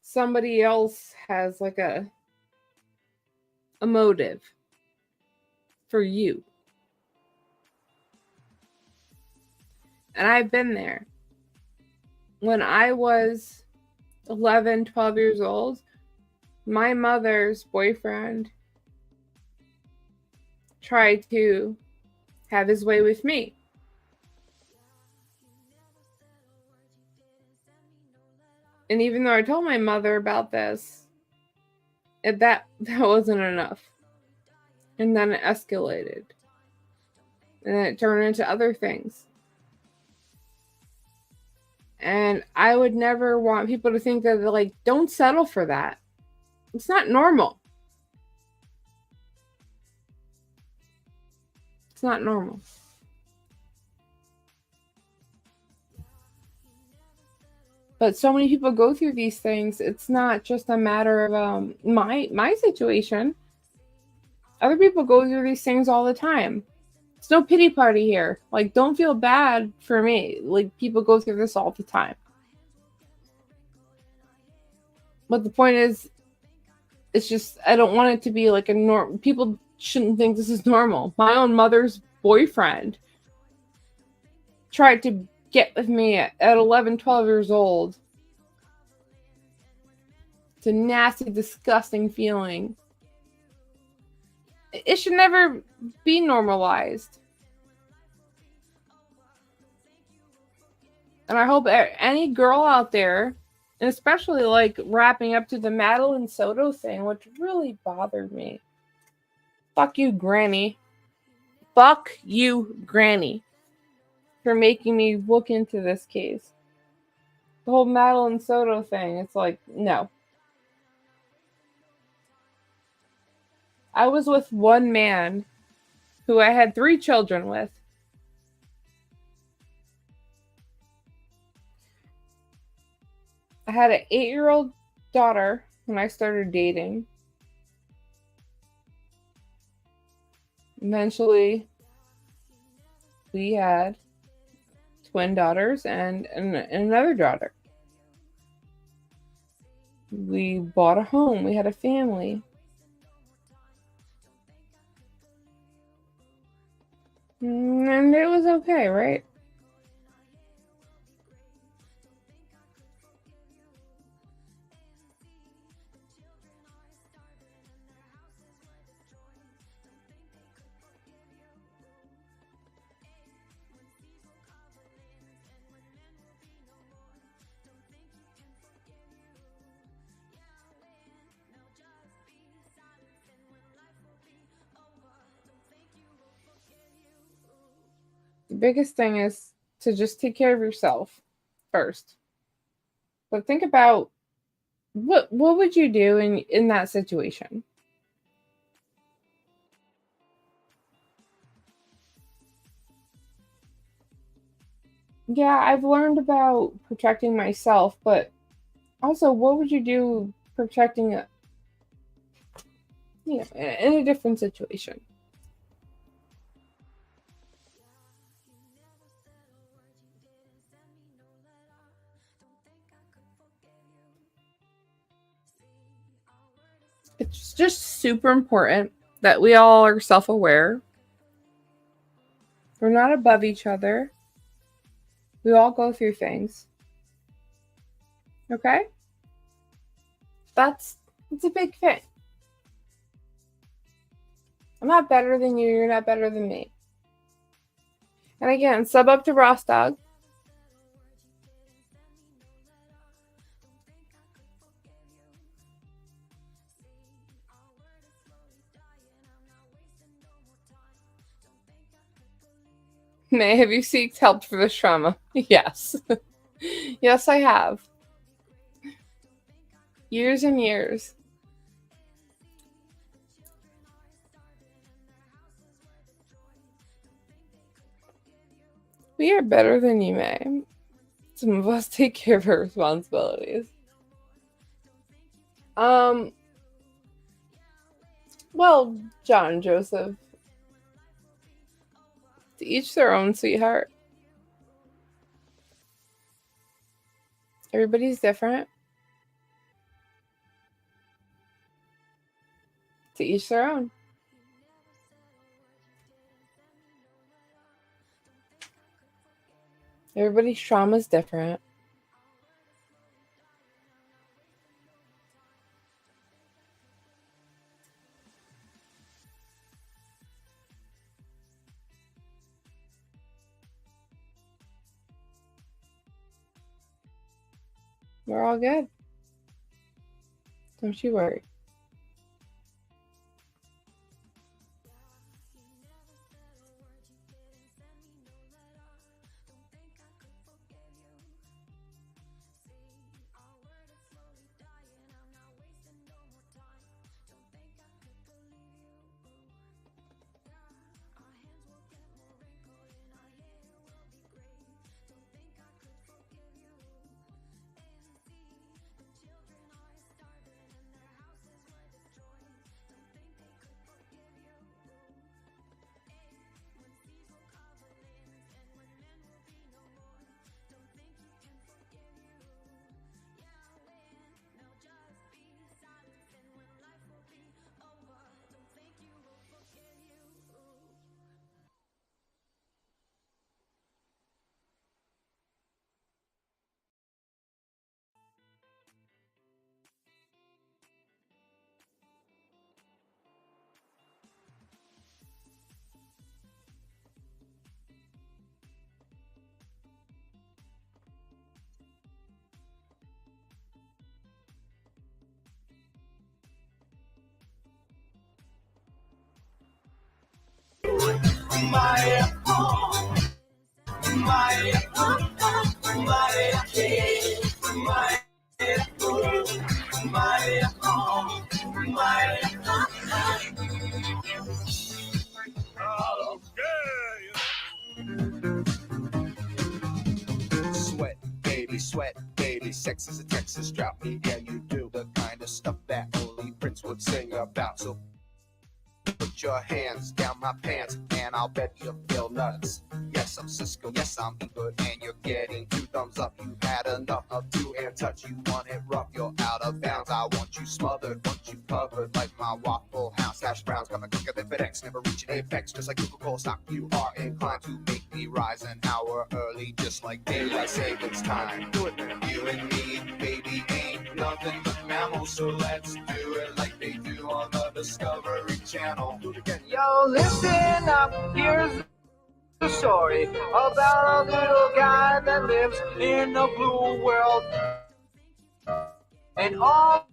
somebody else has like a motive for you. And I've been there. When I was 11, 12 years old, my mother's boyfriend tried to have his way with me. And even though I told my mother about this, that wasn't enough. And then it escalated. And then it turned into other things. And I would never want people to think that they're like, don't settle for that. It's not normal. It's not normal. But so many people go through these things. It's not just a matter of my situation. Other people go through these things all the time. It's no pity party here. Like, don't feel bad for me. Like, people go through this all the time. But the point is, it's just, I don't want it to be like a norm. People shouldn't think this is normal. My own mother's boyfriend tried to get with me at 11, 12 years old. It's a nasty, disgusting feeling. It should never be normalized. And I hope any girl out there, and especially like wrapping up to the Madeline Soto thing, which really bothered me. Fuck you, Granny. Fuck you, Granny, for making me look into this case. The whole Madeline Soto thing, it's like, no. I was with one man who I had 3 children with. I had an 8-year-old daughter when I started dating. Eventually, we had twin daughters and another daughter. We bought a home. We had a family. And it was okay, right? The biggest thing is to just take care of yourself first. But think about what would you do in that situation? Yeah, I've learned about protecting myself, but also what would you do protecting in a different situation? It's just super important that we all are self-aware. We're not above each other. We all go through things. Okay? That's a big thing. I'm not better than you. You're not better than me. And again, sub up to Ross Dog. May, have you seeked help for this trauma? Yes. Yes, I have. Years and years. We are better than you, May. Some of us take care of our responsibilities. Well, John Joseph. To each their own, sweetheart. Everybody's different. To each their own. Everybody's trauma is different. We're all good. Don't you worry. Sweat, baby, sex is a Texas drought. Yeah, you do the kind of stuff that only Prince would sing about. So put your hands down my pants, and I'll bet you feel nuts. Yes, I'm Cisco, yes, I'm good, and you're getting 2 thumbs up. You've had enough of 2-hand touch, you want it rough, you're out of bounds. I want you smothered, want you covered like my Waffle House hash browns. Coming quicker than FedEx, never reaching apex, just like Coca-Cola stock. You are inclined to make me rise an hour early, just like daylight savings time. Do it, man. You and me, baby, ain't nothing but mammals, so let's do it like they do on the Discovery Channel. Do it again. Yo, listen up, here's the story about a little guy that lives in a blue world. And all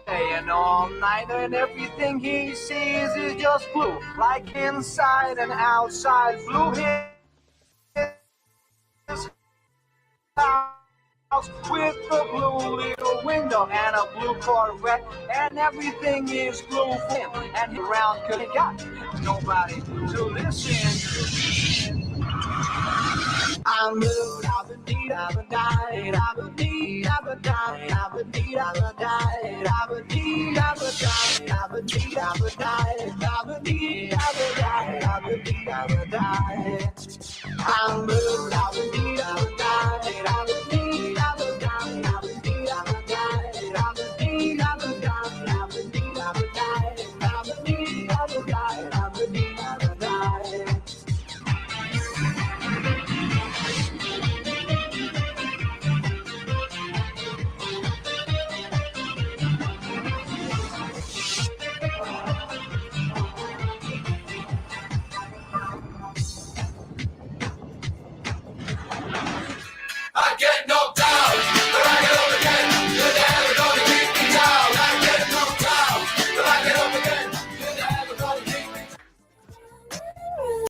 day and all night, and everything he sees is just blue, like inside and outside. Blue his house with a blue little window and a blue Corvette, and everything is blue for him. And he around 'cause he got nobody to listen. I'm blue, I've been deed, I've been died, I've been deed, I've been died, I've been deed, I've been died, I've been deed, I've been died, I've been deed, I've been died, I've been deed, I've been died, I've been deed, I've been died. I'm blue, I've been deed, I've been died, I've been